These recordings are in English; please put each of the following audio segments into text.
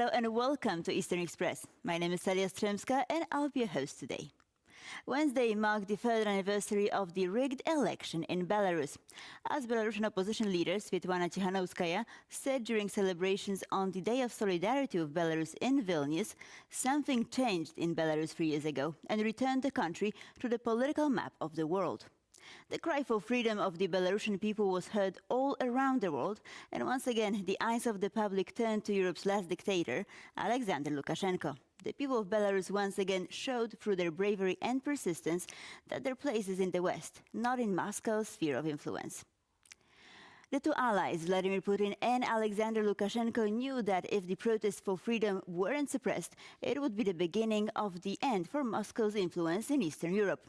Hello and welcome to Eastern Express. My name is Salia Stremska and I'll be your host today. Wednesday marked the third anniversary of the rigged election in Belarus. As Belarusian opposition leader Svetlana Tikhanovskaya said during celebrations on the Day of Solidarity of Belarus in Vilnius, something changed in Belarus 3 years ago and returned the country to the political map of the world. The cry for freedom of the Belarusian people was heard all around the world, and once again the eyes of the public turned to Europe's last dictator, Alexander Lukashenko. The people of Belarus once again showed through their bravery and persistence that their place is in the West, not in Moscow's sphere of influence. The two allies, Vladimir Putin and Alexander Lukashenko, knew that if the protests for freedom weren't suppressed, it would be the beginning of the end for Moscow's influence in Eastern Europe.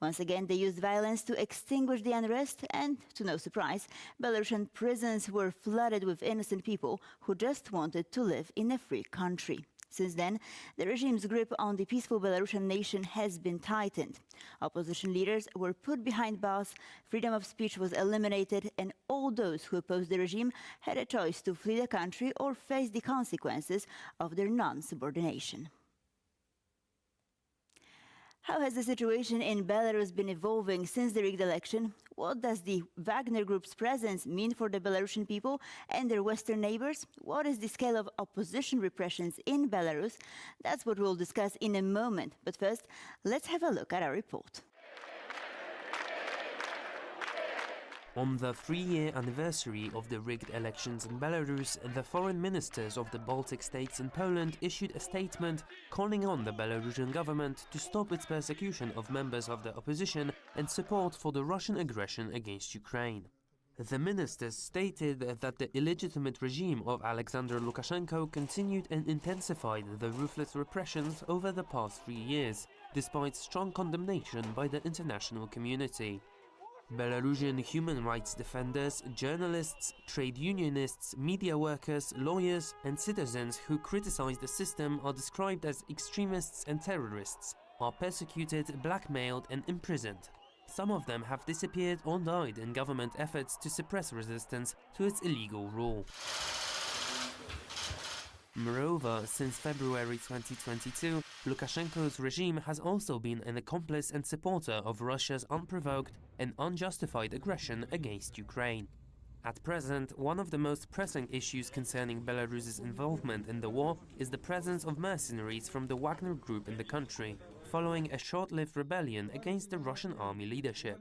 Once again, they used violence to extinguish the unrest, and, to no surprise, Belarusian prisons were flooded with innocent people who just wanted to live in a free country. Since then, the regime's grip on the peaceful Belarusian nation has been tightened. Opposition leaders were put behind bars, freedom of speech was eliminated, and all those who opposed the regime had a choice to flee the country or face the consequences of their non-subordination. How has the situation in Belarus been evolving since the rigged election? What does the Wagner Group's presence mean for the Belarusian people and their Western neighbors? What is the scale of opposition repressions in Belarus? That's what we'll discuss in a moment. But first, let's have a look at our report. On the 3-year anniversary of the rigged elections in Belarus, the foreign ministers of the Baltic states and Poland issued a statement calling on the Belarusian government to stop its persecution of members of the opposition and support for the Russian aggression against Ukraine. The ministers stated that the illegitimate regime of Alexander Lukashenko continued and intensified the ruthless repressions over the past 3 years, despite strong condemnation by the international community. Belarusian human rights defenders, journalists, trade unionists, media workers, lawyers and citizens who criticize the system are described as extremists and terrorists, are persecuted, blackmailed and imprisoned. Some of them have disappeared or died in government efforts to suppress resistance to its illegal rule. Moreover, since February 2022, Lukashenko's regime has also been an accomplice and supporter of Russia's unprovoked and unjustified aggression against Ukraine. At present, one of the most pressing issues concerning Belarus's involvement in the war is the presence of mercenaries from the Wagner Group in the country, following a short-lived rebellion against the Russian army leadership.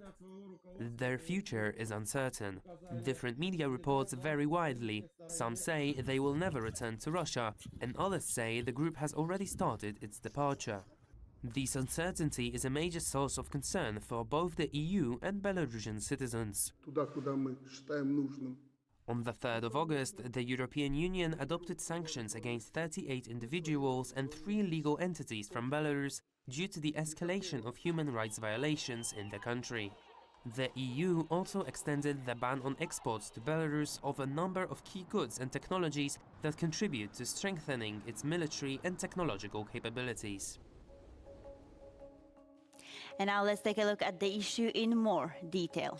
Their future is uncertain. Different media reports vary widely. Some say they will never return to Russia, and others say the group has already started its departure. This uncertainty is a major source of concern for both the EU and Belarusian citizens. On the 3rd of August, the European Union adopted sanctions against 38 individuals and 3 legal entities from Belarus due to the escalation of human rights violations in the country. The EU also extended the ban on exports to Belarus of a number of key goods and technologies that contribute to strengthening its military and technological capabilities. And now let's take a look at the issue in more detail.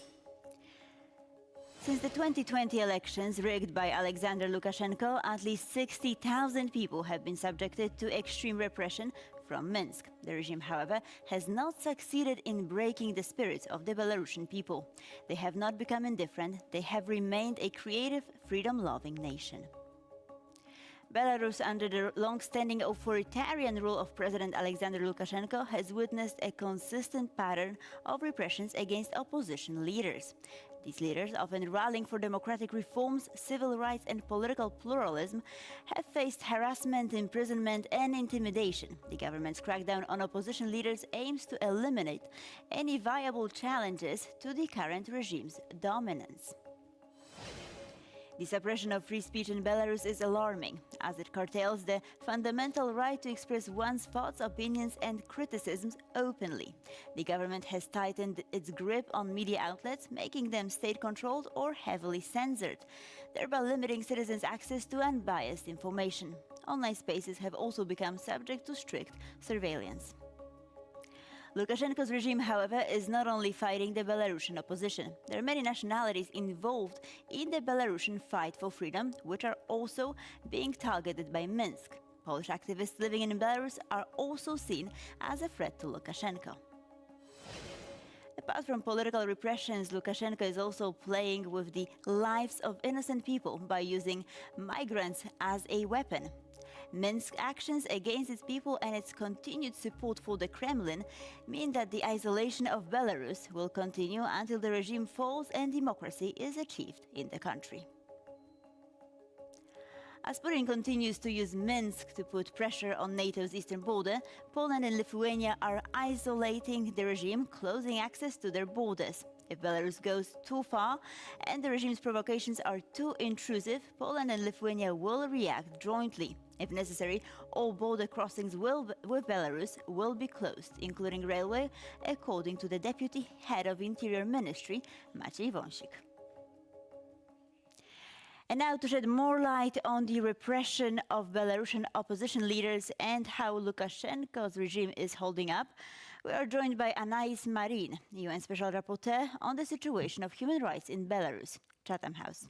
Since the 2020 elections rigged by Alexander Lukashenko, at least 60,000 people have been subjected to extreme repression from Minsk. The regime, however, has not succeeded in breaking the spirits of the Belarusian people. They have not become indifferent, they have remained a creative, freedom-loving nation. Belarus, under the long-standing authoritarian rule of President Alexander Lukashenko, has witnessed a consistent pattern of repressions against opposition leaders. These leaders, often rallying for democratic reforms, civil rights and political pluralism, have faced harassment, imprisonment and intimidation. The government's crackdown on opposition leaders aims to eliminate any viable challenges to the current regime's dominance. The suppression of free speech in Belarus is alarming, as it curtails the fundamental right to express one's thoughts, opinions and criticisms openly. The government has tightened its grip on media outlets, making them state-controlled or heavily censored, thereby limiting citizens' access to unbiased information. Online spaces have also become subject to strict surveillance. Lukashenko's regime, however, is not only fighting the Belarusian opposition. There are many nationalities involved in the Belarusian fight for freedom, which are also being targeted by Minsk. Polish activists living in Belarus are also seen as a threat to Lukashenko. Apart from political repressions, Lukashenko is also playing with the lives of innocent people by using migrants as a weapon. Minsk actions against its people and its continued support for the Kremlin mean that the isolation of Belarus will continue until the regime falls and democracy is achieved in the country. As Putin continues to use Minsk to put pressure on NATO's eastern border, Poland and Lithuania are isolating the regime, closing access to their borders. If Belarus goes too far and the regime's provocations are too intrusive, Poland and Lithuania will react jointly. If necessary, all border crossings with Belarus will be closed, including railway, according to the deputy head of Interior Ministry, Maciej Wąsik. And now to shed more light on the repression of Belarusian opposition leaders and how Lukashenko's regime is holding up, we are joined by Anais Marin, UN Special Rapporteur on the situation of human rights in Belarus, Chatham House.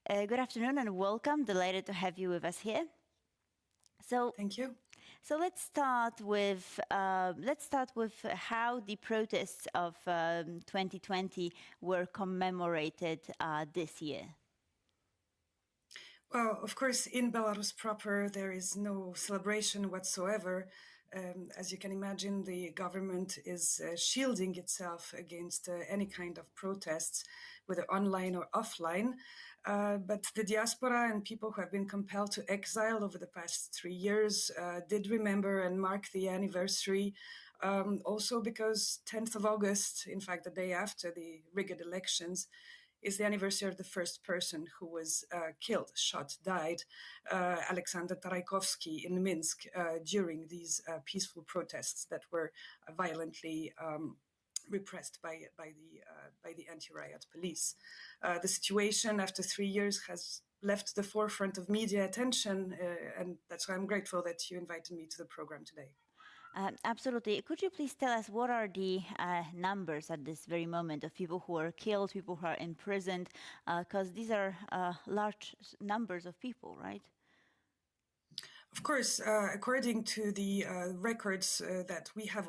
Good afternoon and welcome. Delighted to have you with us here. Thank you. So let's start with how the protests of 2020 were commemorated this year. Well, of course, in Belarus proper, there is no celebration whatsoever. As you can imagine, the government is shielding itself against any kind of protests, whether online or offline. But the diaspora and people who have been compelled to exile over the past 3 years did remember and mark the anniversary. Also because 10th of August, in fact, the day after the rigged elections, is the anniversary of the first person who was killed, shot, died, Alexander Taraikovsky in Minsk during these peaceful protests that were violently repressed by the anti-riot police. The situation after 3 years has left the forefront of media attention, and that's why I'm grateful that you invited me to the program today. Absolutely. Could you please tell us what are the numbers at this very moment of people who are killed, people who are imprisoned? Because these are large numbers of people, right? Of course, according to the records that we have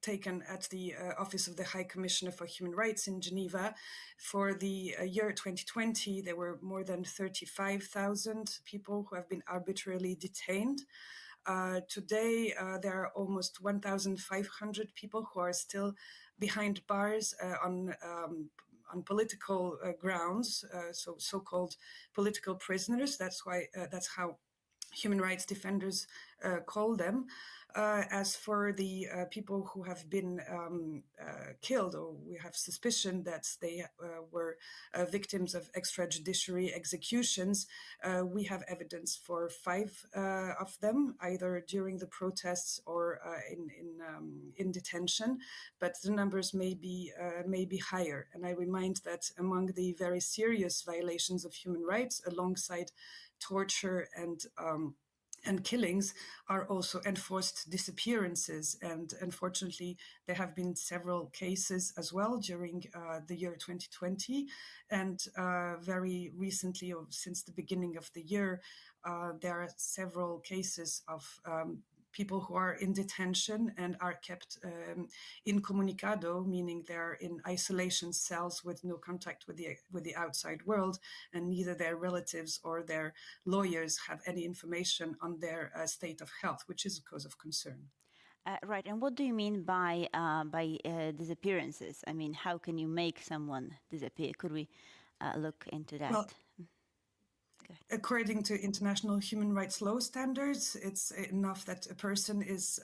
taken at the Office of the High Commissioner for Human Rights in Geneva, for the year 2020, there were more than 35,000 people who have been arbitrarily detained. Today, there are almost 1,500 people who are still behind bars on political grounds, so-called political prisoners. That's how human rights defenders call them. As for the people who have been killed, or we have suspicion that they were victims of extrajudiciary executions, we have evidence for 5 of them, either during the protests or in detention. But the numbers may be higher. And I remind that among the very serious violations of human rights, alongside torture and killings, are also enforced disappearances. And unfortunately, there have been several cases as well during the year 2020. And very recently, or since the beginning of the year, there are several cases of people who are in detention and are kept incommunicado, meaning they're in isolation cells with no contact with the outside world, and neither their relatives or their lawyers have any information on their state of health, which is a cause of concern. Right, and what do you mean by disappearances? I mean, how can you make someone disappear? Could we look into that? Well, according to international human rights law standards, it's enough that a person is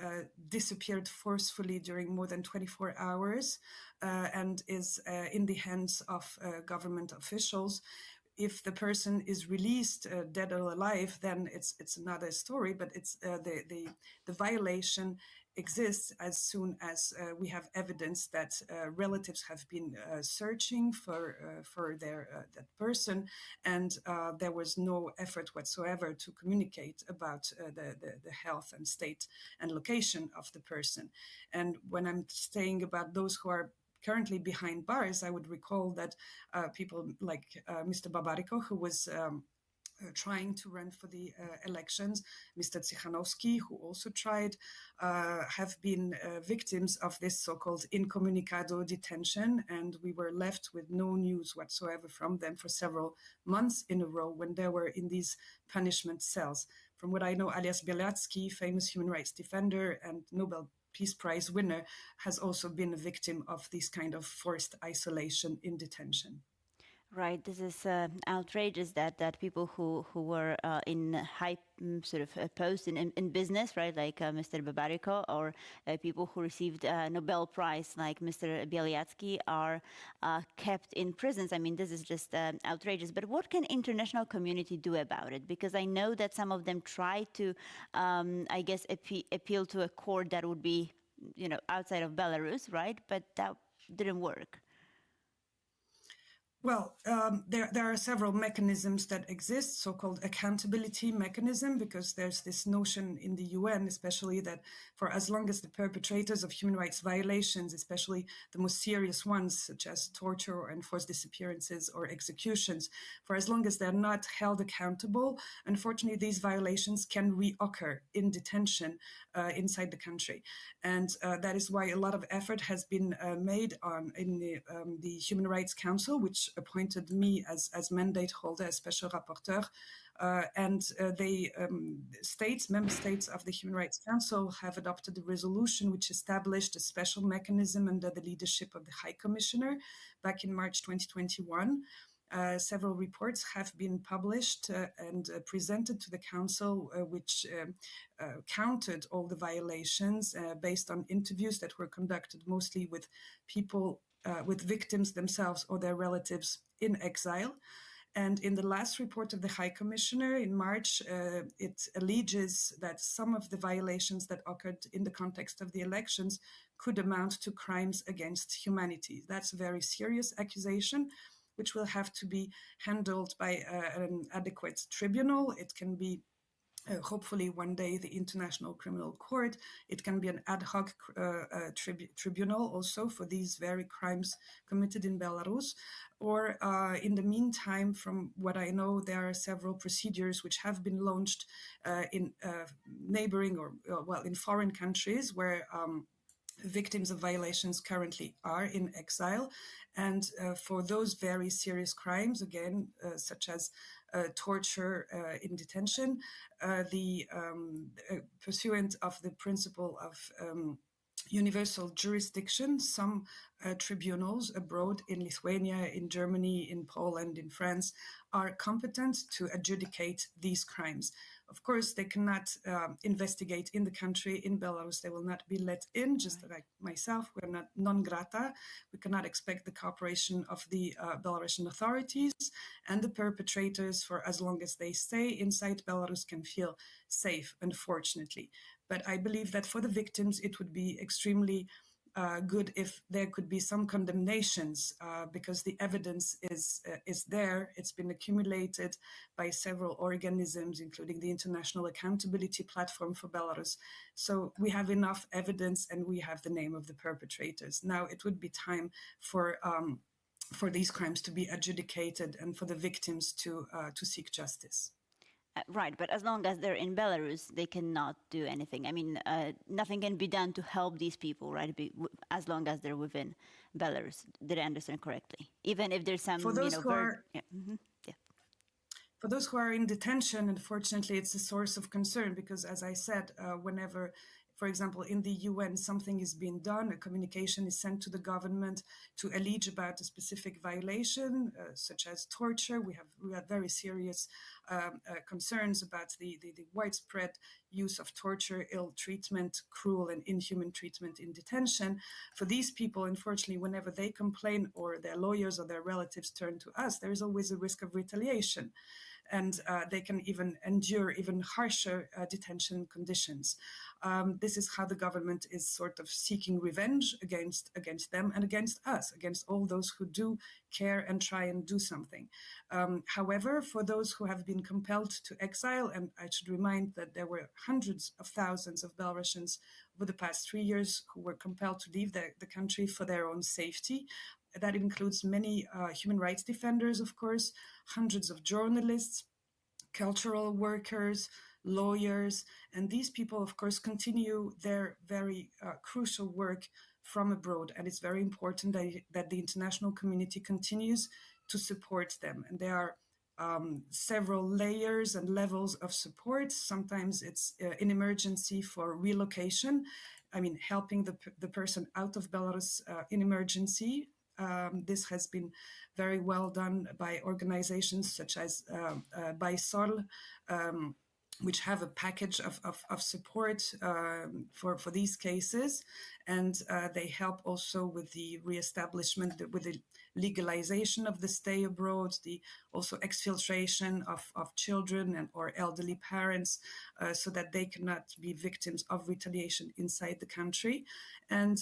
disappeared forcefully during more than 24 hours and is in the hands of government officials. If the person is released dead or alive, then it's another story. But it's the violation exists as soon as we have evidence that relatives have been searching for that person, and there was no effort whatsoever to communicate about the health and state and location of the person. And when I'm saying about those who are currently behind bars, I would recall that people like Mr. Babariko, who was trying to run for the elections, Mr. Tsikhanowski, who also tried, have been victims of this so-called incommunicado detention, and we were left with no news whatsoever from them for several months in a row when they were in these punishment cells. From what I know, Alias Bialiatski, famous human rights defender and Nobel Peace Prize winner, has also been a victim of this kind of forced isolation in detention. Right, this is outrageous that people who were in high sort of posts in business, right, like Mr. Babariko, or people who received Nobel Prize like Mr. Bialiatski are kept in prisons. I mean, this is just outrageous. But what can international community do about it? Because I know that some of them try to, I guess, appeal to a court that would be, outside of Belarus, right? But that didn't work. Well, there are several mechanisms that exist, so-called accountability mechanism, because there's this notion in the UN, especially, that for as long as the perpetrators of human rights violations, especially the most serious ones, such as torture or enforced disappearances or executions, for as long as they're not held accountable, unfortunately, these violations can reoccur in detention inside the country. And that is why a lot of effort has been made in the Human Rights Council, which appointed me as mandate holder, as special rapporteur, and member states of the Human Rights Council have adopted a resolution which established a special mechanism under the leadership of the High Commissioner back in March 2021. Several reports have been published and presented to the Council, which counted all the violations based on interviews that were conducted mostly with people, with victims themselves or their relatives in exile. And in the last report of the High Commissioner in March, it alleges that some of the violations that occurred in the context of the elections could amount to crimes against humanity. That's a very serious accusation, which will have to be handled by an adequate tribunal. It can be hopefully one day the International Criminal Court. It can be an ad hoc tribunal also for these very crimes committed in Belarus. Or in the meantime, from what I know, there are several procedures which have been launched in neighboring or in foreign countries where victims of violations currently are in exile. And for those very serious crimes, again, such as torture in detention, pursuant of the principle of universal jurisdiction, some tribunals abroad in Lithuania, in Germany, in Poland, in France, are competent to adjudicate these crimes. Of course, they cannot investigate in the country, in Belarus. They will not be let in, just like myself. We're not non grata. We cannot expect the cooperation of the Belarusian authorities, and the perpetrators, for as long as they stay inside Belarus, can feel safe, unfortunately. But I believe that for the victims, it would be extremely good if there could be some condemnations, because the evidence is there. It's been accumulated by several organisms, including the International Accountability Platform for Belarus. So we have enough evidence, and we have the name of the perpetrators. Now it would be time for these crimes to be adjudicated and for the victims to seek justice. Right, but as long as they're in Belarus, they cannot do anything. I mean, nothing can be done to help these people, right? As long as they're within Belarus. Did I understand correctly? Even if there's some, for those who are, yeah. For those who are in detention, unfortunately, it's a source of concern because, as I said, whenever, for example, in the UN, something is being done, a communication is sent to the government to allege about a specific violation, such as torture. We have very serious concerns about the widespread use of torture, ill treatment, cruel and inhuman treatment in detention. For these people, unfortunately, whenever they complain or their lawyers or their relatives turn to us, there is always a risk of retaliation. and they can even endure even harsher detention conditions. This is how the government is sort of seeking revenge against them and against us, against all those who do care and try and do something. However, for those who have been compelled to exile, and I should remind that there were hundreds of thousands of Belarusians over the past 3 years who were compelled to leave the country for their own safety. That includes many human rights defenders, of course, hundreds of journalists, cultural workers, lawyers, and these people, of course, continue their very crucial work from abroad. And it's very important that the international community continues to support them. And there are several layers and levels of support. Sometimes it's in emergency for relocation. I mean, helping the person out of Belarus in emergency. This has been very well done by organizations such as BaySol, which have a package of support for these cases. And they help also with the reestablishment, with the legalization of the stay abroad, the also exfiltration of children or elderly parents so that they cannot be victims of retaliation inside the country. And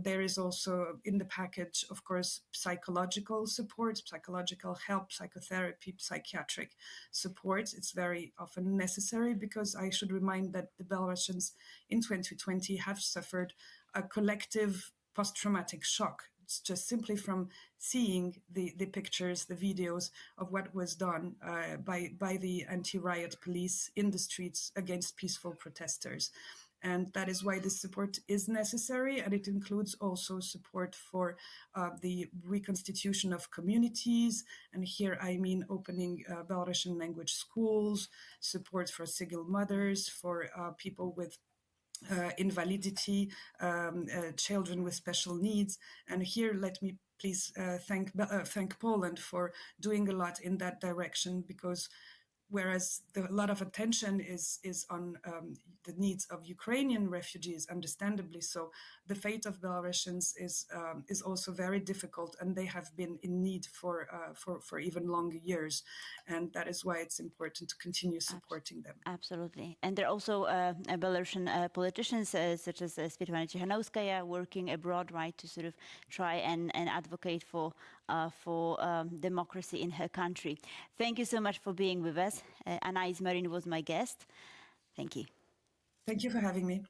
there is also in the package, of course, psychological support, psychological help, psychotherapy, psychiatric support. It's very often necessary because I should remind that the Belarusians in 2020 have suffered a collective post-traumatic shock. It's just simply from seeing the pictures, the videos of what was done by the anti-riot police in the streets against peaceful protesters. And that is why this support is necessary, and it includes also support for the reconstitution of communities. And here I mean opening Belarusian language schools, support for single mothers, for people with invalidity, children with special needs. And here, let me please thank Poland for doing a lot in that direction, because whereas a lot of attention is on the needs of Ukrainian refugees, understandably so, the fate of Belarusians is also very difficult, and they have been in need for even longer years, and that is why it's important to continue supporting them. Absolutely, and there are also Belarusian politicians such as Svetlana Tikhanovskaya working abroad, right, to sort of try and advocate for democracy in her country. Thank you so much for being with us. Anais Marin was my guest. Thank you. Thank you for having me.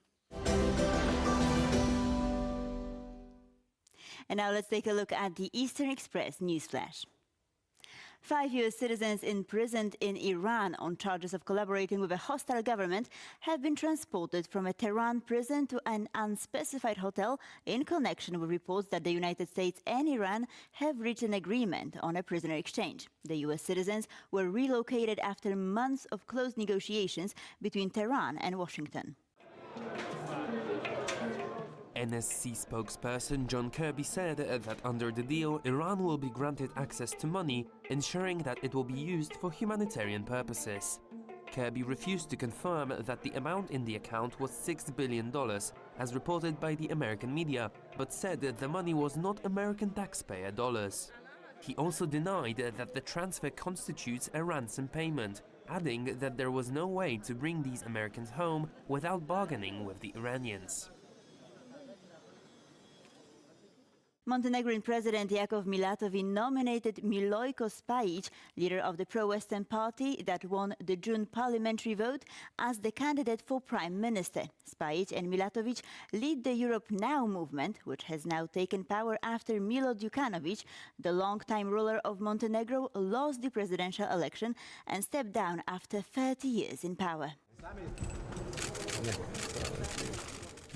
And now let's take a look at the Eastern Express newsflash. 5 US citizens imprisoned in Iran on charges of collaborating with a hostile government have been transported from a Tehran prison to an unspecified hotel in connection with reports that the United States and Iran have reached an agreement on a prisoner exchange. The US citizens were relocated after months of close negotiations between Tehran and Washington. NSC spokesperson John Kirby said that under the deal, Iran will be granted access to money, ensuring that it will be used for humanitarian purposes. Kirby refused to confirm that the amount in the account was $6 billion, as reported by the American media, but said that the money was not American taxpayer dollars. He also denied that the transfer constitutes a ransom payment, adding that there was no way to bring these Americans home without bargaining with the Iranians. Montenegrin President Jakov Milatovic nominated Milojko Spajic, leader of the pro-Western party that won the June parliamentary vote, as the candidate for prime minister. Spajic and Milatovic lead the Europe Now movement, which has now taken power after Milo Djukanovic, the longtime ruler of Montenegro, lost the presidential election and stepped down after 30 years in power.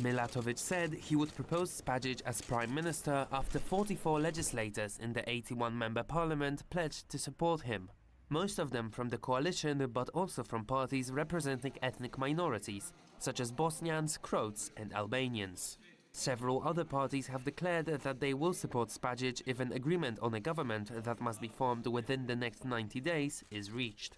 Milatovic said he would propose Spajic as prime minister after 44 legislators in the 81-member parliament pledged to support him. Most of them from the coalition, but also from parties representing ethnic minorities, such as Bosnians, Croats and Albanians. Several other parties have declared that they will support Spajic if an agreement on a government that must be formed within the next 90 days is reached.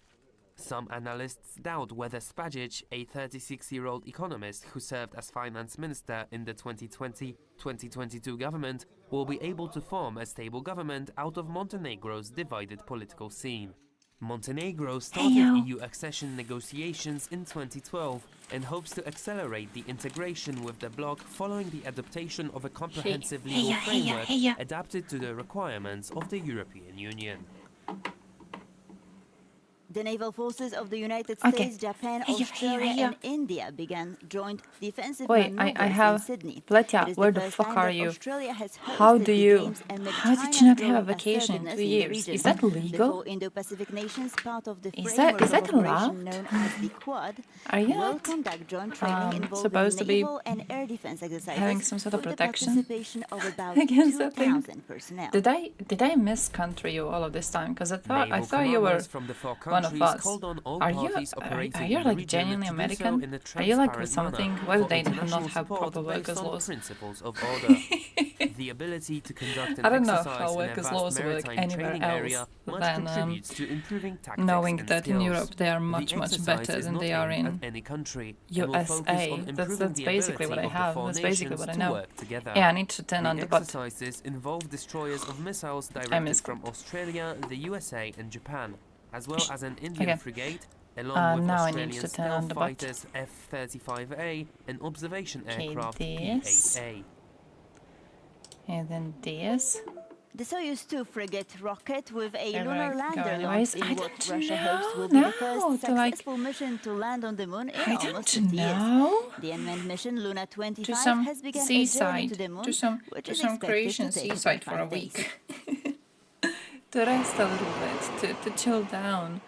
Some analysts doubt whether Spajic, a 36-year-old economist who served as finance minister in the 2020-2022 government, will be able to form a stable government out of Montenegro's divided political scene. Montenegro started EU accession negotiations in 2012 and hopes to accelerate the integration with the bloc following the adaptation of a comprehensive legal framework adapted to the requirements of the European Union. The naval forces of the United Okay. States, Japan, Hey, Australia, hey, and India began joint defensive Wait, maneuvers I have... in Sydney. Letya, It is where the the first fuck time are that you? Australia has How hosted do the you... games amid How did you China's not have a growing vacation in assertiveness 2 in the years? region. Is that The legal? four Indo-Pacific nations, part of the Is framework that of operation allowed? known as the Quad, Are you will not conduct joint training involving supposed to be naval and air defense exercises having some sort of with the protection participation of about against that thing? 2,000 personnel. Did I miscountry you all of this time? Because I Naval thought you were commanders from the four one of countries us. called on all Are you parties operating are you in the like region genuinely to do so American? in a Are you like with transparent something? manner Why do for they international not have support proper based workers' on laws? principles of order. The ability to conduct an I don't know exercise how in a workers' vast laws work maritime anywhere training else area much than contributes to improving tactics knowing and that skills. in Europe they are The much exercise better is than not they are aimed in at any country and will focus USA. on That's improving the basically what I ability of the have. four That's basically nations what I to know. work together. Yeah, I need to turn on The the butt. exercises involve destroyers of missiles I directed miss from Australia, the USA and Japan, as well as an Indian Okay. frigate, along with Now I need Australian to turn on stealth the butt. fighters F-35A and observation Okay, aircraft this. P-8A. And then this. The Soyuz 2 frigate rocket with a There lunar we go lander anyways. launched in I what don't Russia hopes will know be the first now to, like- successful mission to land on the moon in I almost don't 50 years. know. The unmanned mission Luna To 25 some has begun a journey seaside. to the moon, which To is some expected Croatian to take seaside for a 5 days. week. To rest a little bit. To chill down.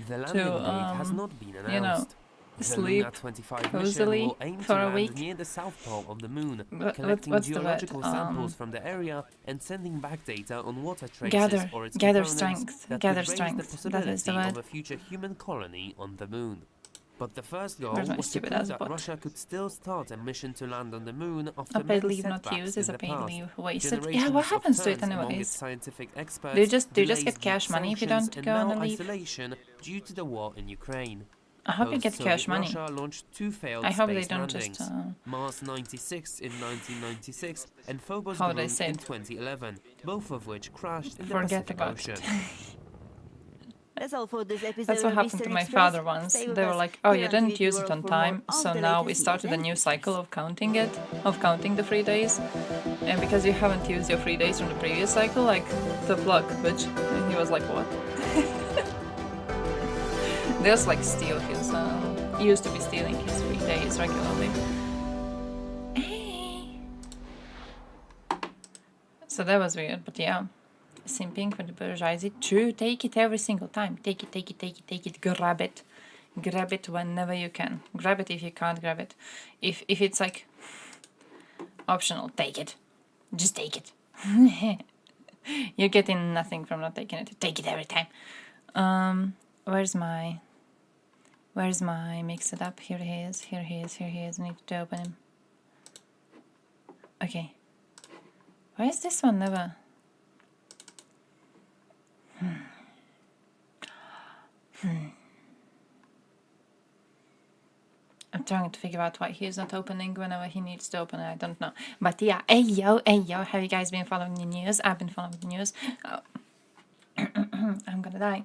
The landing date has not been you know, announced. The sleep Luna 25 cozily mission will aim to for a land week. near the south pole of the moon, What- collecting what's the word? geological samples from the area and sending back data on water traces Gather- or its gather components strength, that gather could raise strength. the That possibility is the of word. a future human colony on the moon. But the first goal Where's my was to stupid prove ass that bot? Russia could still start a mission to land on the moon after A paid many leave not setbacks used in is a the paid past. leave wasted. Yeah, Generations what of happens to it turns among its anyways? scientific experts, Do you just delays get due cash to money if you sanctions, don't and go on now a leave? isolation due to the war in Ukraine. I hope you get Post-Soviet cash money. Russia launched two failed I hope they space don't landings, just Mars 96 in 1996 and Phobos How they Grund say in it. 2011, both of which crashed in the Forget Pacific about Ocean. it. That's all for this episode That's what of happened to Eastern my Express. father once. Stay with They were us like, "Oh, here you on didn't TVT use it World on for time." more of So the now we latest started news a and new features. cycle of counting the free days. And because you haven't used your free days from the previous cycle, like the plug, bitch. And he was like, "What?" They was like steal his. He used to be stealing his free days regularly. So that was weird, but yeah. Simping for the bourgeoisie. True, take it every single time. Take it, take it, take it, take it. Grab it. Grab it whenever you can. Grab it if you can't grab it. If it's like optional, take it. Just take it. You're getting nothing from not taking it. Take it every time. Where's my mix it up? Here he is. Here he is. Here he is. I need to open him. Okay. Why is this one never? I'm trying to figure out why he's not opening whenever he needs to open it. I don't know. But yeah, hey yo, have you guys been following the news? I've been following the news. Oh. I'm gonna die.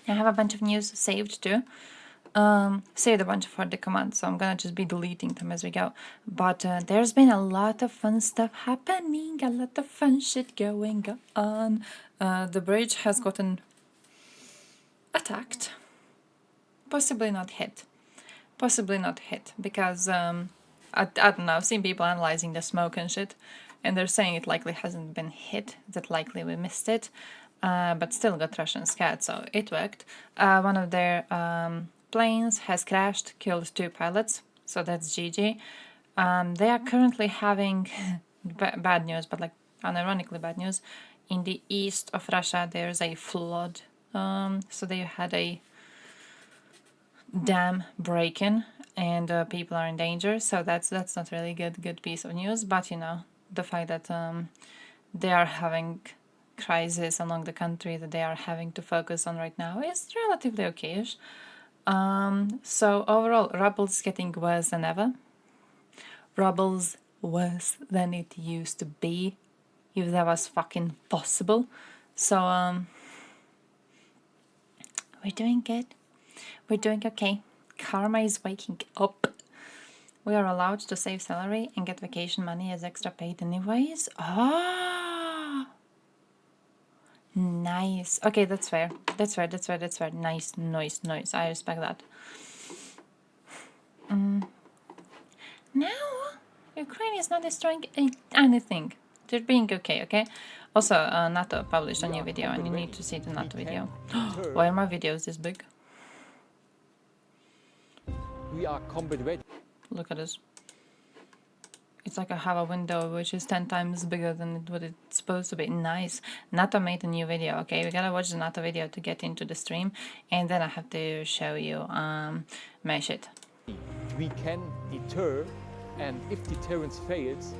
I have a bunch of news saved too. Saved a bunch for the command, so I'm gonna just be deleting them as we go. But there's been a lot of fun stuff happening, a lot of fun shit going on. The bridge has gotten attacked. Possibly not hit. Because I don't know, I've seen people analyzing the smoke and shit, and they're saying it likely hasn't been hit, that likely we missed it, but still got Russian scat, so it worked. One of their planes has crashed, killed 2 pilots, so that's GG. They are currently having bad news, but like unironically bad news. In the east of Russia, there's a flood, so they had a dam break-in, and people are in danger. So that's not really good piece of news. But you know, the fact that they are having crisis along the country that they are having to focus on right now is relatively okayish. So overall, Rubble's getting worse than ever. Rubble's worse than it used to be, if that was fucking possible. So We're doing good. We're doing okay. Karma is waking up. We are allowed to save salary and get vacation money as extra paid anyways. Ah, nice. Okay, that's fair. That's fair. That's fair. That's fair. Nice, nice, nice. I respect that. Now, Ukraine is not destroying anything. They're being okay, okay? Also, NATO published a new video and you need to see the NATO video. Why are my videos this big? We are combat ready. Look at this. It's like I have a window which is 10 times bigger than what it's supposed to be. Nice. NATO made a new video, okay? We gotta watch the NATO video to get into the stream. And then I have to show you my shit. We can deter, and if deterrence fails,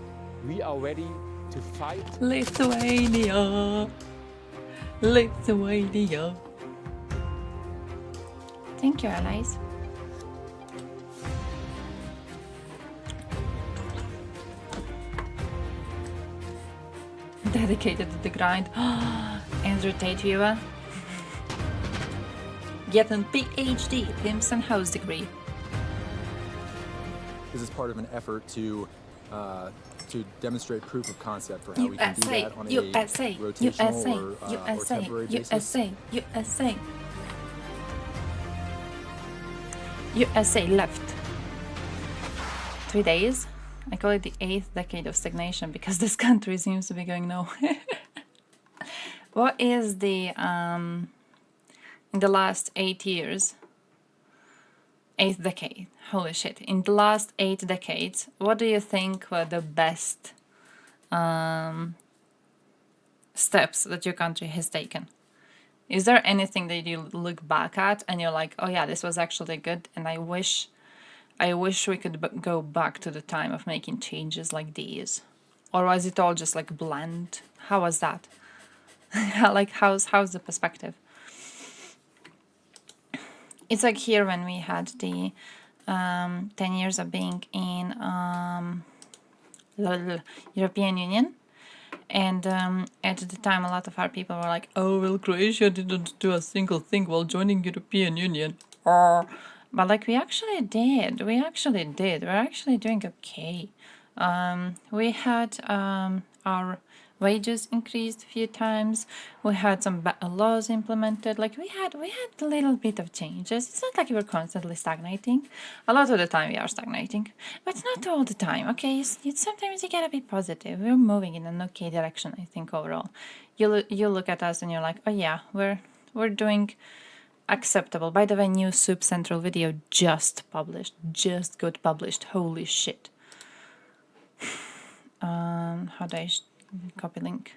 we are ready to fight. Lithuania. Lithuania. Thank you, allies. Dedicated to the grind. Andrew Tate viewer. Get a PhD, Pimps and House degree. This is part of an effort to demonstrate proof of concept for how we can do USA, that on a USA, rotational USA, or USA, temporary basis. USA, USA. USA left. 3 days. I call it the 8th decade of stagnation because this country seems to be going nowhere. What is the in the last 8 years? 8th decade. Holy shit. In the last 8 decades, what do you think were the best steps that your country has taken? Is there anything that you look back at and you're like, oh yeah, this was actually good and I wish we could go back to the time of making changes like these? Or was it all just like bland? How was that? Like how's the perspective? It's like here when we had the 10 years of being in European Union. And at the time, a lot of our people were like, oh, well, Croatia didn't do a single thing while joining European Union. But like we actually did. We're actually doing okay. We had our wages increased a few times. We had some better laws implemented. Like we had a little bit of changes. It's not like we're constantly stagnating. A lot of the time we are stagnating, but not all the time. Okay, sometimes you gotta be positive. We're moving in an okay direction, I think, overall. You look at us and you're like, oh yeah, we're doing acceptable. By the way, new Soup Central video just got published. Holy shit. How do I copy link?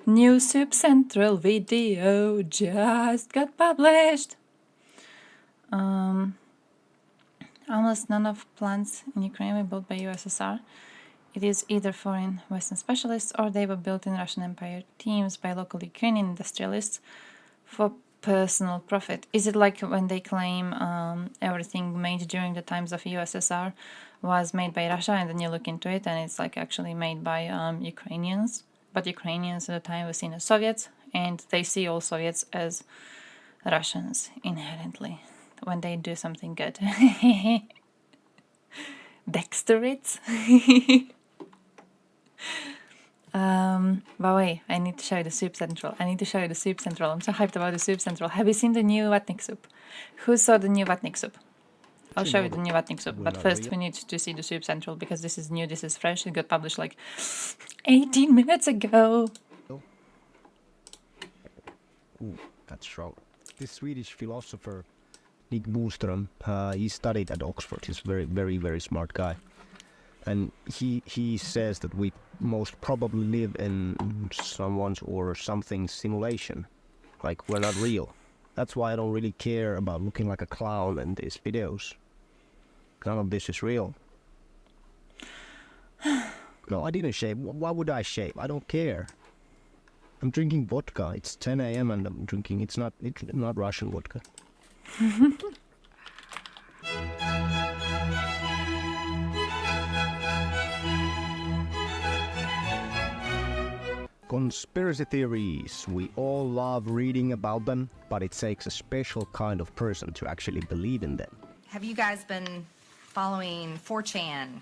New Soup Central video just got published. Almost none of plants in Ukraine were built by USSR. It is either foreign Western specialists or they were built in Russian Empire teams by local Ukrainian industrialists for personal profit. Is it like when they claim everything made during the times of USSR was made by Russia, and then you look into it and it's like actually made by Ukrainians? But Ukrainians at the time were seen as Soviets, and they see all Soviets as Russians inherently when they do something good. Dexterites. But wait, I need to show you the Soup Central. I'm so hyped about the Soup Central. Have you seen the new Vatnik soup? Who saw the new Vatnik soup? I'll show you the new Vatnik soup, but first we need to see the Soup Central because this is new, this is fresh. It got published like 18 minutes ago. Ooh, that's strong. This Swedish philosopher, Nick Bostrom, he studied at Oxford. He's a very, very, very smart guy. And he says that we most probably live in someone's or something's simulation. Like, we're not real. That's why I don't really care about looking like a clown in these videos. None of this is real. No, I didn't shave. Why would I shave? I don't care. I'm drinking vodka. It's 10 a.m. and I'm drinking. It's not Russian vodka. Conspiracy theories. We all love reading about them, but it takes a special kind of person to actually believe in them. Have you guys been following 4chan,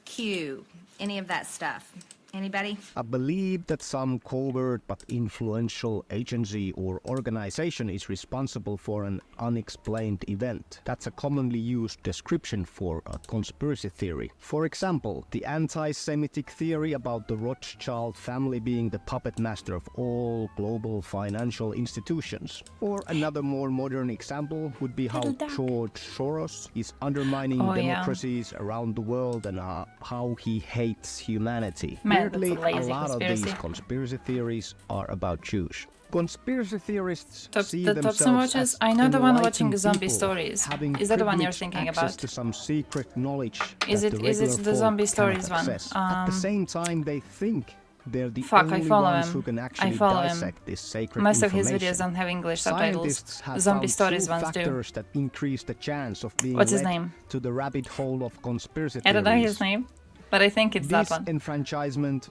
Q, any of that stuff? Anybody? I believe that some covert but influential agency or organization is responsible for an unexplained event. That's a commonly used description for a conspiracy theory. For example, the anti-Semitic theory about the Rothschild family being the puppet master of all global financial institutions. Or another more modern example would be how George Soros is undermining democracies around the world and how he hates humanity. Weirdly, a lot of these conspiracy theories are about Jews. Conspiracy theorists see themselves as I know the one watching enlightened zombie people stories. having Is that the one you're privileged thinking access about? to some secret knowledge Is that it- the is it regular the folk zombie cannot stories one? access. At the same time, they think they're the Fuck, I only follow ones him. who can I actually follow him. dissect this sacred Most of his information. videos don't have English subtitles. Scientists have Zombie found stories two ones do. factors that increase the chance of being What's his led name? to the rabbit hole of conspiracy I don't know theories. his name, but I think it's that one. Disenfranchisement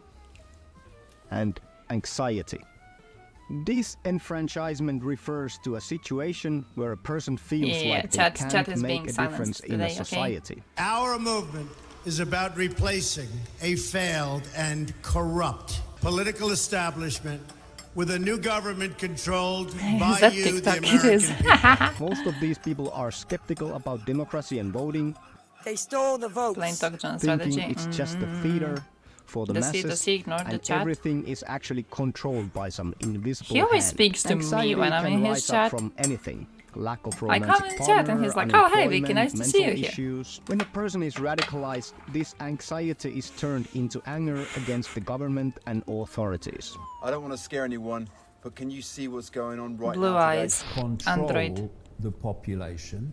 and anxiety. Disenfranchisement refers to a situation where a person feels Yeah, like chat- they chat can't is being make a silenced difference in today, a okay? society. Our movement is about replacing a failed and corrupt political establishment with a new government controlled by that you, the TikTok? It is. American people. Most of these people are skeptical about democracy and voting, They stole the votes. Plain talk John thinking strategy. it's just a theater for the Does masses, he ignore the and chat? everything is actually controlled by some invisible He always hand. speaks to me Anxiety when I'm can in his rise up chat. from anything. Lack of I romantic come in chat and he's like, "Oh, hey, Vicky, nice to see you mental here." issues. When a person is radicalized, this anxiety is turned into anger against the government and authorities. I don't want to scare anyone, but can you see what's going on right Blue now today? eyes. Control Android. the population.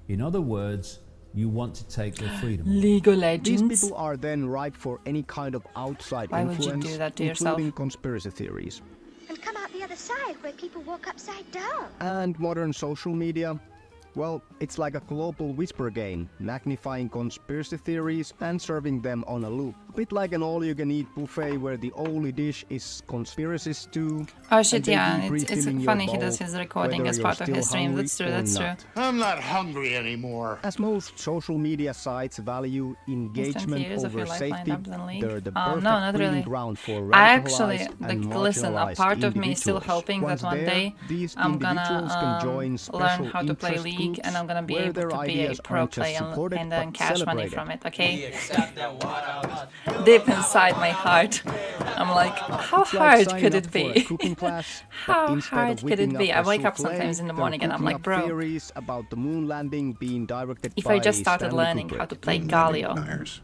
In other words, you want to take their freedom. League of These Legends. people are then ripe for any kind of outside Why would you influence, do that to yourself? including conspiracy theories. And come out the other side where people walk upside down. And modern social media? Well, it's like a global whisper game, magnifying conspiracy theories and serving them on a loop. A bit like an all-you-can-eat buffet where the only dish is conspiracy stew. Oh shit, and they yeah, keep it's refilling your funny he bowl, does his recording whether as you're part of still his stream. hungry That's true, or that's true. not. I'm not hungry anymore. As most social media sites value engagement years of over your life safety, lined up in League? they're the No, perfect not breeding really. ground for I actually, radicalized like, and listen, a marginalized part of me is still individuals. hoping Once that one there, day these I'm individuals can gonna join learn special how to play interest League groups and I'm gonna be where able their to be a ideas pro aren't just player supported, and then but cash money celebrated. from it, okay? Deep inside my heart, I'm like, how It's like hard signing could up it for a be? cooking class, but How instead hard of could it whipping be? up I a wake up souffle, sometimes in the they're morning and I'm cooking like, up bro, theories about the moon landing being directed if by I just started Stanley learning Kubrick. how to play Galio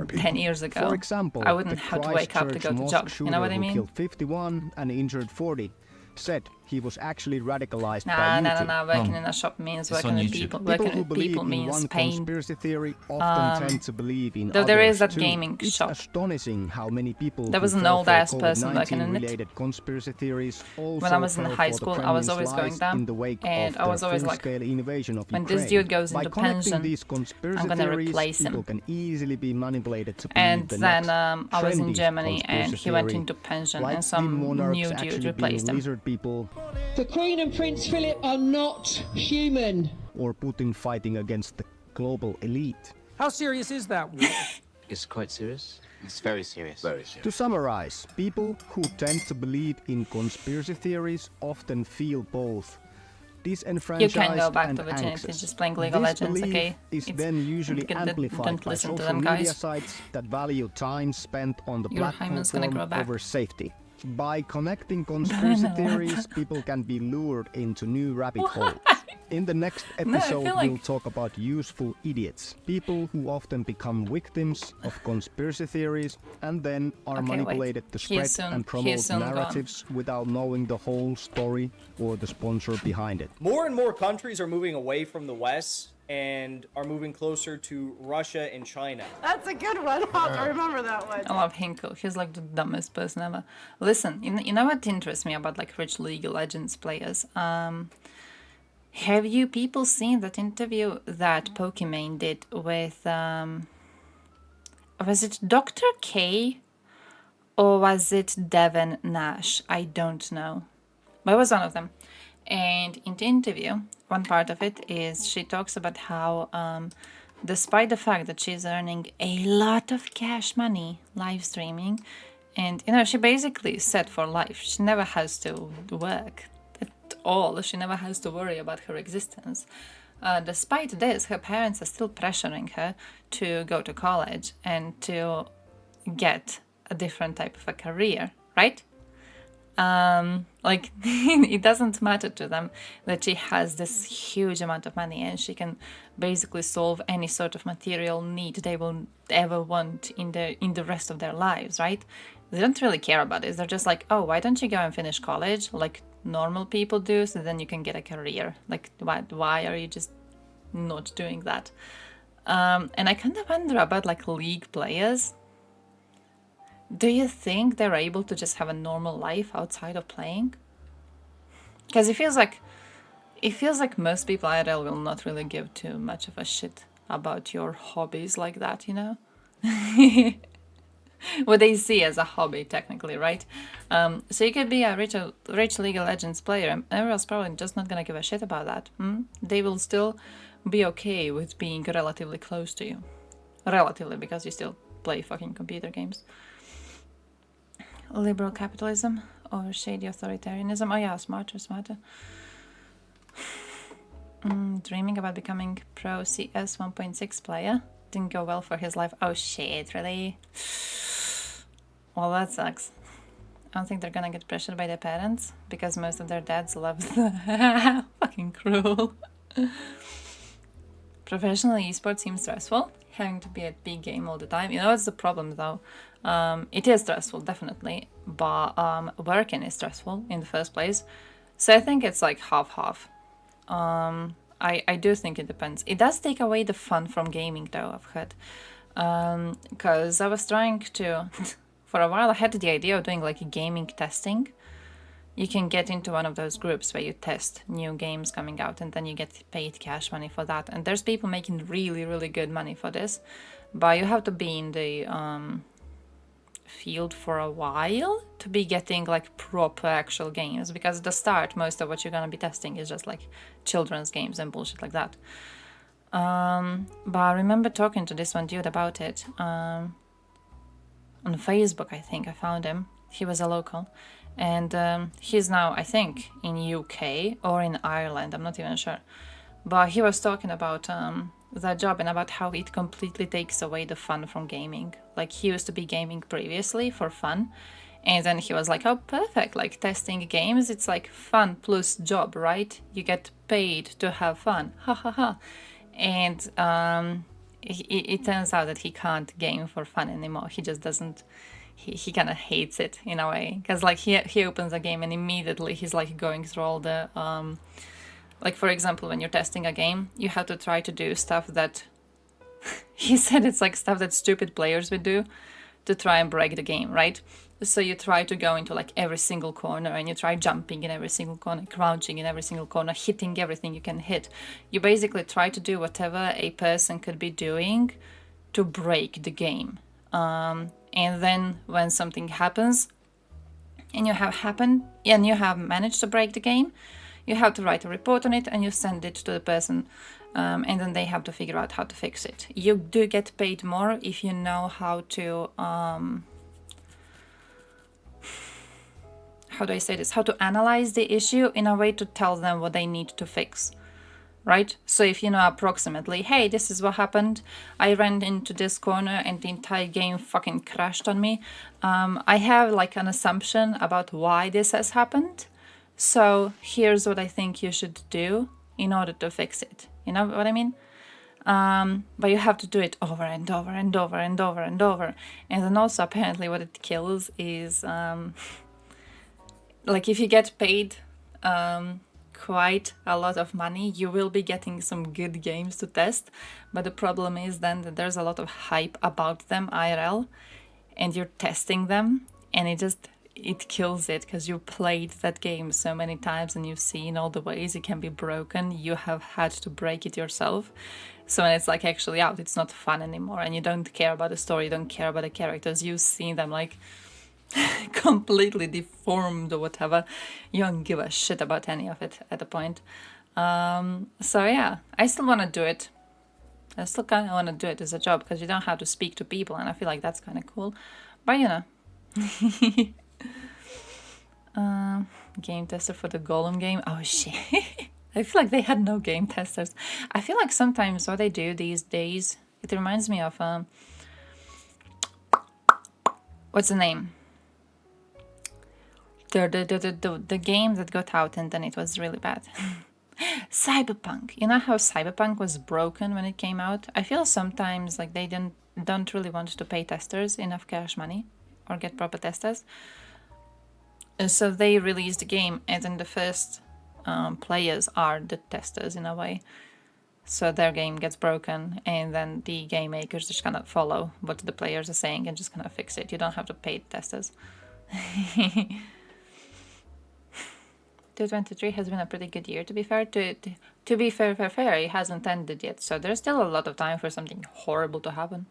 10 years ago, For example, I wouldn't the have to wake up to Christchurch go to mosque jog. You know what I shooter who mean? killed 51 and injured 40 said he was actually radicalized Nah, by nah, YouTube. nah, nah. Working in a shop means It's working on with YouTube. people. People Working who with believe people in means one pain. conspiracy theory often tend to believe in though others there is that too. gaming It's shop. astonishing how many people There who was an fell old-ass for person working in it. COVID-19-related conspiracy theories also When I was in fell high for the school, I was Kremlin's always going lies down, in the wake and of I was their always like, full-scale invasion of when Ukraine. this dude goes By into connecting pension, these conspiracy I'm gonna theories, replace him. people can easily be manipulated to believe And the then next I was in trendy Germany and conspiracy he went theory, into pension like and the some monarchs new actually dude being replaced him. lizard people The Queen and Prince Philip are not human. or Putin fighting against the global elite. How serious is that war? It's quite serious. It's very serious. Very serious. To summarize, people who tend to believe in conspiracy theories often feel both disenfranchised You can go back and to virginity anxious. just playing League of This Legends, belief okay? is It's- then usually don't amplified by listen to social them, media guys. sites that value time spent on the Your hymen's gonna grow platform back. over safety. By connecting conspiracy theories, people can be lured into new rabbit holes. In the next No, I episode, feel like- we'll talk about useful idiots, people who often become victims of conspiracy theories and then are Okay, wait. manipulated to He spread is soon- and he promote is soon gone. narratives without knowing the whole story or the sponsor behind it. More and more countries are moving away from the West and are moving closer to Russia and China. That's a good one. I remember that one. I love Hinkle. He's like the dumbest person ever. Listen, you know what interests me about like rich League of Legends players? Have you people seen that interview that Pokimane did with was it Dr. K or was it Devin Nash? I don't know. But it was one of them. And in the interview, one part of it is she talks about how, despite the fact that she's earning a lot of cash money live streaming, and she basically is set for life. She never has to work at all. She never has to worry about her existence. Despite this, her parents are still pressuring her to go to college and to get a different type of a career, right? It doesn't matter to them that she has this huge amount of money and she can basically solve any sort of material need they will ever want in the rest of their lives, right? They don't really care about it. They're just like, oh, why don't you go and finish college like normal people do, so then you can get a career? Like, why are you just not doing that? And I kind of wonder about like league players. Do you think they're able to just have a normal life outside of playing? Because it feels like most people IRL will not really give too much of a shit about your hobbies like that, what they see as a hobby, technically, right? So you could be a rich League of Legends player, and everyone's probably just not gonna give a shit about that. They will still be okay with being relatively close to you. Relatively, because you still play fucking computer games. Liberal capitalism or shady authoritarianism. Oh yeah, smarter. Dreaming about becoming pro CS 1.6 player. Didn't go well for his life. Oh shit, really? Well, that sucks. I don't think they're gonna get pressured by their parents because most of their dads love the fucking cruel. Professional esports seems stressful. Having to be at big game all the time. What's the problem though? It is stressful, definitely, but working is stressful in the first place. So I think it's like half-half. I do think it depends. It does take away the fun from gaming though, I've heard. Because I was trying to... For a while I had the idea of doing like gaming testing. You can get into one of those groups where you test new games coming out and then you get paid cash money for that. And there's people making really, really good money for this. But you have to be in the field for a while to be getting like proper actual games. Because at the start, most of what you're going to be testing is just like children's games and bullshit like that. But I remember talking to this one dude about it. On Facebook, I think I found him. He was a local. And he's now, I think, in UK or in Ireland, I'm not even sure. But he was talking about that job and about how it completely takes away the fun from gaming. Like, he used to be gaming previously for fun. And then he was like, oh, perfect, like testing games, it's like fun plus job, right? You get paid to have fun, ha ha ha. And it turns out that he can't game for fun anymore. He just doesn't... He kind of hates it in a way, because like he opens a game and immediately he's like going through all the like, for example, when you're testing a game, you have to try to do stuff that he said it's like stuff that stupid players would do to try and break the game, right? So you try to go into like every single corner and you try jumping in every single corner, crouching in every single corner, hitting everything you can hit. You basically try to do whatever a person could be doing to break the game. And then when something happens and you have managed to break the game, you have to write a report on it and you send it to the person, and then they have to figure out how to fix it. You do get paid more if you know how to how do I say this? How to analyze the issue in a way to tell them what they need to fix. Right? So if you know approximately, hey, this is what happened, I ran into this corner and the entire game fucking crashed on me. I have like an assumption about why this has happened. So here's what I think you should do in order to fix it. You know what I mean? But you have to do it over and over and over and over and over. And then also apparently what it kills is like if you get paid quite a lot of money, you will be getting some good games to test, but the problem is then that there's a lot of hype about them IRL and you're testing them and it kills it because you played that game so many times and you've seen all the ways it can be broken. You have had to break it yourself. So when it's like actually out, it's not fun anymore and you don't care about the story, you don't care about the characters. You've seen them like completely deformed or whatever. You don't give a shit about any of it at the point. So yeah, I still want to do it. I still kind of want to do it as a job because you don't have to speak to people, and I feel like that's kind of cool. But you know. Game tester for the Golem game. Oh shit. I feel like they had no game testers. I feel like sometimes what they do these days, it reminds me of what's the name? The game that got out and then it was really bad. Cyberpunk. You know how Cyberpunk was broken when it came out? I feel sometimes like they don't really want to pay testers enough cash money or get proper testers. So they released the game, and then the first players are the testers in a way. So their game gets broken, and then the game makers just kind of follow what the players are saying and just kind of fix it. You don't have to pay testers. 2023 has been a pretty good year, to be fair. To be fair, it hasn't ended yet, so there's still a lot of time for something horrible to happen.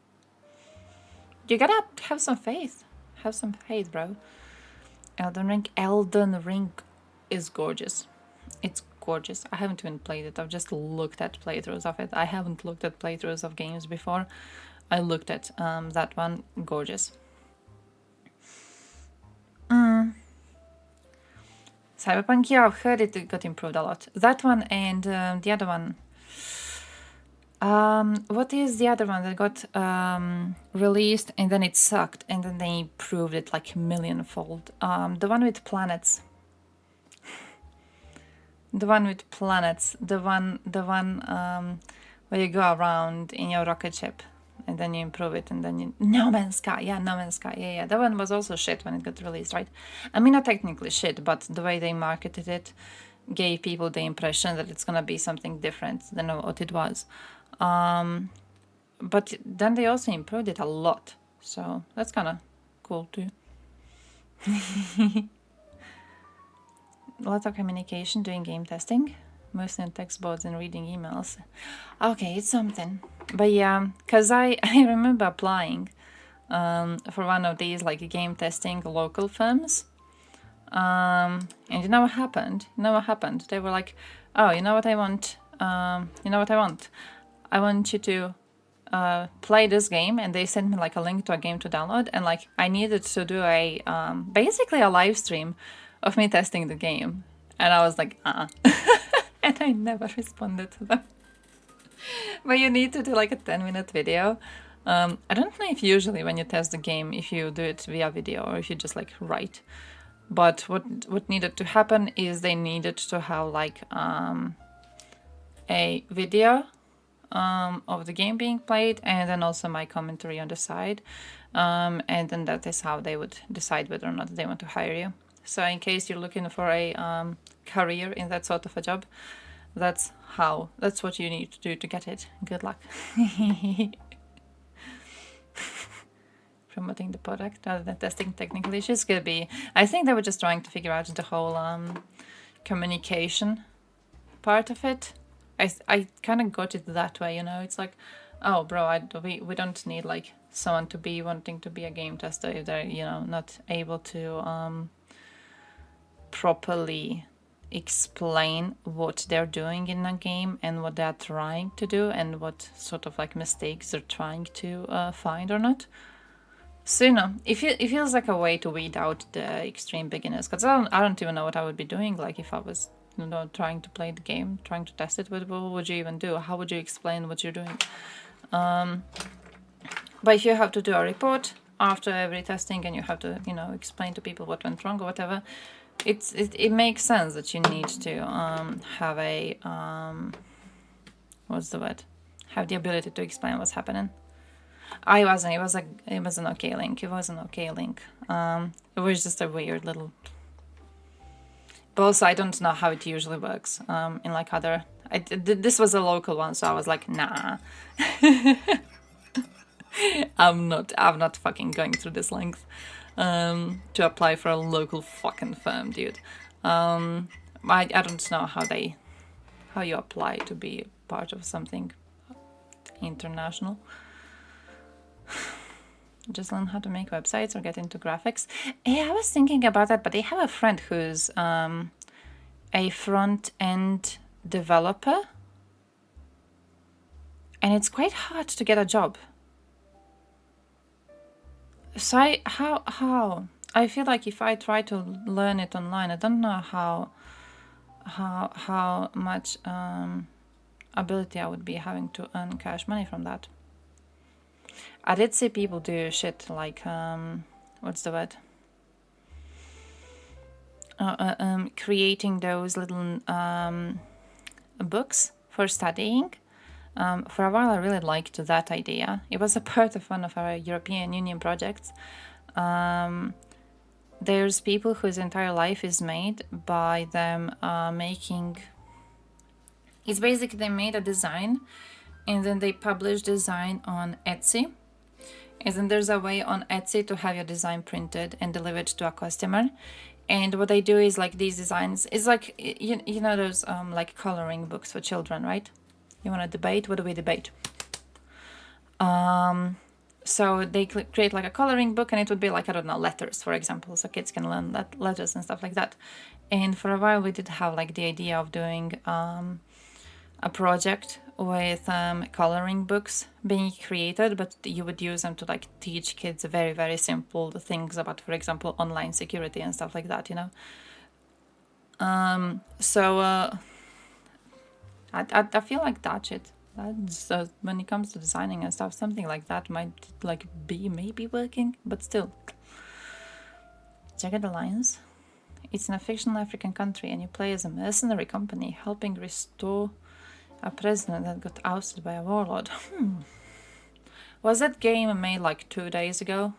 You gotta have some faith. Have some faith, bro. Elden Ring is gorgeous. It's gorgeous. I haven't even played it. I've just looked at playthroughs of it. I haven't looked at playthroughs of games before. I looked at that one. Gorgeous. Cyberpunk, yeah, I've heard it got improved a lot. That one and the other one. What is the other one that got released and then it sucked and then they improved it like millionfold? The one with planets. The one with planets. The one where you go around in your rocket ship and then you improve it and then you... No Man's Sky. Yeah, No Man's Sky. Yeah. That one was also shit when it got released, right? I mean, not technically shit, but the way they marketed it gave people the impression that it's gonna be something different than what it was. But then they also improved it a lot, so that's kind of cool too. A lot of communication doing game testing, mostly on text boards and reading emails. Okay, it's something. But yeah, because I remember applying for one of these like game testing local firms. And you know what happened? They were like, oh, you know what I want? I want you to play this game, and they sent me like a link to a game to download, and like I needed to do a basically a live stream of me testing the game, and I was like, and I never responded to them. But you need to do like a 10-minute video. I don't know if usually when you test the game, if you do it via video or if you just like write. But what needed to happen is they needed to have like a video of the game being played, and then also my commentary on the side, and then that is how they would decide whether or not they want to hire you. So in case you're looking for a career in that sort of a job, that's what you need to do to get it. Good luck. Promoting the product rather than testing technical issues could be. I think they were just trying to figure out the whole communication part of it. I kind of got it that way, you know. It's like, oh, bro, we don't need like someone to be wanting to be a game tester if they're, you know, not able to properly explain what they're doing in a game and what they're trying to do and what sort of like mistakes they're trying to find or not. So, you know, it feels like a way to weed out the extreme beginners, because I don't even know what I would be doing, like if I was, you know, trying to play the game, trying to test it. What would you even do? How would you explain what you're doing? But if you have to do a report after every testing and you have to, you know, explain to people what went wrong or whatever, it makes sense that you need to have a what's the word? Have the ability to explain what's happening. It was an okay link. It was an okay link. It was just a weird little. But also, I don't know how it usually works. In like other, this was a local one, so I was like, nah. I'm not fucking going through this length to apply for a local fucking firm, dude. I don't know how you apply to be part of something international. Just learn how to make websites or get into graphics. Yeah, I was thinking about that, but I have a friend who's a front-end developer, and it's quite hard to get a job. So I feel like if I try to learn it online, I don't know how much ability I would be having to earn cash money from that. I did see people do shit like what's the word? Creating those little books for studying. For a while I really liked that idea. It was a part of one of our European Union projects. There's people whose entire life is made by them making... It's basically they made a design and then they publish design on Etsy. And then there's a way on Etsy to have your design printed and delivered to a customer. And what they do is like these designs, it's like, you know those like coloring books for children, right? You want to debate? What do we debate? So they create like a coloring book and it would be like, I don't know, letters, for example. So kids can learn letters and stuff like that. And for a while we did have like the idea of doing a project with coloring books being created, but you would use them to like teach kids very, very simple things about, for example, online security and stuff like that, you know? I feel like that shit. When it comes to designing and stuff, something like that might like be maybe working, but still. Jagged Alliance. It's in a fictional African country and you play as a mercenary company helping restore a president that got ousted by a warlord. Was that game made like 2 days ago?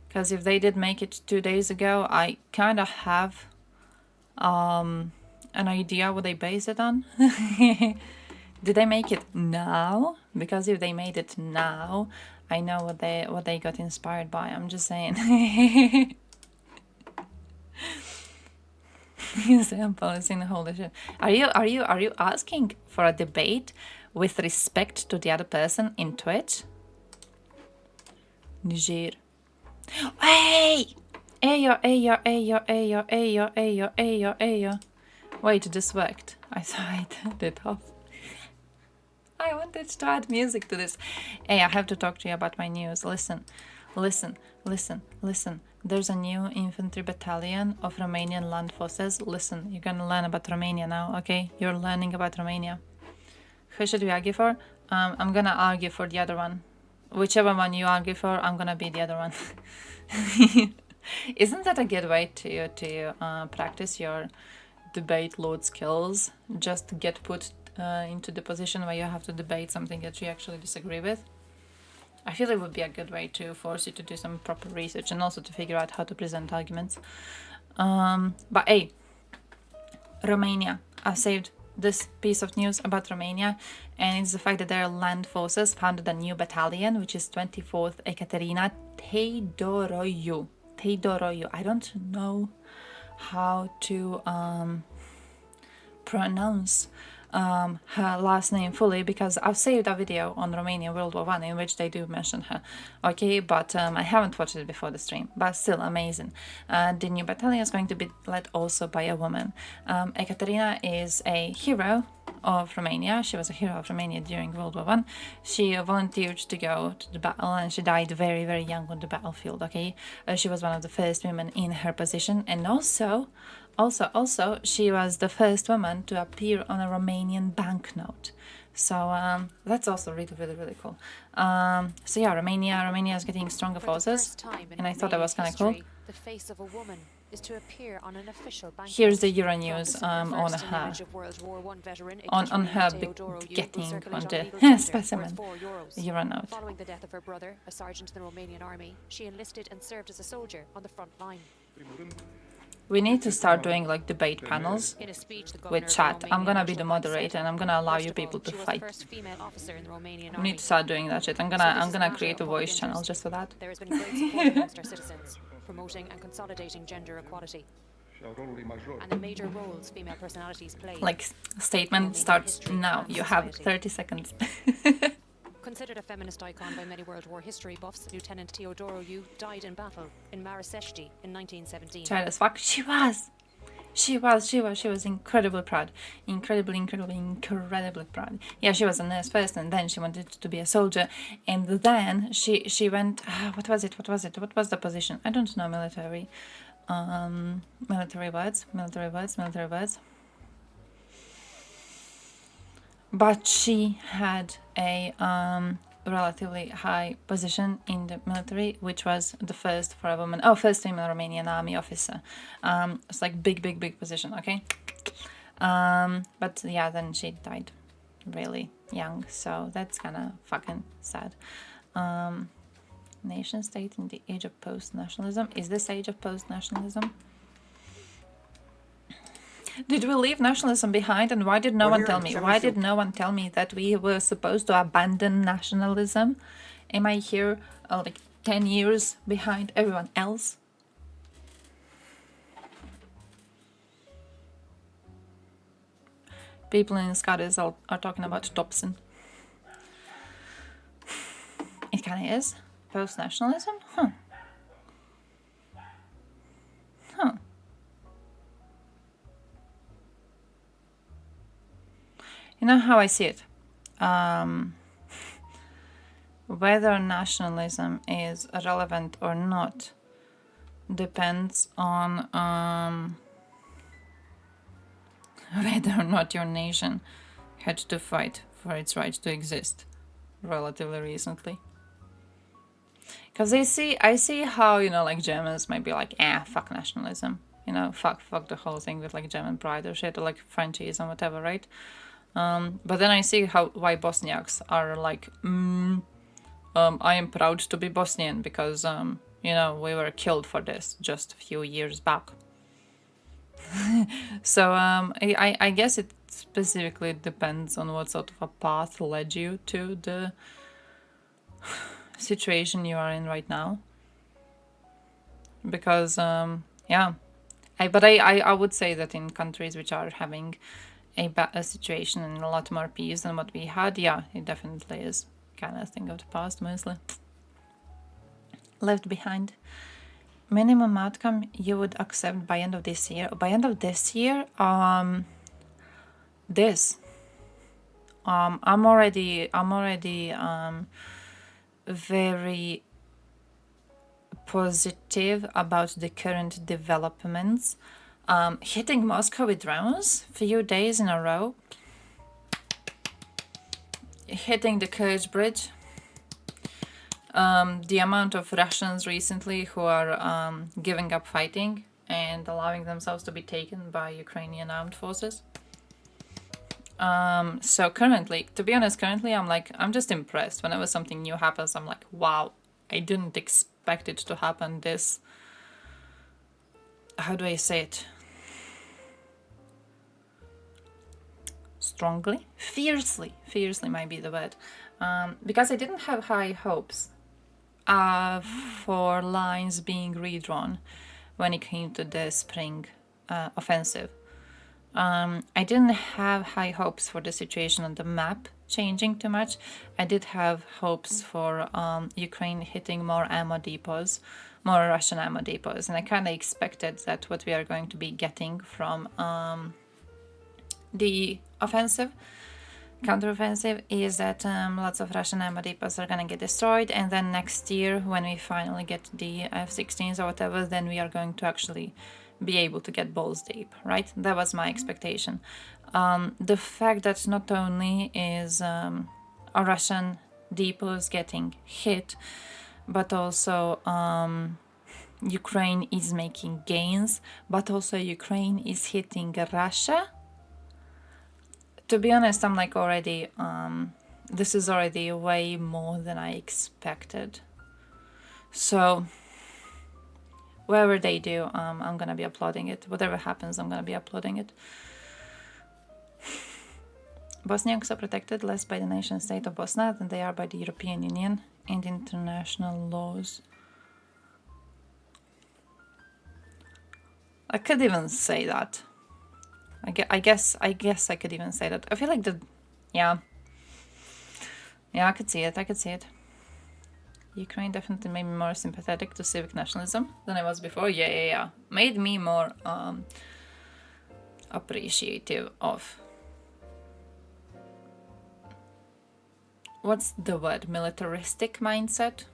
Because if they did make it 2 days ago, I kind of have an idea what they based it on. Did they make it now? Because if they made it now, I know what they got inspired by. I'm just saying. Example is in the whole shit. Are you asking for a debate with respect to the other person in Twitch? Niger. Hey! Ayo. Wait, this worked. I saw I turned it off. I wanted to add music to this. Hey, I have to talk to you about my news. Listen. There's a new infantry battalion of Romanian land forces. Listen, you're gonna learn about Romania now, okay? You're learning about Romania. Who should we argue for? I'm gonna argue for the other one. Whichever one you argue for, I'm gonna be the other one. Isn't that a good way to practice your debate load skills? Just to get put into the position where you have to debate something that you actually disagree with. I feel it would be a good way to force you to do some proper research and also to figure out how to present arguments. But hey, Romania. I saved this piece of news about Romania, and it's the fact that their land forces founded a new battalion, which is 24th Ekaterina Teodoroiu. I don't know how to pronounce her last name fully, because I've saved a video on Romania World War I in which they do mention her, okay, but I haven't watched it before the stream, but still amazing. The new battalion is going to be led also by a woman. Ekaterina is a hero of Romania. She was a hero of Romania during World War I. She volunteered to go to the battle and she died very, very young on the battlefield, okay? She was one of the first women in her position, and also she was the first woman to appear on a Romanian banknote. So that's also really, really, really cool. So yeah, Romania is getting stronger forces, and I thought that was kind of cool. The face of a woman is to appear on an official banknote. Here's the Euronews on her getting on the specimen Euronote. Following the death of her brother, a sergeant in the Romanian army, she enlisted and served as a soldier on the front line. We need to start doing like debate panels with chat. I'm gonna be the moderator and I'm gonna allow you people to fight. We need to start doing that shit. I'm gonna create a voice channel just for that. There has been great support amongst our citizens, promoting and consolidating gender equality. And the major roles female personalities play. Like, statement starts now. You have 30 seconds. Considered a feminist icon by many World War history buffs, Lieutenant Teodoro Yu died in battle in Maraseshti in 1917. Child as fuck. She was incredibly proud. Incredibly proud. Yeah, she was a nurse first, and then she wanted to be a soldier, and then she went, what was the position? I don't know, military words. But she had a relatively high position in the military, which was the first for a woman. Oh, first female Romanian army officer. It's like big position, okay? But yeah, then she died really young, so that's kind of fucking sad. Nation state in the age of post-nationalism. Is this age of post-nationalism? Did we leave nationalism behind, and why did no one tell me? Why did no one tell me that we were supposed to abandon nationalism? Am I here like 10 years behind everyone else? People in Scottish are talking about Dobson. It kind of is. Post-nationalism? Huh. You know how I see it? Whether nationalism is relevant or not depends on whether or not your nation had to fight for its right to exist relatively recently. Because I see how, you know, like Germans might be like, fuck nationalism. You know, fuck the whole thing with like German pride or shit, or like Frenchies and whatever, right? But then I see why Bosniaks are like, I am proud to be Bosnian because, you know, we were killed for this just a few years back. So I guess it specifically depends on what sort of a path led you to the situation you are in right now. Because, yeah, I would say that in countries which are having a situation and a lot more peace than what we had, yeah, it definitely is kind of a thing of the past, mostly. Left behind. Minimum outcome you would accept by end of this year. By end of this year, this. I'm already very positive about the current developments. Hitting Moscow with drones few days in a row. Hitting the Kerch Bridge. The amount of Russians recently who are giving up fighting and allowing themselves to be taken by Ukrainian armed forces. So currently, to be honest, I'm just impressed. Whenever something new happens, I'm like, wow, I didn't expect it to happen this, how do I say it? Strongly? Fiercely might be the word. Because I didn't have high hopes for lines being redrawn when it came to the spring offensive. I didn't have high hopes for the situation on the map changing too much. I did have hopes for Ukraine hitting more ammo depots, more Russian ammo depots, and I kind of expected that what we are going to be getting from the counteroffensive is that lots of Russian ammo depots are gonna get destroyed, and then next year when we finally get the F-16s or whatever, then we are going to actually be able to get balls deep, right? That was my expectation. The fact that not only is a Russian depots getting hit, but also Ukraine is making gains, but also Ukraine is hitting Russia. To be honest, I'm like already, this is already way more than I expected. So, whatever they do, I'm gonna be applauding it. Whatever happens, I'm gonna be applauding it. Bosniaks are protected less by the nation state of Bosnia than they are by the European Union and international laws. I could even say that. I guess I could even say that. I feel like yeah. Yeah, I could see it. I could see it. Ukraine definitely made me more sympathetic to civic nationalism than I was before. Yeah. Made me more appreciative of, what's the word, militaristic mindset.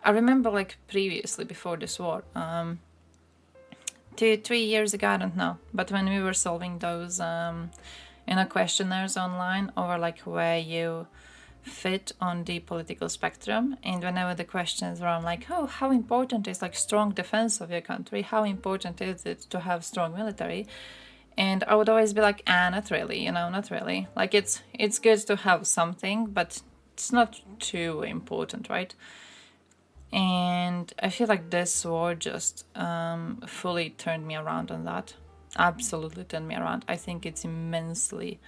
I remember like previously before this war, 2-3 years ago, I don't know, but when we were solving those questionnaires online over like where you fit on the political spectrum, and whenever the questions were on like, oh, how important is like strong defense of your country, how important is it to have strong military, and I would always be like, not really, not really. Like it's good to have something, but it's not too important, right? And I feel like this war just fully turned me around on that. Absolutely turned me around. I think it's immensely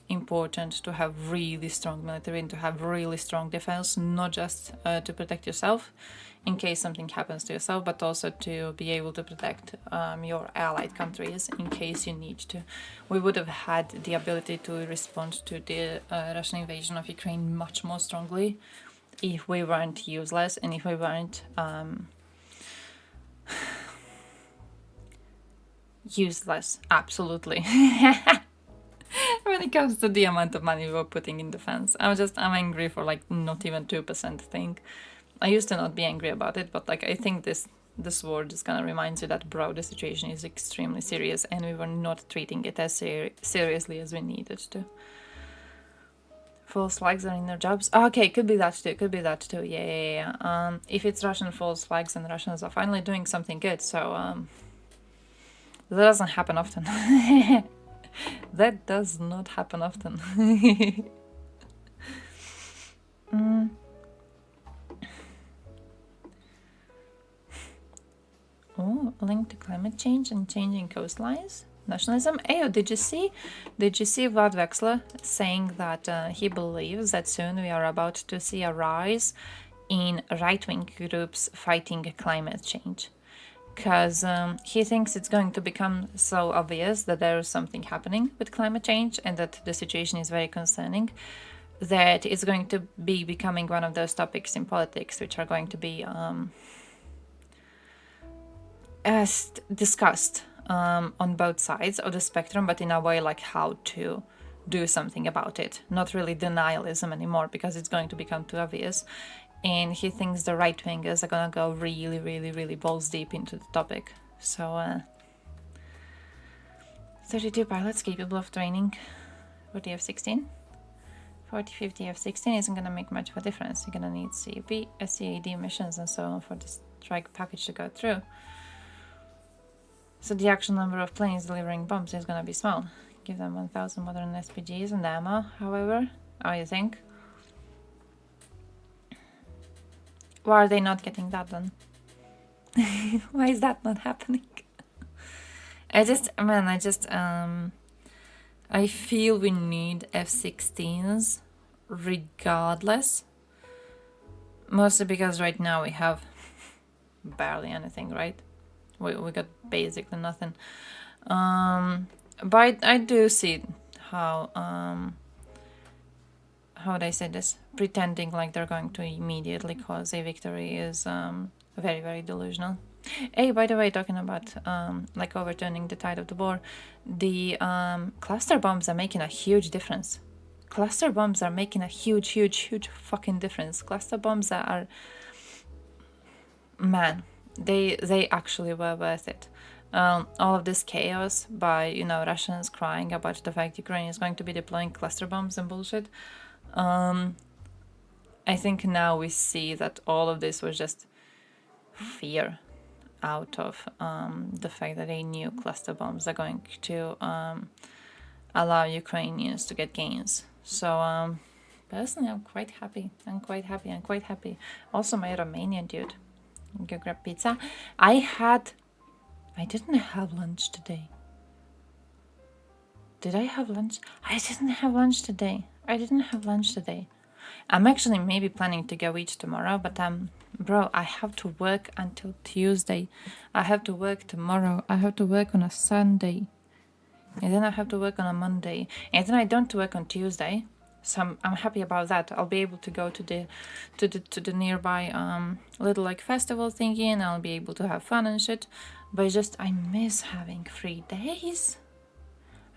important to have really strong military and to have really strong defense, not just to protect yourself in case something happens to yourself, but also to be able to protect your allied countries in case you need to. We would have had the ability to respond to the Russian invasion of Ukraine much more strongly if we weren't useless and if we weren't useless, absolutely. When it comes to the amount of money we were putting in defense, I'm angry for like not even 2% thing. I used to not be angry about it, but like I think this war just kind of reminds you that, bro, the situation is extremely serious and we were not treating it as seriously as we needed to. False flags are in their jobs. Okay, could be that too. Yeah. If it's Russian false flags, then Russians are finally doing something good. So that doesn't happen often. That does not happen often. Oh, linked to climate change and changing coastlines. Nationalism. Ayo, did you see Vlad Vexler saying that he believes that soon we are about to see a rise in right-wing groups fighting climate change? Because he thinks it's going to become so obvious that there is something happening with climate change and that the situation is very concerning, that it's going to be becoming one of those topics in politics which are going to be discussed on both sides of the spectrum, but in a way like how to do something about it. Not really denialism anymore, because it's going to become too obvious. And he thinks the right-wingers are gonna go really, really, really balls deep into the topic. So, 32 pilots capable of training for the F-16. 40-50 F-16 isn't gonna make much of a difference. You're gonna need CAP, SCAD missions and so on for the strike package to go through. So the actual number of planes delivering bombs is gonna be small. Give them 1,000 modern SPGs and ammo, however. Oh, you think? Why are they not getting that done? Why is that not happening? I feel we need F-16s regardless. Mostly because right now we have barely anything, right? We got basically nothing. But I do see how would I say this? Pretending like they're going to immediately cause a victory is very, very delusional. Hey, by the way, talking about like overturning the tide of the war, the cluster bombs are making a huge difference. Cluster bombs are making a huge, huge, huge fucking difference. Cluster bombs are, man, they actually were worth it. All of this chaos by, Russians crying about the fact Ukraine is going to be deploying cluster bombs and bullshit. I think now we see that all of this was just fear out of the fact that they knew cluster bombs are going to allow Ukrainians to get gains. So personally, I'm quite happy. Also, my Romanian dude, go grab pizza. I didn't have lunch today. Did I have lunch? I didn't have lunch today. I'm actually maybe planning to go eat tomorrow, but bro, I have to work until Tuesday. I have to work tomorrow. I have to work on a Sunday. And then I have to work on a Monday. And then I don't work on Tuesday. So I'm happy about that. I'll be able to go to the nearby little like festival thingy, and I'll be able to have fun and shit. But just I miss having 3 days.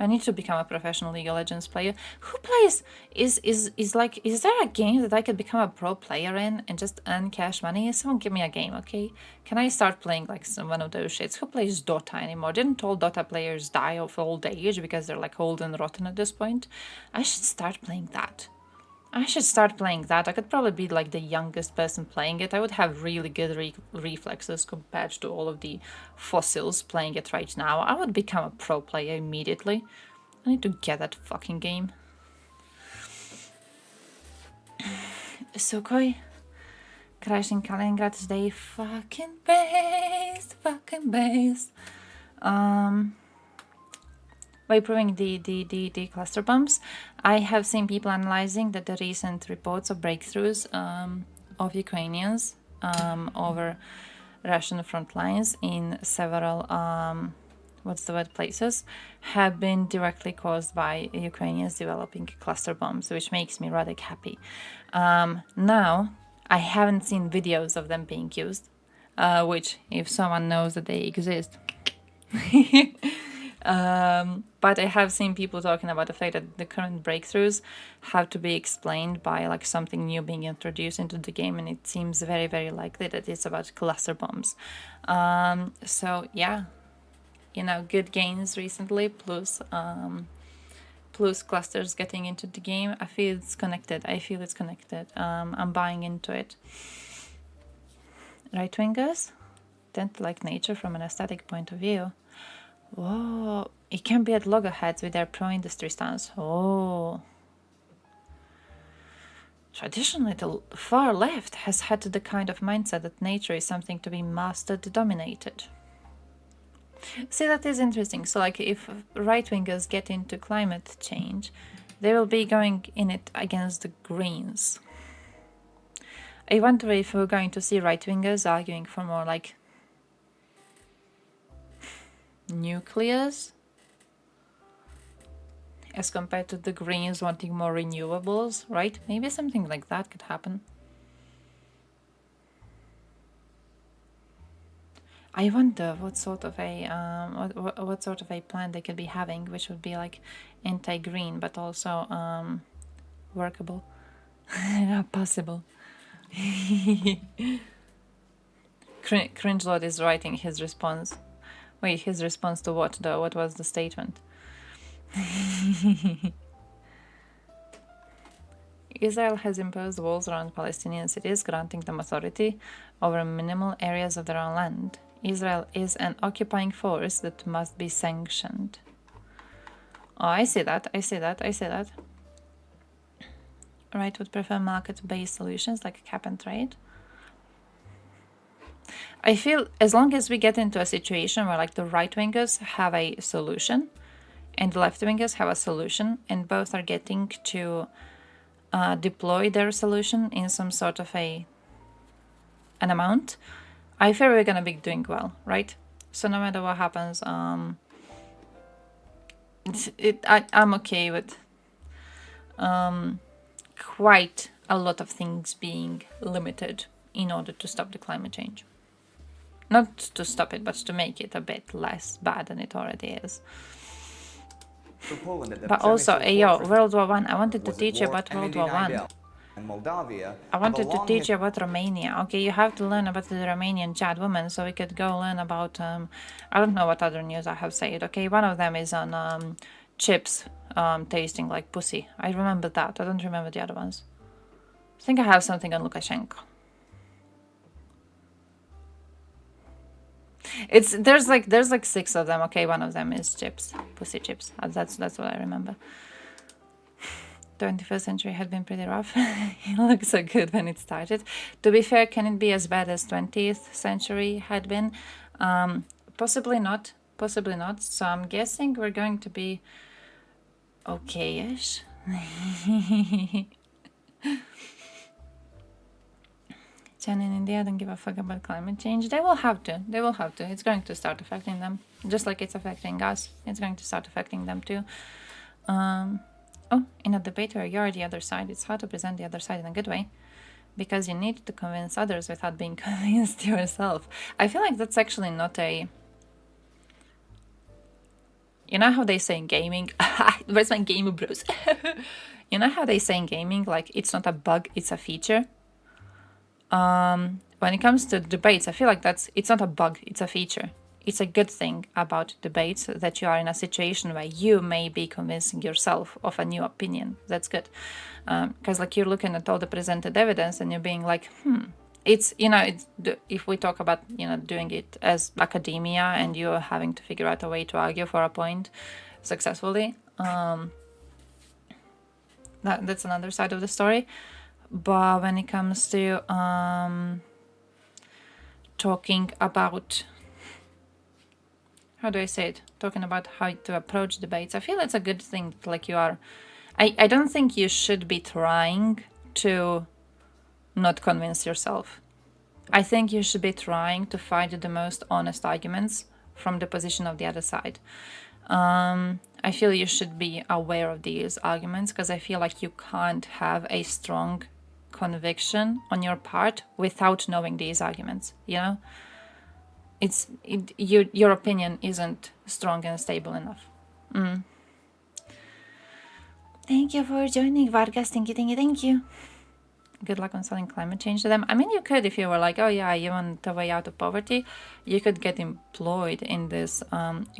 I need to become a professional League of Legends player. Who plays? Is there a game that I could become a pro player in and just earn cash money? Someone give me a game, okay? Can I start playing like one of those shits? Who plays Dota anymore? Didn't all Dota players die of old age because they're like old and rotten at this point? I should start playing that. I could probably be like the youngest person playing it. I would have really good reflexes compared to all of the fossils playing it right now. I would become a pro player immediately. I need to get that fucking game. Sukhoi. Crashing Kaliningrad today. Fucking base. By proving the cluster bombs, I have seen people analyzing that the recent reports of breakthroughs of Ukrainians over Russian front lines in several places have been directly caused by Ukrainians developing cluster bombs, which makes me rather happy. Now, I haven't seen videos of them being used, which if someone knows that they exist. But I have seen people talking about the fact that the current breakthroughs have to be explained by like something new being introduced into the game, and it seems very, very likely that it's about cluster bombs. So yeah, you know, good gains recently, plus clusters getting into the game. I feel it's connected. I'm buying into it. Right-wingers tend to like nature from an aesthetic point of view. Whoa, it can be at loggerheads with their pro-industry stance. Oh. Traditionally, the far left has had the kind of mindset that nature is something to be mastered, dominated. See, that is interesting. So, like, if right-wingers get into climate change, they will be going in it against the Greens. I wonder if we're going to see right-wingers arguing for more, like, nuclears as compared to the Greens wanting more renewables, right? Maybe something like that could happen. I wonder what sort of a what sort of a plan they could be having, which would be like anti-green but also workable, possible. Cringelord is writing his response. Wait, his response to what though? What was the statement? Israel has imposed walls around Palestinian cities, granting them authority over minimal areas of their own land. Israel is an occupying force that must be sanctioned. Oh, I see that. Right, would prefer market-based solutions like cap and trade. I feel as long as we get into a situation where like the right-wingers have a solution and the left-wingers have a solution and both are getting to deploy their solution in some sort of an amount, I feel we're gonna be doing well, right? So no matter what happens, I'm okay with quite a lot of things being limited in order to stop the climate change. Not to stop it, but to make it a bit less bad than it already is. But also, yo, World War I wanted to teach you about World War I. I wanted to teach you about Romania. Okay, you have to learn about the Romanian Chad woman, so we could go learn about, I don't know what other news I have said, okay? One of them is on chips tasting like pussy. I remember that. I don't remember the other ones. I think I have something on Lukashenko. There's like 6 of them, okay? One of them is chips, pussy chips. That's what I remember. 21st century had been pretty rough. It looked so good when it started. To be fair, can it be as bad as 20th century had been? Possibly not. So I'm guessing we're going to be okay-ish. China and India don't give a fuck about climate change. They will have to. It's going to start affecting them. Just like it's affecting us. It's going to start affecting them too. Oh, in a debate where you're the other side, it's hard to present the other side in a good way because you need to convince others without being convinced yourself. I feel like that's actually not a... You know how they say in gaming? Where's my gamer bros? You know how they say in gaming, like, it's not a bug, it's a feature? When it comes to debates, I feel like it's not a bug, it's a feature. It's a good thing about debates that you are in a situation where you may be convincing yourself of a new opinion. That's good. Because like you're looking at all the presented evidence and you're being like, it's, you know, if we talk about, you know, doing it as academia and you're having to figure out a way to argue for a point successfully, that's another side of the story. But when it comes to talking about, how do I say it? Talking about how to approach debates, I feel it's a good thing. Like you are, I don't think you should be trying to not convince yourself. I think you should be trying to find the most honest arguments from the position of the other side. I feel you should be aware of these arguments because I feel like you can't have a strong conviction on your part without knowing these arguments, you know? Your opinion isn't strong and stable enough. Thank you for joining, Vargas. Thank you. Good luck on selling climate change to them. I mean, you could, if you were like, oh yeah, you want a way out of poverty, you could get employed in this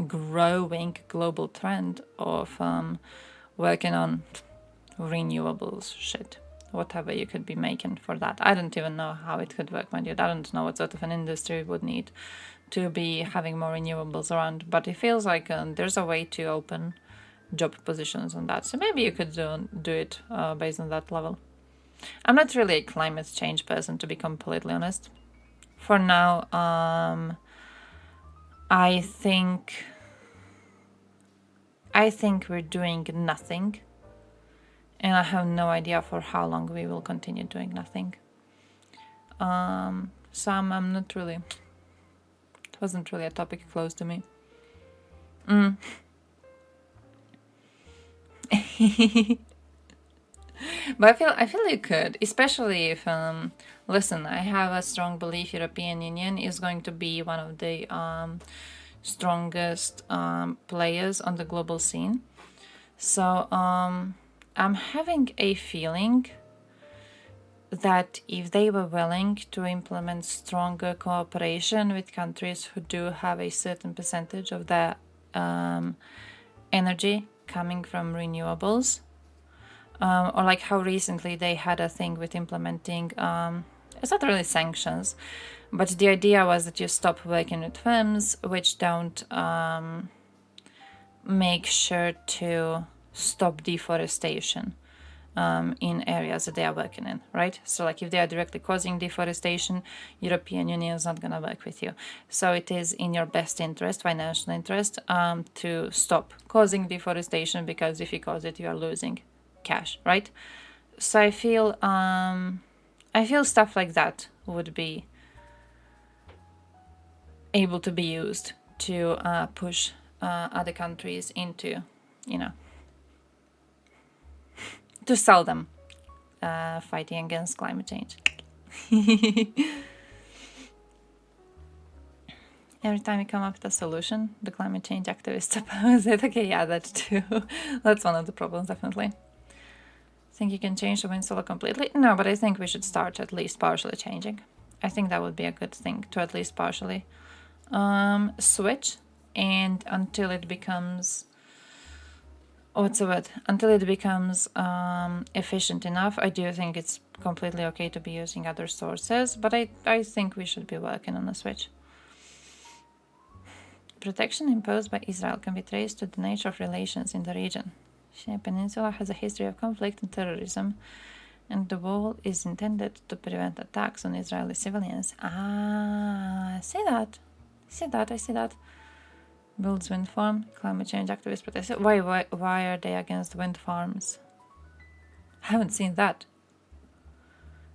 growing global trend of working on renewables shit. Whatever you could be making for that. I don't even know how it could work, my dude. I don't know what sort of an industry would need to be having more renewables around, but it feels like there's a way to open job positions on that. So maybe you could do it based on that level. I'm not really a climate change person, to be completely honest. For now, I think we're doing nothing. And I have no idea for how long we will continue doing nothing. So I'm not really... It wasn't really a topic close to me. But I feel you could, especially if... listen, I have a strong belief European Union is going to be one of the strongest players on the global scene. So... I'm having a feeling that if they were willing to implement stronger cooperation with countries who do have a certain percentage of their energy coming from renewables, or like how recently they had a thing with implementing, it's not really sanctions, but the idea was that you stop working with firms which don't make sure to stop deforestation in areas that they are working in, right? So like if they are directly causing deforestation, European Union is not going to work with you. So it is in your best interest, financial interest, to stop causing deforestation, because if you cause it, you are losing cash, right? So I feel stuff like that would be able to be used to push other countries into, you know, to sell them fighting against climate change. Every time you come up with a solution, the climate change activists oppose it. Okay, yeah, that too. That's one of the problems, definitely. Think you can change the wind solar completely? No, but I think we should start at least partially changing. I think that would be a good thing to at least partially switch, and until it becomes... what's the word? Until it becomes efficient enough, I do think it's completely okay to be using other sources, but I think we should be working on a switch. Protection imposed by Israel can be traced to the nature of relations in the region. Sinai Peninsula has a history of conflict and terrorism, and the wall is intended to prevent attacks on Israeli civilians. I see that. I see that. Builds wind farm, climate change activists protest. Why are they against wind farms? Haven't seen that.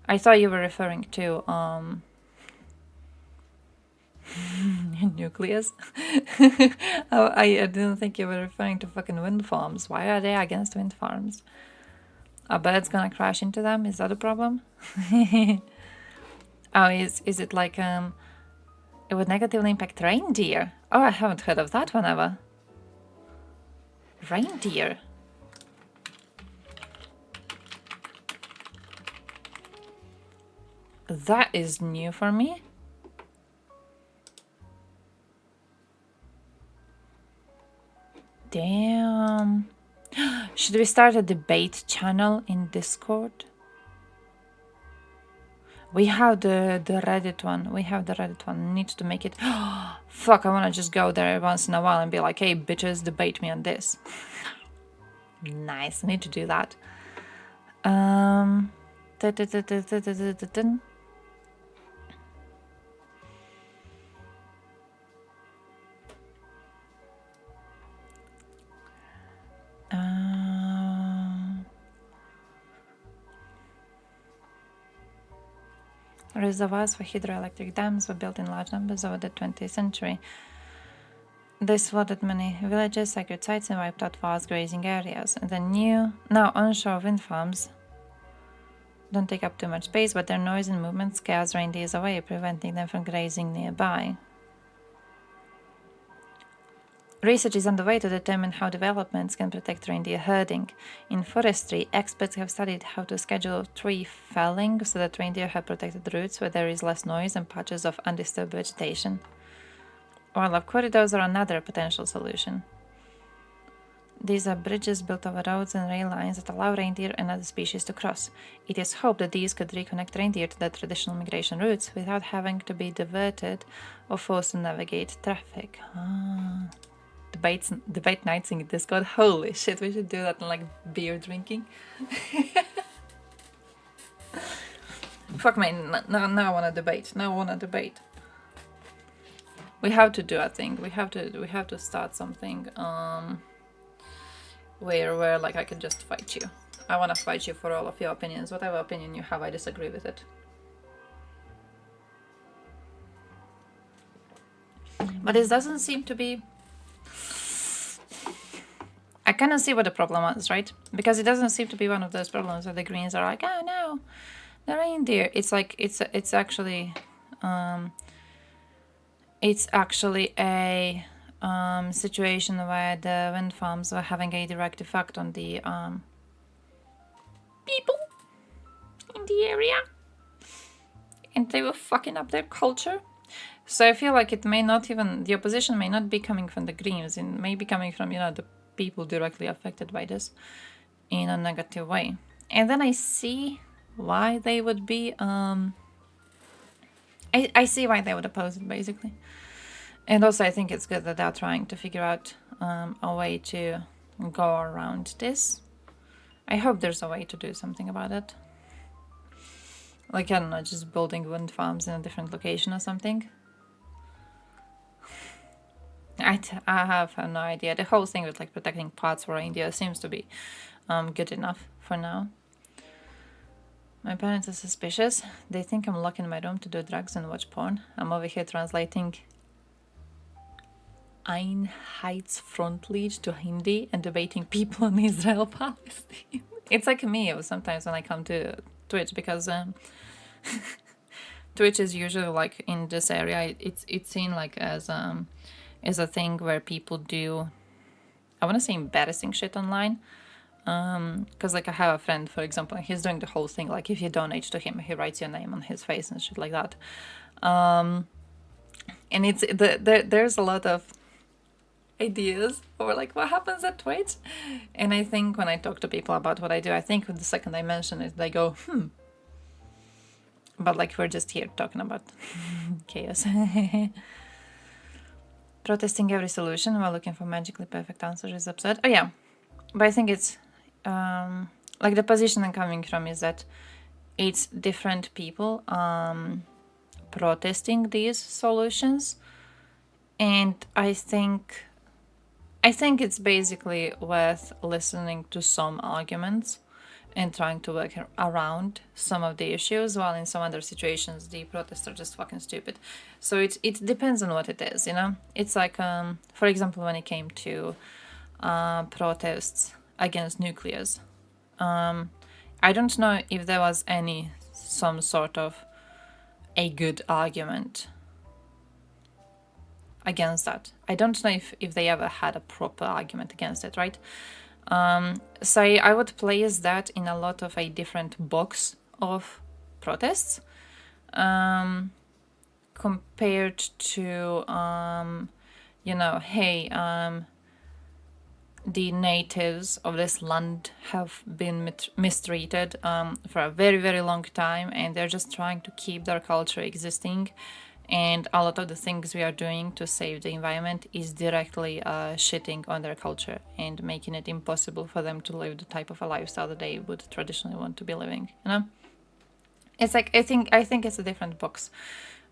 I thought you were referring to nucleus. I didn't think you were referring to fucking wind farms. Why are they against wind farms? A bird's gonna crash into them? Is that a problem? Oh, is it like it would negatively impact reindeer? Oh, I haven't heard of that one ever. Reindeer. That is new for me. Damn. Should we start a debate channel in Discord? We have the Reddit one. We have the Reddit one. Need to make it. Fuck, I want to just go there once in a while and be like, hey, bitches, debate me on this. Nice. I need to do that. Reservoirs for hydroelectric dams were built in large numbers over the 20th century. This flooded many villages, sacred sites, and wiped out vast grazing areas. And the now onshore wind farms don't take up too much space, but their noise and movement scares reindeers away, preventing them from grazing nearby. Research is underway to determine how developments can protect reindeer herding. In forestry, experts have studied how to schedule tree felling so that reindeer have protected routes where there is less noise and patches of undisturbed vegetation. Wildlife corridors are another potential solution. These are bridges built over roads and rail lines that allow reindeer and other species to cross. It is hoped that these could reconnect reindeer to their traditional migration routes without having to be diverted or forced to navigate traffic. Debate nights in Discord. Holy shit, we should do that in like beer drinking. Fuck me, now I wanna debate. Now I wanna debate. We have to do a thing. We have to start something where like I can just fight you. I wanna fight you for all of your opinions. Whatever opinion you have, I disagree with it. But this doesn't seem to be. I kind of see what the problem is, right? Because it doesn't seem to be one of those problems where the Greens are like, oh no, the reindeer. It's like it's actually a situation where the wind farms were having a direct effect on the people in the area, and they were fucking up their culture. So I feel like it may not even, the opposition may not be coming from the Greens, it may be coming from, you know, the people directly affected by this in a negative way. And then I see why they would be, I see why they would oppose it, basically. And also I think it's good that they're trying to figure out a way to go around this. I hope there's a way to do something about it. Like, I don't know, just building wind farms in a different location or something. I have no idea. The whole thing with like protecting parts for reindeer seems to be good enough for now. My parents are suspicious. They think I'm locked in my room to do drugs and watch porn. I'm over here translating Einheitsfrontlied to Hindi and debating people in Israel-Palestine. It's like me sometimes when I come to Twitch, because Twitch is usually like in this area. It's seen like as a thing where people do, I want to say, embarrassing shit online. Because like I have a friend, for example, and he's doing the whole thing, like if you donate to him, he writes your name on his face and shit like that. And it's there's a lot of ideas for like what happens at Twitch. And I think when I talk to people about what I do, I think the second I mention it, they go, But like we're just here talking about chaos. Protesting every solution while looking for magically perfect answers is absurd. Oh yeah, but I think it's like the position I'm coming from is that it's different people protesting these solutions, and I think it's basically worth listening to some arguments and trying to work around some of the issues, while in some other situations the protests are just fucking stupid. So it depends on what it is, you know. It's like for example, when it came to protests against nuclears, I don't know if there was some sort of a good argument against that. I don't know if they ever had a proper argument against it, right? So I would place that in a lot of a different box of protests, compared to, you know, hey, the natives of this land have been mistreated for a very, very long time, and they're just trying to keep their culture existing. And a lot of the things we are doing to save the environment is directly shitting on their culture and making it impossible for them to live the type of a lifestyle that they would traditionally want to be living, you know? It's like, I think it's a different box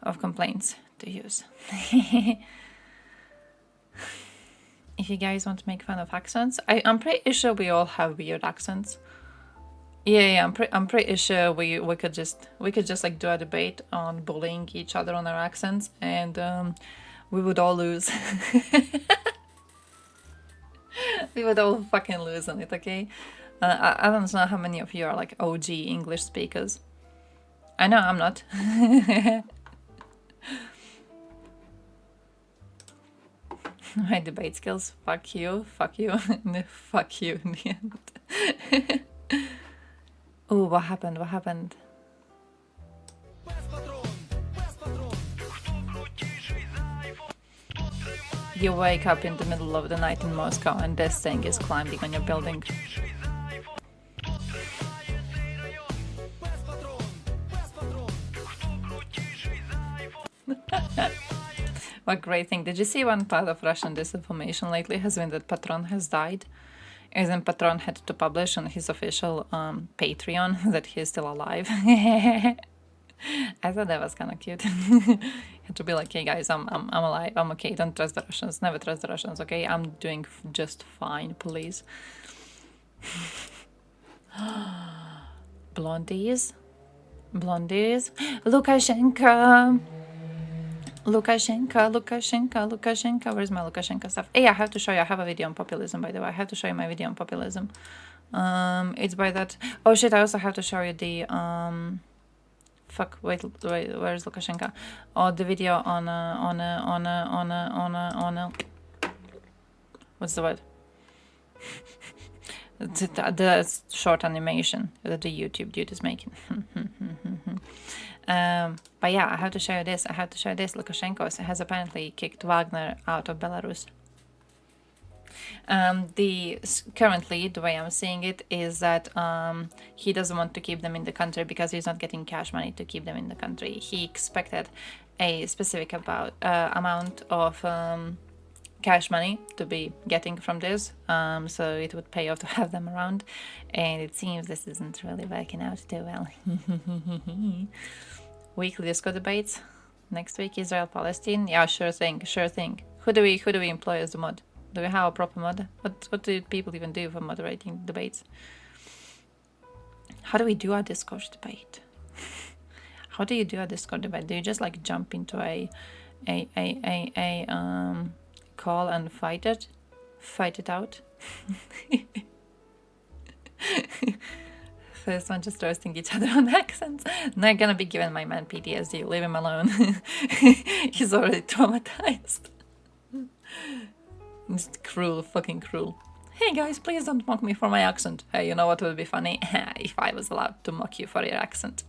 of complaints to use. If you guys want to make fun of accents, I'm pretty sure we all have weird accents. Yeah, I'm pretty sure we could just like do a debate on bullying each other on our accents, and we would all lose. We would all fucking lose on it, okay? I don't know how many of you are like OG English speakers. I know I'm not. My debate skills, fuck you, fuck you, fuck you in the end. Oh, what happened? What happened? You wake up in the middle of the night in Moscow and this thing is climbing on your building. What great thing. Did you see one part of Russian disinformation lately has been that Patron has died? And then Patron had to publish on his official Patreon that he's still alive. I thought that was kind of cute. Had to be like, hey guys, I'm alive, I'm okay, don't trust the Russians, never trust the Russians, okay? I'm doing just fine, please. Blondies? Blondies? Lukashenko! Lukashenko, where's my Lukashenko stuff? Hey, I have to show you, I have a video on populism, by the way. I have to show you my video on populism. It's by that, oh shit, I also have to show you the, fuck, wait, where's Lukashenko? Oh, the video on what's the word? The short animation that the YouTube dude is making. But yeah, I have to show you this. Lukashenko has apparently kicked Wagner out of Belarus. Currently, the way I'm seeing it is that he doesn't want to keep them in the country because he's not getting cash money to keep them in the country. He expected a specific amount of cash money to be getting from this, so it would pay off to have them around, and it seems this isn't really working out too well. Weekly Discord debates next week, Israel Palestine. Yeah, sure thing. Who do we employ as the mod? Do we have a proper mod? What do people even do for moderating debates? How do we do a Discord debate? How do you do a Discord debate? Do you just like jump into a call and fight it out? First one just roasting each other on accents. Not gonna be giving my man PTSD. Leave him alone. He's already traumatized. It's cruel, fucking cruel. Hey guys, please don't mock me for my accent. Hey, you know what would be funny? If I was allowed to mock you for your accent.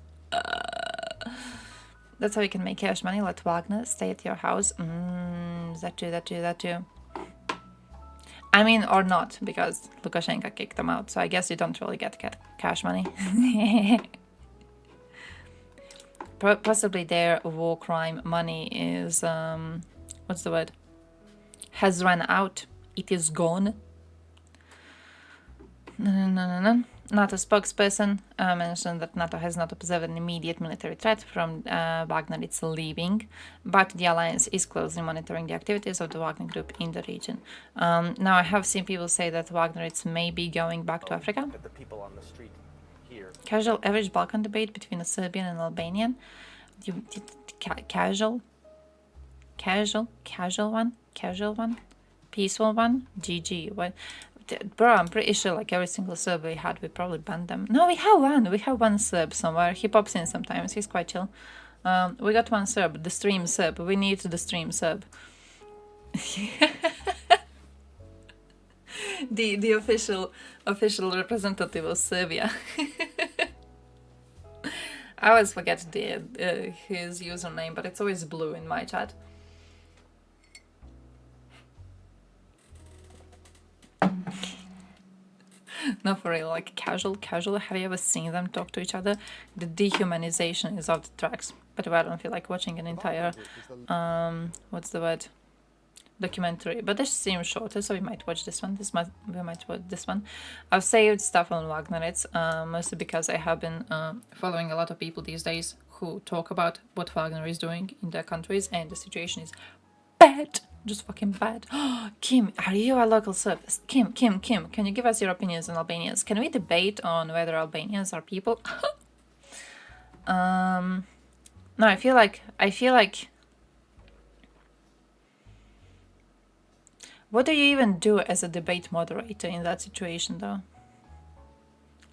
That's how you can make cash money. Let Wagner stay at your house. That too. I mean, or not, because Lukashenko kicked them out, so I guess you don't really get cash money. Possibly their war crime money is, what's the word? Has run out. It is gone. No. NATO spokesperson mentioned that NATO has not observed an immediate military threat from Wagner. It's leaving, but the alliance is closely monitoring the activities of the Wagner group in the region. Now, I have seen people say that Wagner is maybe going back to Africa. The people on the street Casual average Balkan debate between a Serbian and Albanian. Casual one, peaceful one, GG. What? Bro, I'm pretty sure like every single Serb we had, we probably banned them. No, we have one Serb somewhere. He pops in sometimes. He's quite chill. We got one Serb, the stream Serb. We need the stream Serb. the official representative of Serbia. I always forget his username, but it's always blue in my chat. No, for real, like casual. Have you ever seen them talk to each other? The dehumanization is off the tracks. But I don't feel like watching an entire, what's the word? Documentary. But this seems shorter, so we might watch this one. We might watch this one. I've saved stuff on Wagnerites, mostly because I have been following a lot of people these days who talk about what Wagner is doing in their countries, and the situation is bad. Just fucking bad. Kim, are you a local Serb? Kim, can you give us your opinions on Albanians? Can we debate on whether Albanians are people? No, I feel like what do you even do as a debate moderator in that situation though?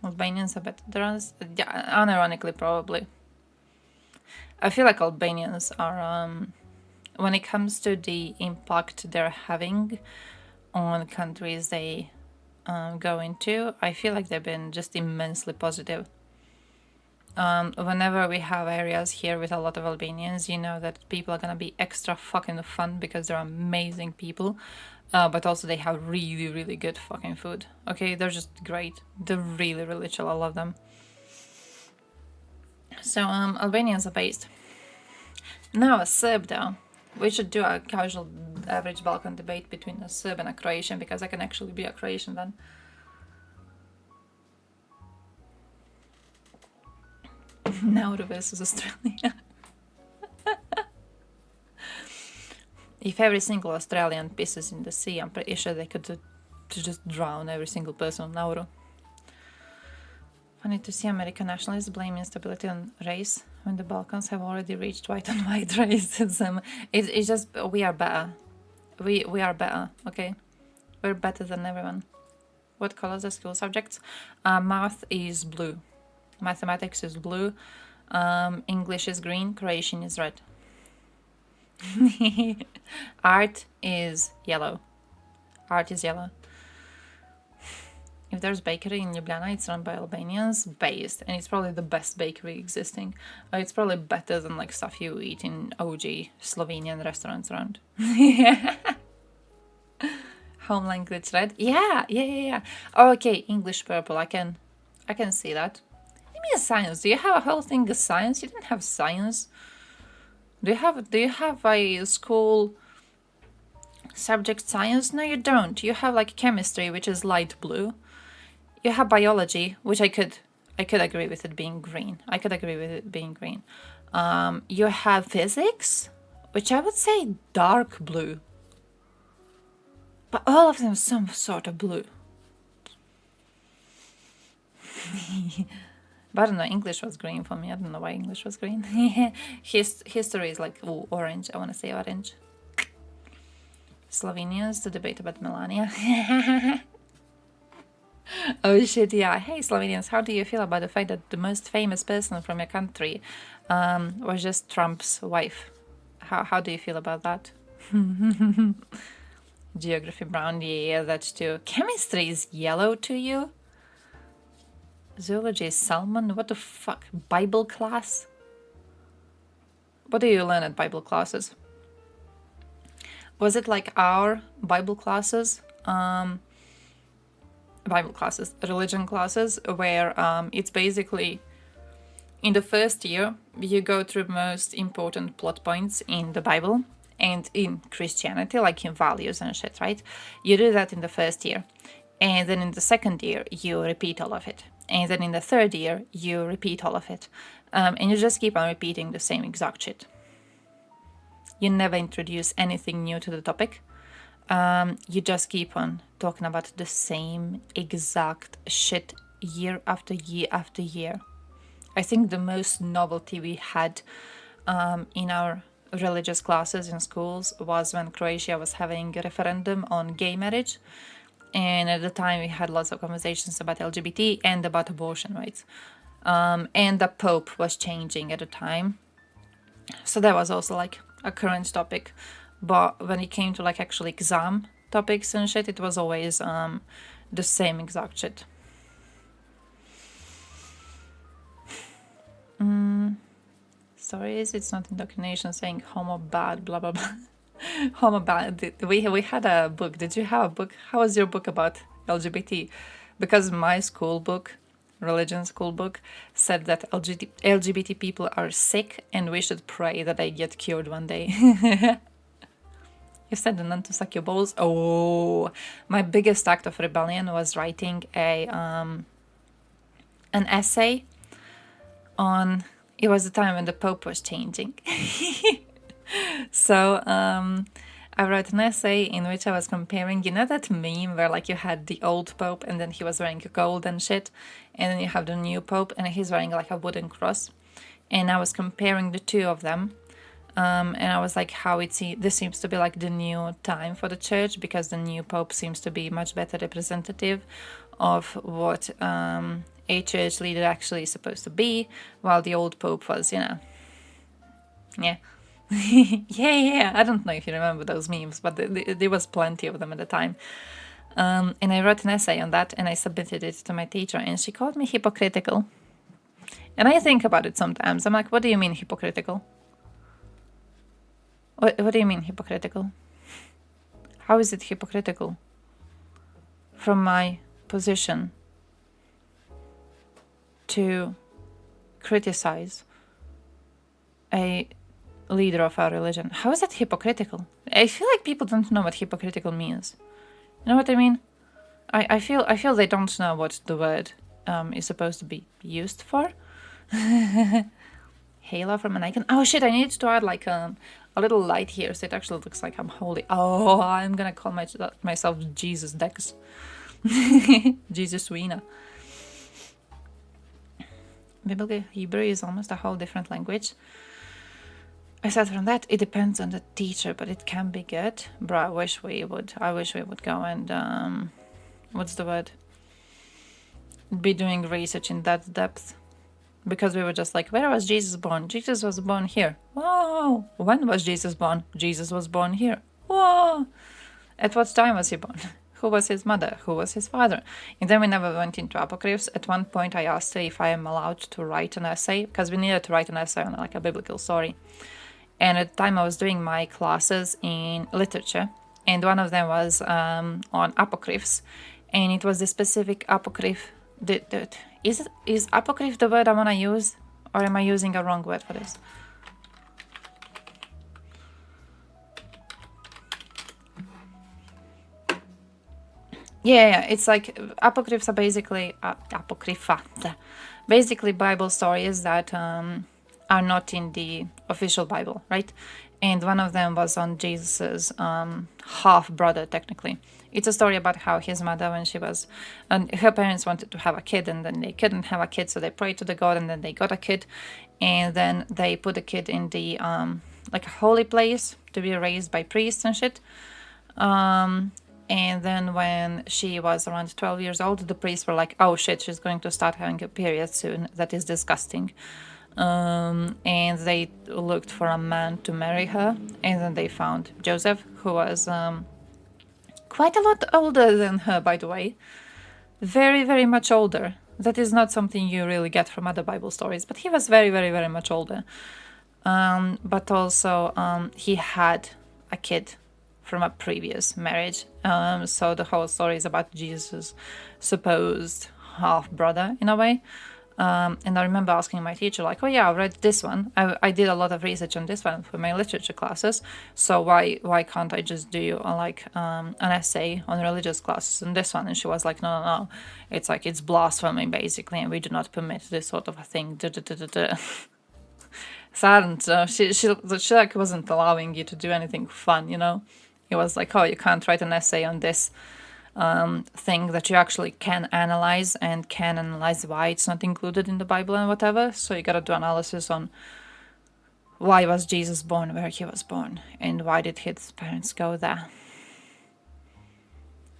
Albanians are better. Yeah, unironically probably. I feel like Albanians are when it comes to the impact they're having on countries they go into, I feel like they've been just immensely positive. Whenever we have areas here with a lot of Albanians, you know that people are gonna be extra fucking fun because they're amazing people, but also they have really, really good fucking food. Okay, they're just great. They're really, really chill. I love them. So Albanians are based. Now a Serb though. We should do a casual average Balkan debate between a Serb and a Croatian, because I can actually be a Croatian then. Nauru versus Australia. If every single Australian pisses in the sea, I'm pretty sure they could just drown every single person on Nauru. Funny to see American nationalists blame instability on race when the Balkans have already reached white on white racism. It's just, we are better. We are better, okay? We're better than everyone. What colors are school subjects? Math is blue. Mathematics is blue. English is green. Croatian is red. Art is yellow. Art is yellow. If there's bakery in Ljubljana, it's run by Albanians, based, and it's probably the best bakery existing. It's probably better than like stuff you eat in OG Slovenian restaurants around. Home language red? Yeah. Okay, English purple. I can see that. Give me a science. Do you have a whole thing of science? You didn't have science. Do you have a school subject science? No, you don't. You have like chemistry, which is light blue. You have biology, which I could agree with it being green. You have physics, which I would say dark blue. But all of them some sort of blue. But I don't know, English was green for me. I don't know why English was green. History is like, ooh, orange. I want to say orange. Slovenians to debate about Melania. Oh shit, yeah. Hey Slovenians, how do you feel about the fact that the most famous person from your country was just Trump's wife? How do you feel about that? Geography brown, yeah, that's too. Chemistry is yellow to you? Zoology is salmon? What the fuck? Bible class? What do you learn at Bible classes? Was it like our Bible classes? Religion classes, where it's basically in the first year you go through most important plot points in the Bible and in Christianity, like in values and shit, right? You do that in the first year, and then in the second year you repeat all of it, and then in the third year you repeat all of it, and you just keep on repeating the same exact shit. You never introduce anything new to the topic. You just keep on talking about the same exact shit year after year after year. I think the most novelty we had in our religious classes in schools was when Croatia was having a referendum on gay marriage. And at the time we had lots of conversations about LGBT and about abortion rights. And the Pope was changing at the time. So that was also like a current topic. But when it came to like actually exam topics and shit, it was always the same exact shit. Sorry, it's not indoctrination saying homo bad, blah blah blah. Homo bad. We had a book. Did you have a book? How was your book about LGBT? Because my school book, religion school book, said that LGBT people are sick and we should pray that they get cured one day. You said none to suck your balls. Oh, my biggest act of rebellion was writing an essay on. It was the time when the Pope was changing. So I wrote an essay in which I was comparing, you know that meme where like you had the old Pope and then he was wearing gold and shit, and then you have the new Pope and he's wearing like a wooden cross, and I was comparing the two of them, and I was like, how this seems to be like the new time for the church, because the new Pope seems to be much better representative of what a church leader actually is supposed to be, while the old Pope was, you know, yeah. yeah, I don't know if you remember those memes, but there was plenty of them at the time. And I wrote an essay on that and I submitted it to my teacher and she called me hypocritical. And I think about it sometimes. I'm like, what do you mean hypocritical? What do you mean hypocritical? How is it hypocritical from my position to criticize a leader of our religion? How is that hypocritical? I feel like people don't know what hypocritical means. You know what I mean? I feel they don't know what the word is supposed to be used for. Halo from an icon. Oh shit! I need to add like a little light here, so it actually looks like I'm holy. Oh, I'm gonna call myself Jesus Dex. Jesus Wiener. Biblical Hebrew is almost a whole different language. Aside from that, it depends on the teacher, but it can be good. Bro, I wish we would go and what's the word? Be doing research in that depth. Because we were just like, where was Jesus born? Jesus was born here. Whoa! When was Jesus born? Jesus was born here. Whoa! At what time was he born? Who was his mother? Who was his father? And then we never went into apocryphs. At one point I asked her if I am allowed to write an essay, because we needed to write an essay on like a biblical story. And at the time I was doing my classes in literature, and one of them was on apocryphs, and it was the specific apocryph. Is apocryph the word I want to use, or am I using a wrong word for this? Yeah, it's like apocryphs are basically apocrypha, basically Bible stories that are not in the official Bible, right? And one of them was on Jesus's half brother, technically. It's a story about how his mother, when she was, and her parents wanted to have a kid, and then they couldn't have a kid, so they prayed to the God, and then they got a kid, and then they put the kid in the like a holy place to be raised by priests and shit. And then when she was around 12 years old, the priests were like, oh shit, she's going to start having a period soon. That is disgusting. And they looked for a man to marry her. And then they found Joseph, who was quite a lot older than her, by the way. Very, very much older. That is not something you really get from other Bible stories. But he was very, very, very much older. But also he had a kid from a previous marriage. So the whole story is about Jesus' supposed half-brother, in a way. And I remember asking my teacher, like, oh yeah, I read this one. I did a lot of research on this one for my literature classes. So why can't I just do an essay on religious classes on this one? And she was like, no. It's like, it's blasphemy, basically, and we do not permit this sort of a thing. So I don't know. She like wasn't allowing you to do anything fun, you know? It was like, oh, you can't write an essay on this thing that you actually can analyze and can analyze why it's not included in the Bible and whatever. So you gotta do analysis on why was Jesus born where he was born and why did his parents go there.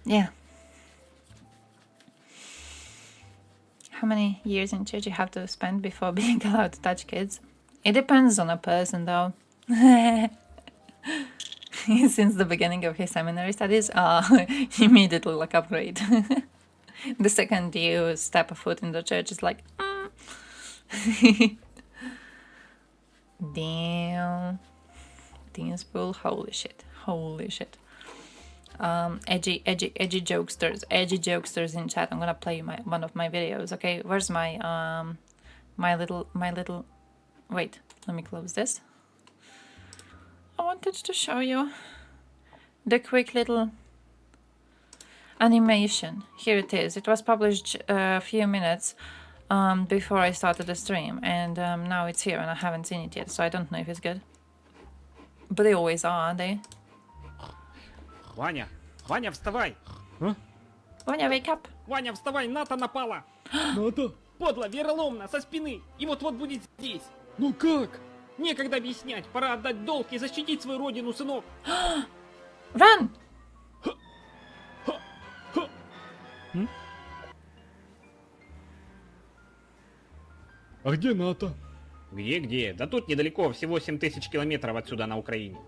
Yeah. How many years in church you have to spend before being allowed to touch kids? It depends on a person though. Since the beginning of his seminary studies, immediately like upgrade. The second you step a foot in the church, it's like, damn. Teen spool, holy shit, holy shit. Edgy jokesters in chat. I'm gonna play one of my videos. Okay, where's my my little. Wait, let me close this. I wanted to show you the quick little animation. Here it is. It was published a few minutes before I started the stream, and now it's here, and I haven't seen it yet, so I don't know if it's good. But they always are, aren't they? Ваня, Ваня, вставай! Ваня, wake up! Ваня, вставай, НАТО напала! НАТО? Подло, вероломно, со спины! И вот-вот будет здесь! Ну как? Некогда объяснять, пора отдать долг и защитить свою родину, сынок! Run! А где НАТО? Где? Да тут недалеко, всего 7000 километров отсюда на Украине.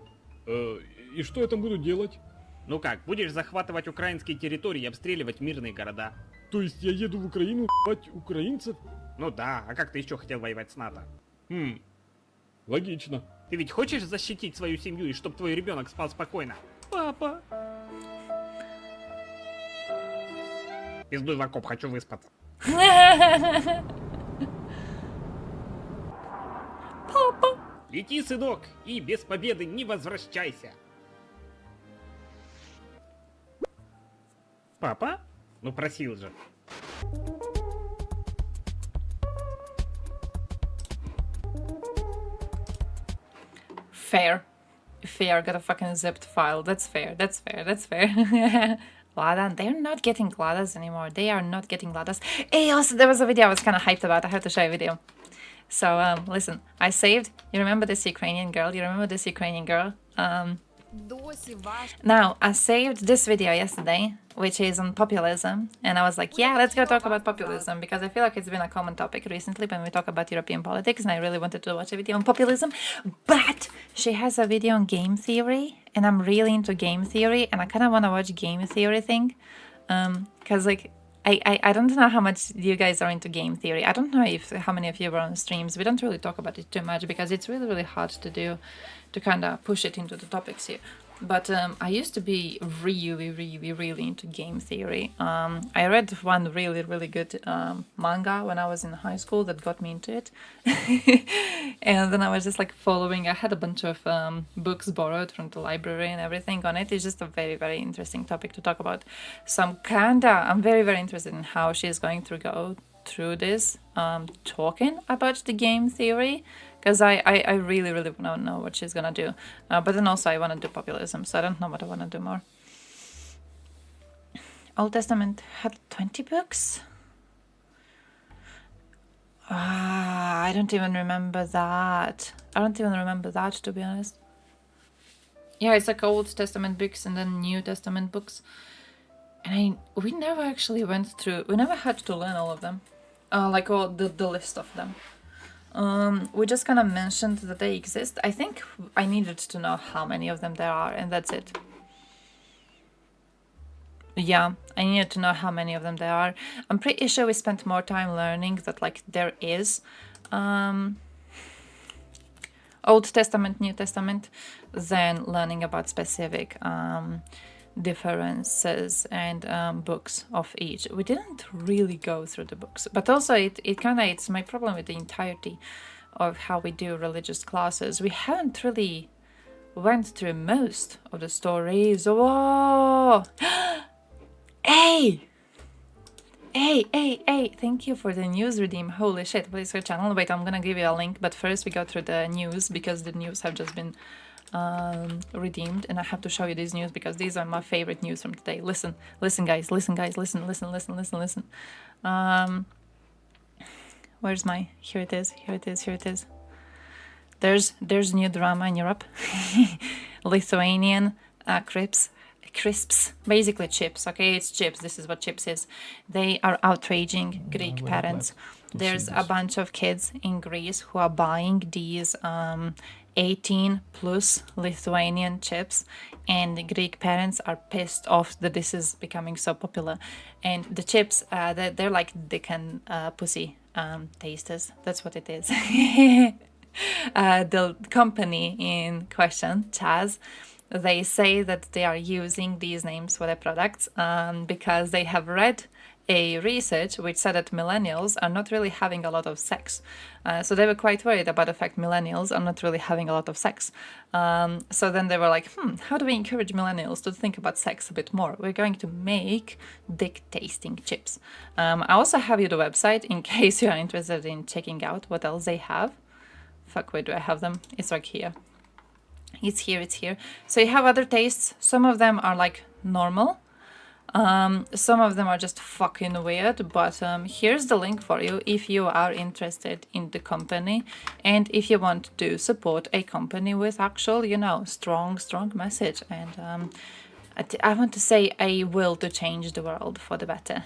И что я там буду делать? Ну как, будешь захватывать украинские территории и обстреливать мирные города. То есть я еду в Украину убивать украинцев? Ну да, а как ты еще хотел воевать с НАТО? Логично. Ты ведь хочешь защитить свою семью и чтобы твой ребенок спал спокойно? Папа! Пиздуй в окоп, хочу выспаться. Папа! Лети, сынок, и без победы не возвращайся. Папа? Ну просил же. Fair. Got a fucking zipped file. That's fair. Lada, they're not getting Ladas anymore. They are not getting Ladas. Hey, also, there was a video I was kind of hyped about. I have to show you a video. So, listen, I saved. You remember this Ukrainian girl? Now, I saved this video yesterday, which is on populism, and I was like, yeah, let's go talk about populism, because I feel like it's been a common topic recently when we talk about European politics, and I really wanted to watch a video on populism, but she has a video on game theory, and I'm really into game theory, and I kind of want to watch game theory thing, because, like, I don't know how much you guys are into game theory. I don't know how many of you were on streams. We don't really talk about it too much because it's really, really hard to do, to kind of push it into the topics here. But I used to be really into game theory. I read one really good manga when I was in high school that got me into it. And then I was just like following. I had a bunch of books borrowed from the library and everything on it. It's just a very interesting topic to talk about. So I'm very interested in how she's going to go through this, talking about the game theory. Because I really want to know what she's gonna do. But then also I want to do populism, so I don't know what I want to do more. Old Testament had 20 books? I don't even remember that. To be honest. Yeah, it's like Old Testament books and then New Testament books. And we never actually went through, we never had to learn all of them. Like all the list of them. We just kind of mentioned that they exist. I think I needed to know how many of them there are, and that's it. Yeah, I needed to know how many of them there are. I'm pretty sure we spent more time learning that, like, there is Old Testament, New Testament, than learning about specific differences and books of each. We didn't really go through the books, but also it's my problem with the entirety of how we do religious classes. We haven't really went through most of the stories. Whoa! Hey, thank you for the news redeem. Holy shit, what is her channel? Wait, I'm gonna give you a link, but first we go through the news, because the news have just been redeemed, and I have to show you these news because these are my favorite news from today. Listen, guys, listen. Where's my? Here it is. There's new drama in Europe. Lithuanian crisps, basically chips. Okay, it's chips. This is what chips is. They are outraging Greek parents. There's a bunch of kids in Greece who are buying these 18 plus Lithuanian chips, and the Greek parents are pissed off that this is becoming so popular. And the chips, they're like dick and pussy tasters. That's what it is. The company in question, Chaz, they say that they are using these names for their products because they have read a research which said that millennials are not really having a lot of sex. So they were quite worried about the fact millennials are not really having a lot of sex. So then they were like, how do we encourage millennials to think about sex a bit more? We're going to make dick-tasting chips. I also have you the website in case you are interested in checking out what else they have. Fuck, where do I have them? It's like here. It's here. So you have other tastes. Some of them are like normal. Some of them are just fucking weird, but here's the link for you if you are interested in the company and if you want to support a company with actual, strong message. And I want to say a will to change the world for the better.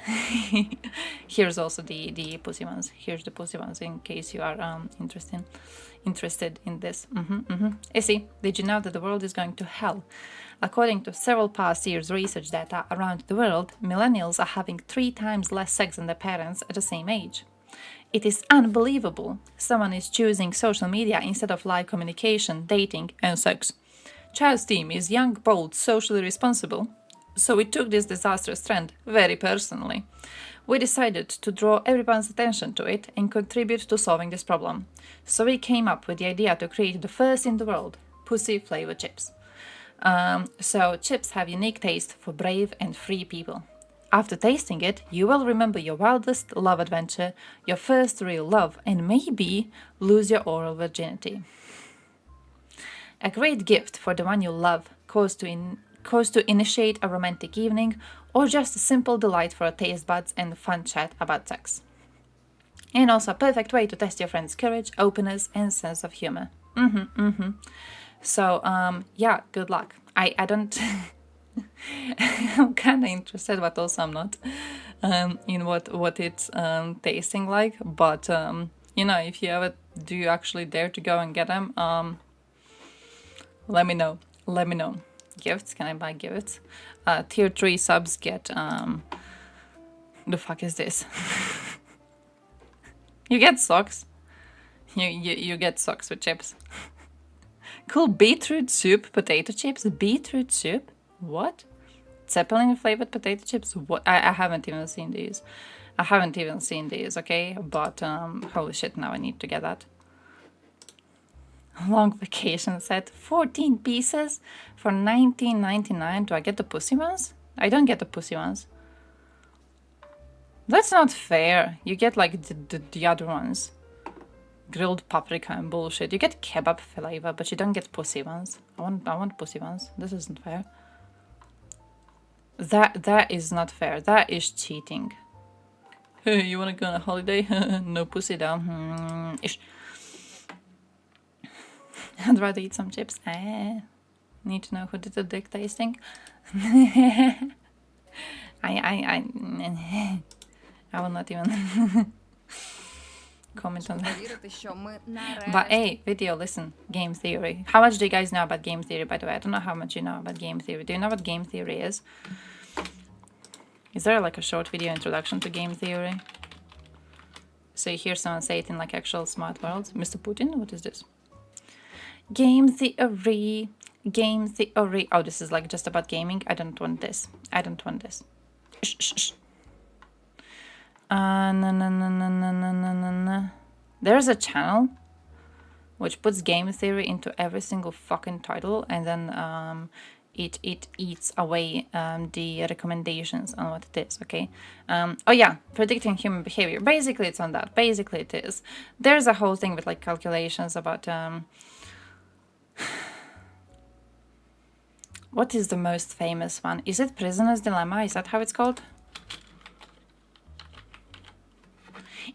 Here's also the pussy ones. Here's the pussy ones in case you are interested in this. Issy, did you know that the world is going to hell? According to several past years' research data around the world, millennials are having 3 times less sex than their parents at the same age. It is unbelievable. Someone is choosing social media instead of live communication, dating, and sex. Child's team is young, bold, socially responsible, so we took this disastrous trend very personally. We decided to draw everyone's attention to it and contribute to solving this problem. So we came up with the idea to create the first in the world pussy-flavored chips. So chips have unique taste for brave and free people. After tasting it, you will remember your wildest love adventure, your first real love, and maybe lose your oral virginity. A great gift for the one you love, cause to initiate a romantic evening, or just a simple delight for a taste buds and fun chat about sex. And also a perfect way to test your friend's courage, openness, and sense of humor. So, yeah, good luck. I don't... I'm kind of interested, but also I'm not in what it's tasting like. But, if you ever do actually dare to go and get them, let me know. Gifts? Can I buy gifts? Tier 3 subs get, the fuck is this? You get socks. You get socks with chips. Cool, beetroot soup, potato chips, beetroot soup? What? Zeppelin flavored potato chips? What? I haven't even seen these. Okay? But, holy shit, now I need to get that. Long vacation set, 14 pieces for $19.99. Do I get the pussy ones? I don't get the pussy ones. That's not fair. You get like the other ones. Grilled paprika and bullshit. You get kebab flavor, but you don't get pussy ones. I want pussy ones. This isn't fair. That is not fair. That is cheating. Hey, you wanna go on a holiday? No pussy down. Ish. I'd rather eat some chips. Need to know who did the dick tasting. I will not even comment on that. But hey, video, listen, game theory. How much do you guys know about game theory, by the way? I don't know how much you know about game theory. Do you know what game theory is? Is there like a short video introduction to game theory? So you hear someone say it in like actual smart words. Mr. Putin, what is this? Game theory. Oh, this is like just about gaming. I don't want this. Shh. No. There's a channel which puts game theory into every single fucking title, and then it eats away the recommendations on what it is. Okay. Oh yeah, predicting human behavior. Basically, it's on that. Basically, it is. There's a whole thing with like calculations about What is the most famous one? Is it Prisoner's Dilemma? Is that how it's called?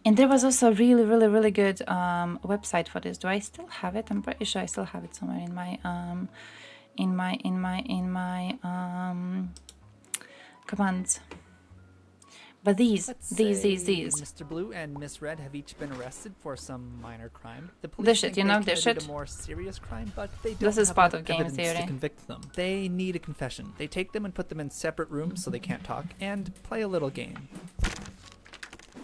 And there was also a really good website for this. Do I still have it? I'm pretty sure I still have it somewhere in my commands. But these. Mr. Blue and Miss Red have each been arrested for some minor crime. The police This think shit, you know, they this committed shit. a more serious crime, but they don't This is have part enough of game evidence theory. to convict them. They need a confession. They take them and put them in separate rooms so they can't talk, and play a little game.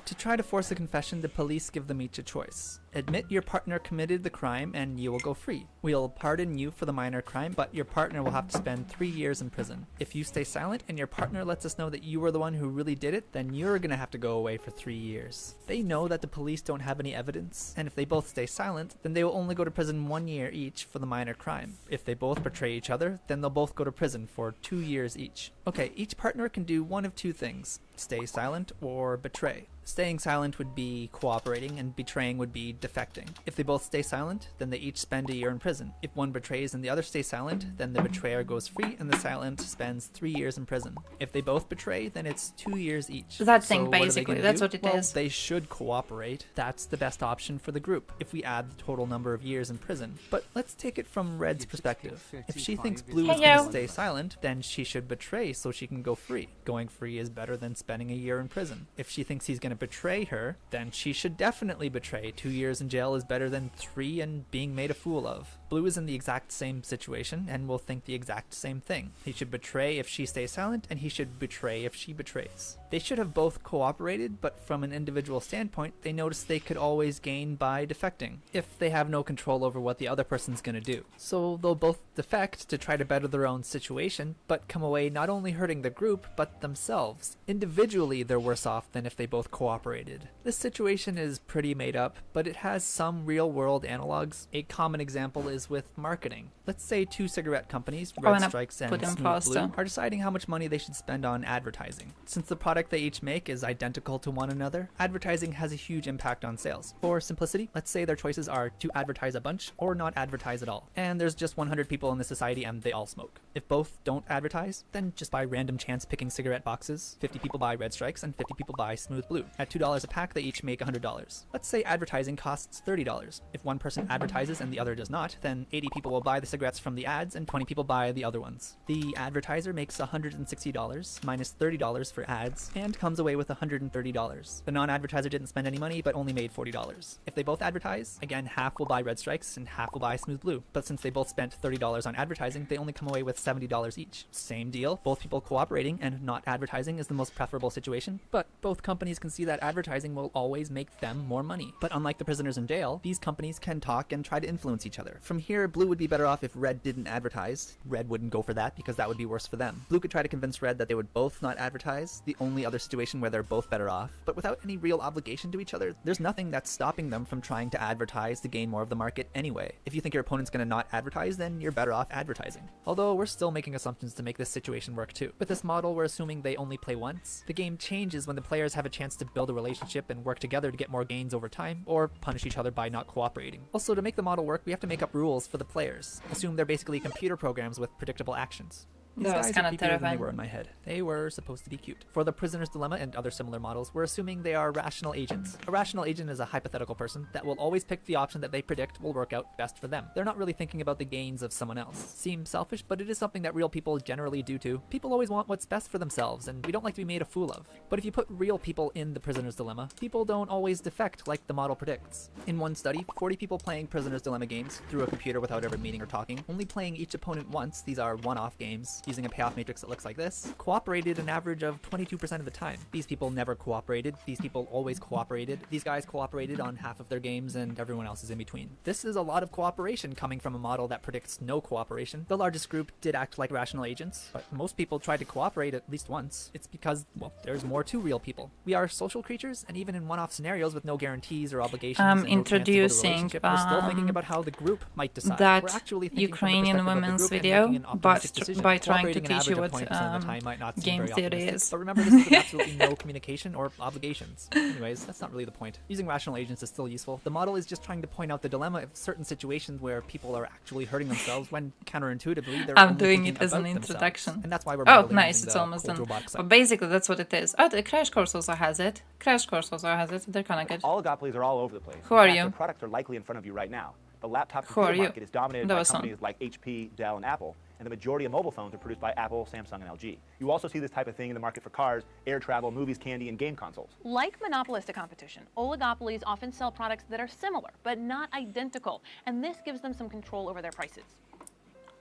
To try to force a confession, the police give them each a choice. Admit your partner committed the crime and you will go free. We'll pardon you for the minor crime, but your partner will have to spend 3 years in prison. If you stay silent and your partner lets us know that you were the one who really did it, then you're gonna have to go away for 3 years. They know that the police don't have any evidence, and if they both stay silent, then they will only go to prison 1 year each for the minor crime. If they both betray each other, then they'll both go to prison for 2 years each. Okay, each partner can do one of two things: stay silent or betray. Staying silent would be cooperating, and betraying would be defecting. If they both stay silent, then they each spend a year in prison. If one betrays and the other stays silent, then the betrayer goes free and the silent spends 3 years in prison. If they both betray, then it's 2 years each. That So thing, what are they basically. gonna That's do? what it Well, is. They should cooperate. That's the best option for the group if we add the total number of years in prison. But let's take it from Red's perspective. If she thinks Blue is going to stay silent, then she should betray so she can go free. Going free is better than spending a year in prison. If she thinks he's going to betray her, then she should definitely betray. 2 years in jail is better than 3 and being made a fool of. Blue is in the exact same situation and will think the exact same thing. He should betray if she stays silent, and he should betray if she betrays. They should have both cooperated, but from an individual standpoint, they notice they could always gain by defecting, if they have no control over what the other person's gonna do. So they'll both defect to try to better their own situation, but come away not only hurting the group, but themselves. Individually, they're worse off than if they both cooperated. This situation is pretty made up, but it has some real-world analogs. A common example is with marketing. Let's say 2 cigarette companies, Red Strikes and Smooth Blue, are deciding how much money they should spend on advertising. Since the product they each make is identical to one another, advertising has a huge impact on sales. For simplicity, let's say their choices are to advertise a bunch or not advertise at all. And there's just 100 people in the society and they all smoke. If both don't advertise, then just by random chance picking cigarette boxes, 50 people buy Red Strikes and 50 people buy Smooth Blue. At $2 a pack, they each make $100. Let's say advertising costs $30. If one person advertises and the other does not, then 80 people will buy the cigarettes from the ads and 20 people buy the other ones. The advertiser makes $160 minus $30 for ads and comes away with $130. The non-advertiser didn't spend any money but only made $40. If they both advertise, again, half will buy Red Strikes and half will buy Smooth Blue. But since they both spent $30 on advertising, they only come away with $70 each. Same deal, both people cooperating and not advertising is the most preferable situation, but both companies can see that advertising will always make them more money. But unlike the prisoners in jail, these companies can talk and try to influence each other. From here, Blue would be better off if Red didn't advertise. Red wouldn't go for that because that would be worse for them. Blue could try to convince Red that they would both not advertise, the only other situation where they're both better off. But without any real obligation to each other, there's nothing that's stopping them from trying to advertise to gain more of the market anyway. If you think your opponent's going to not advertise, then you're better off advertising. Although we're still making assumptions to make this situation work too. With this model, we're assuming they only play once. The game changes when the players have a chance to build a relationship and work together to get more gains over time, or punish each other by not cooperating. Also, to make the model work, we have to make up rules for the players. Assume they're basically computer programs with predictable actions. These That was guys kind are of creepier than they terrifying. were in my head. They were supposed to be cute. For the Prisoner's Dilemma and other similar models, we're assuming they are rational agents. A rational agent is a hypothetical person that will always pick the option that they predict will work out best for them. They're not really thinking about the gains of someone else. Seems selfish, but it is something that real people generally do too. People always want what's best for themselves, and we don't like to be made a fool of. But if you put real people in the Prisoner's Dilemma, people don't always defect like the model predicts. In one study, 40 people playing Prisoner's Dilemma games through a computer without ever meeting or talking, only playing each opponent once, these are one-off games, using a payoff matrix that looks like this, cooperated an average of 22% of the time. These people never cooperated. These people always cooperated. These guys cooperated on half of their games and everyone else is in between. This is a lot of cooperation coming from a model that predicts no cooperation. The largest group did act like rational agents, but most people tried to cooperate at least once. It's because, well, there's more to real people. We are social creatures, and even in one-off scenarios with no guarantees or obligations and no chance to build a introducing, relationship, we're still thinking about how the group might decide. that We're actually thinking from the Ukrainian perspective of the women's group and video, making an but optimistic decision. by We're trying to Cooperating an teach you average of what 20% of the time might not seem game very theory optimistic, is. but remember this is with absolutely no communication or obligations. Anyways, that's not really the point. Using rational agents is still useful. The model is just trying to point out the dilemma of certain situations where people are actually hurting themselves when counterintuitively they're I'm only doing thinking it as an about themselves. introduction. And that's why we're Oh, modeling nice, using it's the almost cold done. robotic side. But basically, that's what it is. Oh, the Crash Course also has it. Crash Course also has it. They're kind of good. Oligopolies are all over the place. Who In are fact, you? their products are likely in front of you right now. The laptop Who are computer you? market is dominated That by was fun. companies like HP, Dell, and Apple, and the majority of mobile phones are produced by Apple, Samsung, and LG. You also see this type of thing in the market for cars, air travel, movies, candy, and game consoles. Like monopolistic competition, oligopolies often sell products that are similar, but not identical, and this gives them some control over their prices.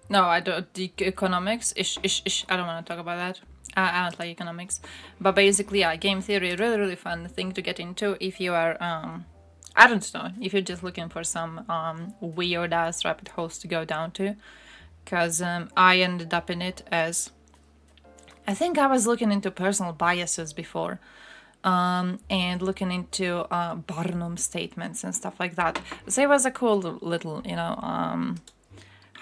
No, I don't. The economics, I don't want to talk about that. I don't like economics. But basically, yeah, game theory, really fun thing to get into if you are, I don't know, if you're just looking for some weird-ass rabbit holes to go down to. Because I ended up in it as... I think I was looking into personal biases before. And looking into Barnum statements and stuff like that. So it was a cool little, you know,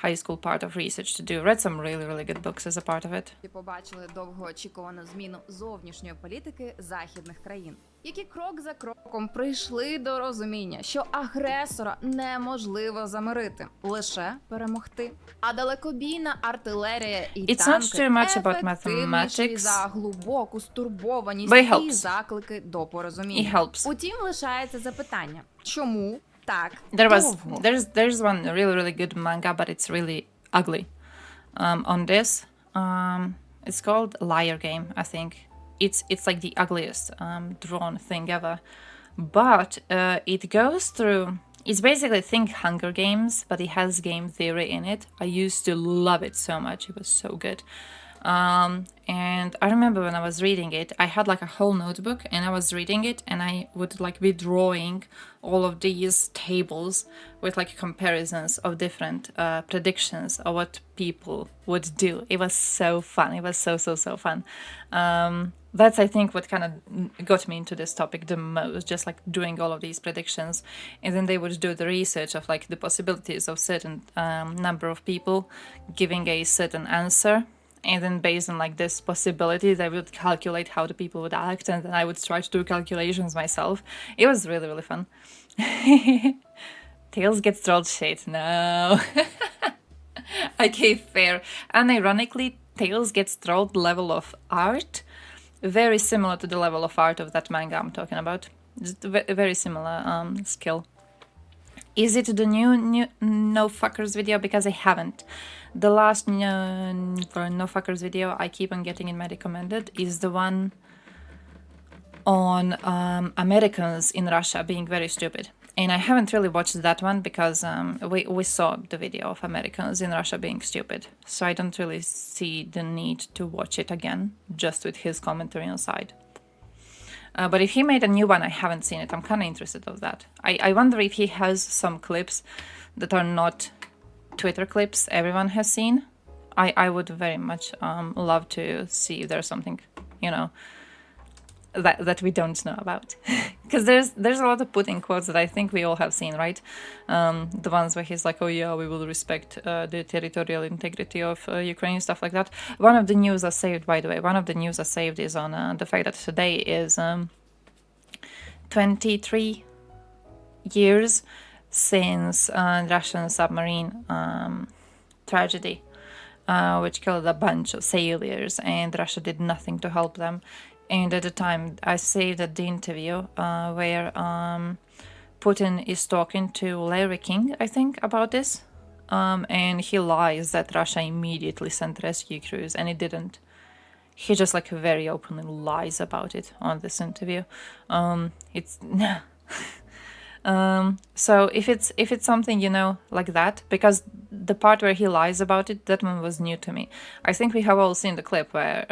high school part of research to do. Read some really good books as a part of it. Побачили довгоочікувану зміну зовнішньої політики західних країн, які крок за кроком прийшли до розуміння, що агресора неможливо замирити, лише перемогти. А далекобійна артилерія і It's not too much about ефективніші mathematics, за глибоку стурбованість but it і helps. заклики до порозуміння. It helps. Утім, лишається запитання, чому так There's довго? one really good manga, but it's really ugly. On this, it's called Liar Game, I think. It's like the ugliest drawn thing ever, but it goes through. It's basically think Hunger Games, but it has game theory in it. I used to love it so much; it was so good. And I remember when I was reading it, I had like a whole notebook and I was reading it and I would like be drawing all of these tables with like comparisons of different predictions of what people would do. It was so fun. It was so fun. That's, I think, what kind of got me into this topic the most, just like doing all of these predictions. And then they would do the research of like the possibilities of certain number of people giving a certain answer. And then based on like this possibility, they would calculate how the people would act, and then I would try to do calculations myself. It was really fun. Tails gets trolled shit. No. Okay, fair. And ironically, Tails gets trolled level of art, very similar to the level of art of that manga I'm talking about. Just very similar skill. Is it the new No Fuckers video? Because I haven't. The last No Fuckers video I keep on getting in my recommended is the one on Americans in Russia being very stupid. And I haven't really watched that one because we saw the video of Americans in Russia being stupid. So I don't really see the need to watch it again, just with his commentary on side. But if he made a new one, I haven't seen it. I'm kind of interested of that. I wonder if he has some clips that are not Twitter clips everyone has seen. I would very much love to see if there's something, you know, that we don't know about. Because there's a lot of Putin quotes that I think we all have seen, right? The ones where he's like, oh yeah, we will respect the territorial integrity of Ukraine, stuff like that. One of the news I saved, by the way, is on the fact that today is 23 years since Russian submarine tragedy, which killed a bunch of sailors, and Russia did nothing to help them. And at the time, I saved the interview where Putin is talking to Larry King, I think, about this. And he lies that Russia immediately sent rescue crews, and it didn't. He just like very openly lies about it on this interview. So if it's something, you know, like that, because the part where he lies about it, that one was new to me. I think we have all seen the clip where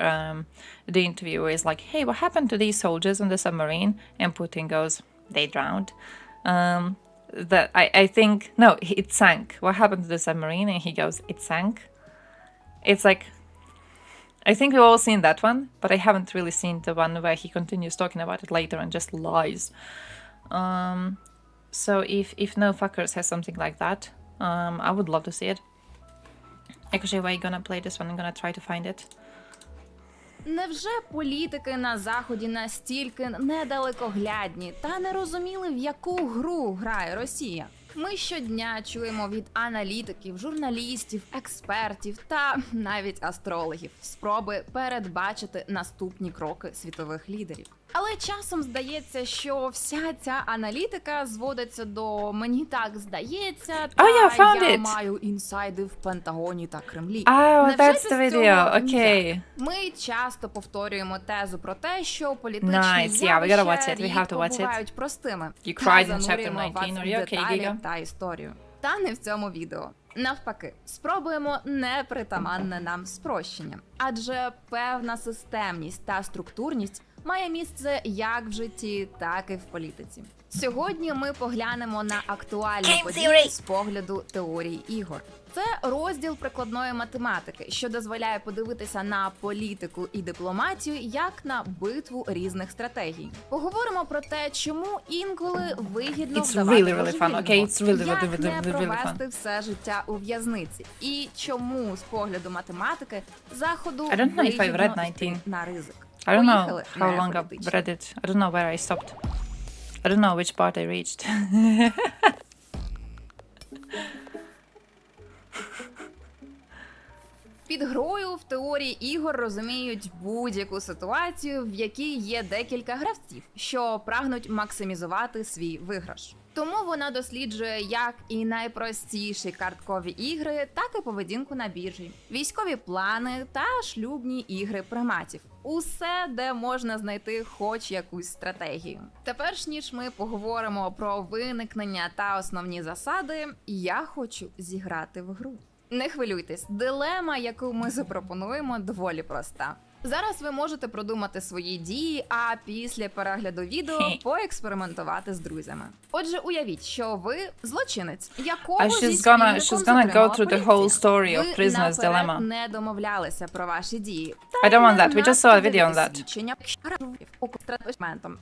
the interviewer is like, hey, what happened to these soldiers on the submarine? And Putin goes, they drowned. That I think, no, it sank. What happened to the submarine? And he goes, it sank. It's like, I think we've all seen that one, but I haven't really seen the one where he continues talking about it later and just lies. So if No Fuckers has something like that, I would love to see it. Actually, we're gonna play this one. I'm gonna try to find it. Невже політики на Заході настільки недалекоглядні та не розуміли, в яку гру грає Росія? Ми щодня чуємо від аналітиків, журналістів, експертів та навіть астрологів спроби передбачити наступні кроки світових лідерів. Але часом здається, що вся ця аналітика зводиться до «мені так здається» та «я маю інсайди в Пентагоні та Кремлі». Oh, that's the video. Okay. Ми часто повторюємо тезу про те, що політичні явища рідко бувають простими. You cried in chapter Занурюємо вас 19. в Are you okay, деталі Giga? та історію. Та не в цьому відео. Навпаки, спробуємо непритаманне нам спрощення. Адже певна системність та структурність має місце як в житті, так і в політиці. Сьогодні ми поглянемо на актуальні події з погляду теорії ігор. Це розділ прикладної математики, що дозволяє подивитися на політику і дипломатію як на битву різних стратегій. Поговоримо про те, чому інколи вигідно вдавати божевільного, як не провести все життя у в'язниці, і чому з погляду математики Заходу вигідно йти на ризик. I don't know how long I've read it. I don't know where I stopped. I don't know which part I reached. Під грою в теорії ігор розуміють будь-яку ситуацію, в якій є декілька гравців, що прагнуть максимізувати свій виграш. Тому вона досліджує як і найпростіші карткові ігри, так і поведінку на біржі, військові плани та шлюбні ігри приматів. Усе, де можна знайти хоч якусь стратегію. Та перш ніж ми поговоримо про виникнення та основні засади, я хочу зіграти в гру. Не хвилюйтесь, дилема, яку ми запропонуємо, доволі проста. Зараз ви можете продумати свої дії, а після перегляду відео поекспериментувати з друзями. Отже, уявіть, що ви злочинець, якого зі спільником затримала поліція. Ви не домовлялися про ваші дії. I don't want that. We just saw a video on that.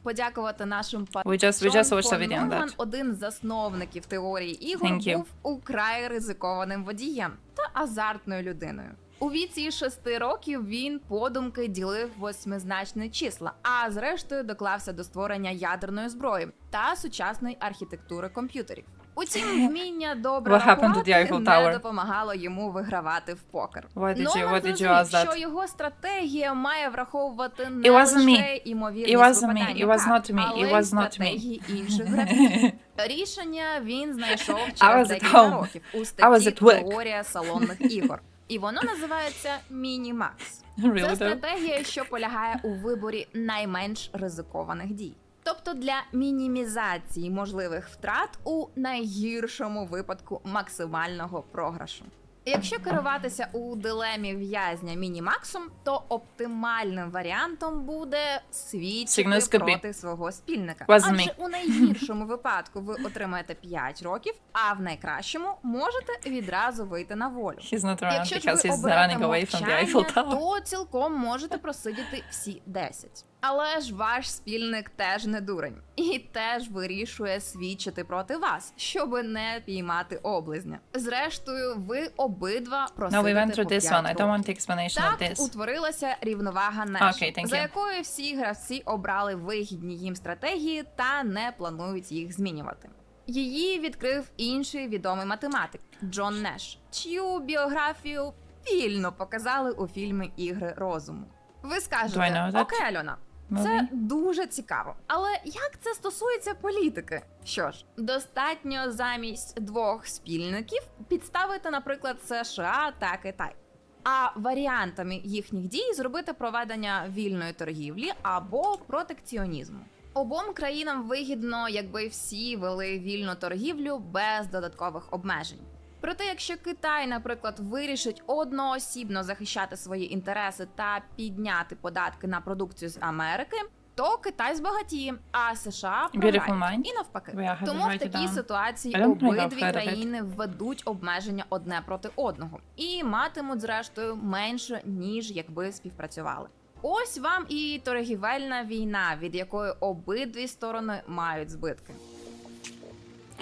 Подякувати нашим We just watched a video on that. один з засновників теорії ігор, був украй ризикованим водієм та азартною людиною. У віці 6 років він подумки ділив восьмизначні числа, а зрештою доклався до створення ядерної зброї та сучасної архітектури комп'ютерів. Утім, вміння добре рахувати не допомагало йому вигравати в покер. Нолан зрозумів, що його стратегія має враховувати не лише імовірність випадання карт, але й стратегії інших гравців. Рішення він знайшов через декілька років у статті «Теорія салонних ігор». І воно називається Мінімакс. Це стратегія, що полягає у виборі найменш ризикованих дій. Тобто для мінімізації можливих втрат у найгіршому випадку максимального програшу. Якщо керуватися у дилемі в'язня мінімаксом, то оптимальним варіантом буде свідчити проти свого спільника. Адже у найгіршому випадку ви отримаєте 5 років, а в найкращому можете відразу вийти на волю. Якщо ж ви оберете мовчання, то цілком можете просидіти всі 10. Але ж ваш спільник теж не дурень. І теж вирішує свідчити проти вас, щоби не піймати облизня. Зрештою, ви обидва просидите по 5 років. Так утворилася рівновага Неша, за якою всі гравці обрали вигідні їм стратегії та не планують їх змінювати. Її відкрив інший відомий математик Джон Неш, чию біографію вільно показали у фільмі «Ігри розуму». Ви скажете, окей, Альона, це дуже цікаво. Але як це стосується політики? Що ж, достатньо замість 2 спільників підставити, наприклад, США та Китай. А варіантами їхніх дій зробити проведення вільної торгівлі або протекціонізму. Обом країнам вигідно, якби всі вели вільну торгівлю без додаткових обмежень. Проте, якщо Китай, наприклад, вирішить одноосібно захищати свої інтереси та підняти податки на продукцію з Америки, то Китай збагатіє, а США програють. І навпаки. Тому в такій ситуації обидві країни введуть обмеження одне проти одного і матимуть, зрештою, менше, ніж якби співпрацювали. Ось вам і торгівельна війна, від якої обидві сторони мають збитки.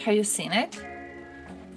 Have you seen it?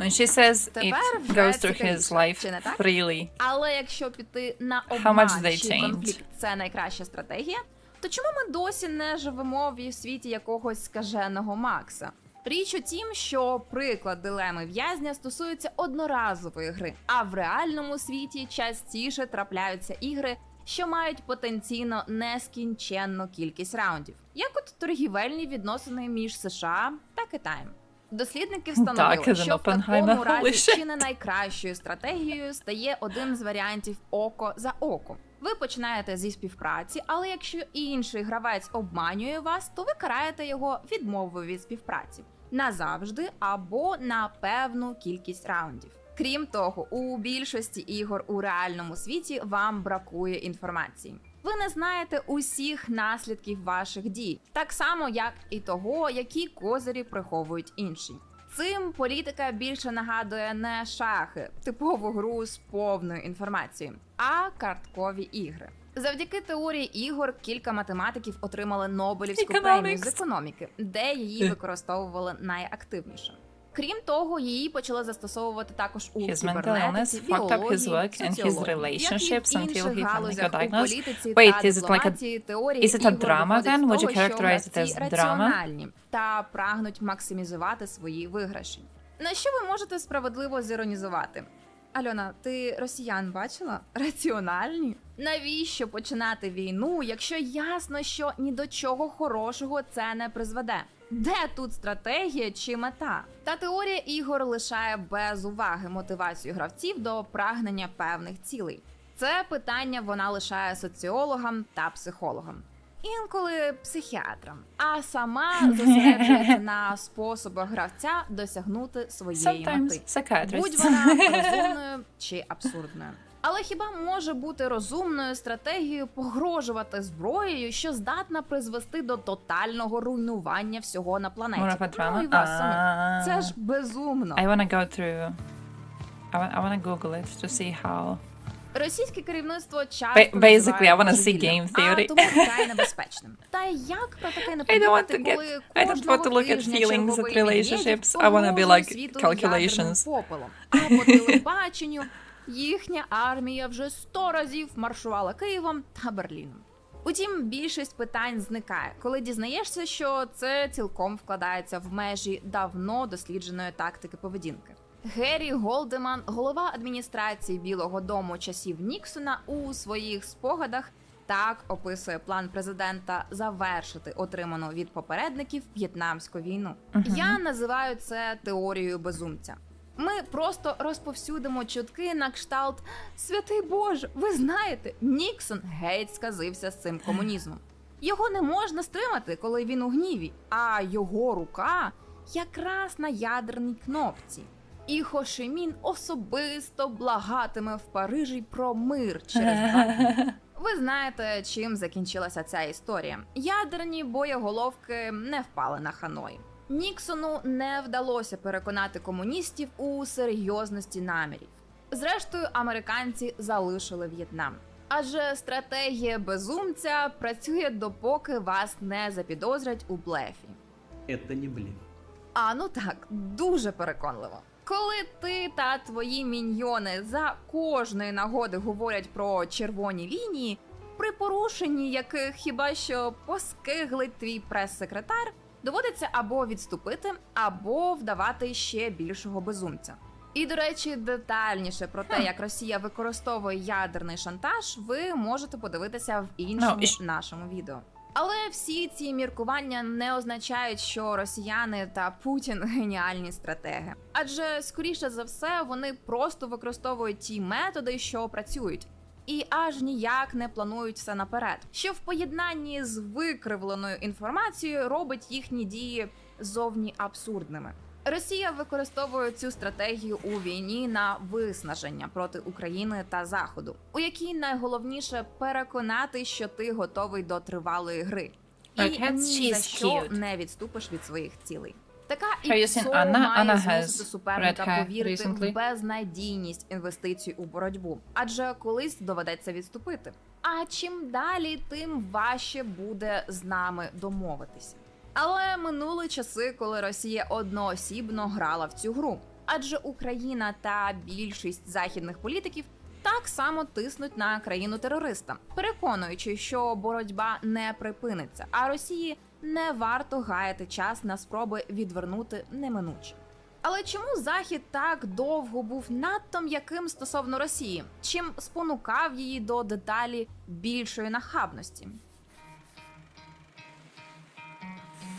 When she says it Тепер вже goes through his цікавіше, life чи не так? freely, Але якщо піти на How much обман they чи change? конфлікт – це найкраща стратегія, то чому ми досі не живемо в світі якогось скаженого Макса? Річ у тім, що приклад дилеми в'язня стосується одноразової гри, а в реальному світі частіше трапляються ігри, що мають потенційно нескінченну кількість раундів, як от торгівельні відносини між США та Китаєм. Дослідники встановили, Так, що в Оппенгеймер, такому разі лише. чи не найкращою стратегією стає один з варіантів око за око. Ви починаєте зі співпраці, але якщо інший гравець обманює вас, то ви караєте його відмовою від співпраці назавжди або на певну кількість раундів. Крім того, у більшості ігор у реальному світі вам бракує інформації. Ви не знаєте усіх наслідків ваших дій, так само як і того, які козирі приховують інші. Цим політика більше нагадує не шахи, типову гру з повною інформацією, а карткові ігри. Завдяки теорії ігор кілька математиків отримали Нобелівську премію з економіки, де її використовували найактивніше. Крім того, її почали застосовувати також у his mental кібернетиці, illness fucked up his біології, work and his соціології, relationships як і в until he інших finally галузях got у diagnosed. політиці Wait, та is it like a дипломатії теорії is it a ігор drama виходить then? з Would you того, що characterize it гравці as drama? раціональні та прагнуть максимізувати свої виграші. На що ви можете справедливо зіронізувати? Альона, ти росіян бачила? Раціональні? Навіщо починати війну, якщо ясно, що ні до чого хорошого це не призведе? Де тут стратегія чи мета? Та теорія ігор лишає без уваги мотивацію гравців до прагнення певних цілей. Це питання вона лишає соціологам та психологам. Інколи психіатрам, а сама зосереджується на способах гравця досягнути своєї Sometimes мети. psychiatrists. Будь вона розумною чи абсурдною. Але хіба може бути розумною стратегією погрожувати зброєю, що здатна призвести до тотального руйнування всього на планеті? More of a drama? Ну і вас самих. Це ж безумно. I wanna go through. I wanna Google it to see how. Російське керівництво часто Basically, I wanna see божевільним, game theory. а тому вкрай небезпечним. Та як про таке не I don't want подумати, to get. коли I don't want to look at тижня feelings черговий at Медведєв relationships. I wanna be погрожує like світу calculations. ядерним попелом. А по телебаченню їхня армія вже 100 разів маршувала Києвом та Берліном. Утім, більшість питань зникає, коли дізнаєшся, що це цілком вкладається в межі давно дослідженої тактики поведінки. Геррі Голдеман, голова адміністрації Білого дому часів Ніксона, у своїх спогадах так описує план президента завершити отриману від попередників В'єтнамську війну. Я називаю це теорією безумця. Ми просто розповсюдимо чутки на кшталт «Святий Боже, ви знаєте, Ніксон геть сказився з цим комунізмом. Його не можна стримати, коли він у гніві, а його рука якраз на ядерній кнопці. І Хо Ші Мін особисто благатиме в Парижі про мир через 2 дні». Ви знаєте, чим закінчилася ця історія. Ядерні боєголовки не впали на Ханой. Ніксону не вдалося переконати комуністів у серйозності намірів. Зрештою, американці залишили В'єтнам. Адже стратегія безумця працює допоки вас не запідозрять у блефі. Это не блеф. А ну так, дуже переконливо. Коли ти та твої міньйони за кожної нагоди говорять про червоні лінії, при порушенні яких хіба що поскиглить твій прес-секретар, доводиться або відступити, або вдавати ще більшого безумця. І, до речі, детальніше про те, як Росія використовує ядерний шантаж, ви можете подивитися в іншому нашому відео. Але всі ці міркування не означають, що росіяни та Путін геніальні стратеги. Адже, скоріше за все, вони просто використовують ті методи, що працюють. І аж ніяк не планують все наперед, що в поєднанні з викривленою інформацією робить їхні дії зовні абсурдними. Росія використовує цю стратегію у війні на виснаження проти України та Заходу, у якій найголовніше переконати, що ти готовий до тривалої гри. І ні за що не відступиш від своїх цілей. Така і має змусити суперника повірити в безнадійність інвестицій у боротьбу, адже колись доведеться відступити. А чим далі, тим важче буде з нами домовитися. Але минули часи, коли Росія одноосібно грала в цю гру. Адже Україна та більшість західних політиків так само тиснуть на країну-терориста, переконуючи, що боротьба не припиниться, а Росії не варто гаяти час на спроби відвернути неминуче. Але чому Захід так довго був надто м'яким стосовно Росії? Чим спонукав її до деталі більшої нахабності?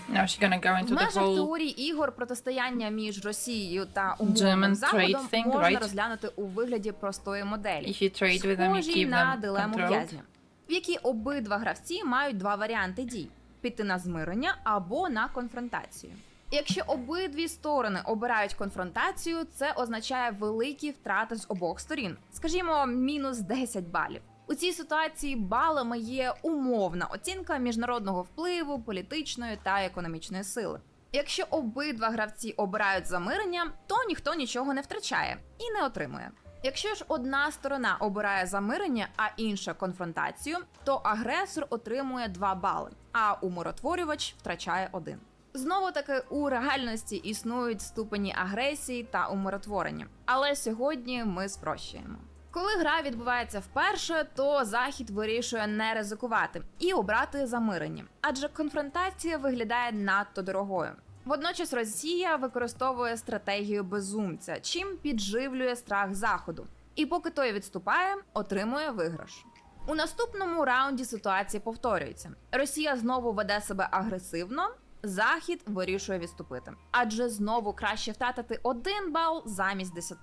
Now she's gonna go В into the межах whole теорії ігор протистояння між Росією та умовним German Заходом trade thing, можна right? розглянути у вигляді простої моделі, If you trade with them, you схожій keep на them дилему controlled. в'язня, в якій обидва гравці мають два варіанти дій – піти на змирення або на конфронтацію. Якщо обидві сторони обирають конфронтацію, це означає великі втрати з обох сторін, скажімо, мінус 10 балів. У цій ситуації балами є умовна оцінка міжнародного впливу, політичної та економічної сили. Якщо обидва гравці обирають замирення, то ніхто нічого не втрачає і не отримує. Якщо ж одна сторона обирає замирення, а інша конфронтацію, то агресор отримує 2 бали, а умиротворювач втрачає 1. Знову-таки, у реальності існують ступені агресії та умиротворення. Але сьогодні ми спрощуємо. Коли гра відбувається вперше, то Захід вирішує не ризикувати і обрати замирення, адже конфронтація виглядає надто дорогою. Водночас Росія використовує стратегію безумця, чим підживлює страх Заходу. І поки той відступає, отримує виграш. У наступному раунді ситуація повторюється. Росія знову веде себе агресивно, Захід вирішує відступити. Адже знову краще втратити 1 бал замість 10.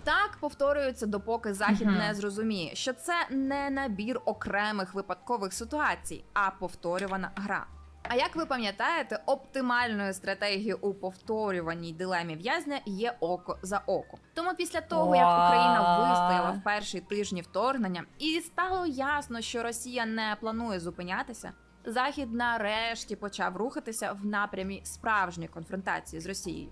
Так повторюється, допоки Захід не зрозуміє, що це не набір окремих випадкових ситуацій, а повторювана гра. А як ви пам'ятаєте, оптимальною стратегією у повторюваній дилемі в'язня є око за око. Тому після того, як Україна вистояла в перші тижні вторгнення і стало ясно, що Росія не планує зупинятися, Захід нарешті почав рухатися в напрямі справжньої конфронтації з Росією.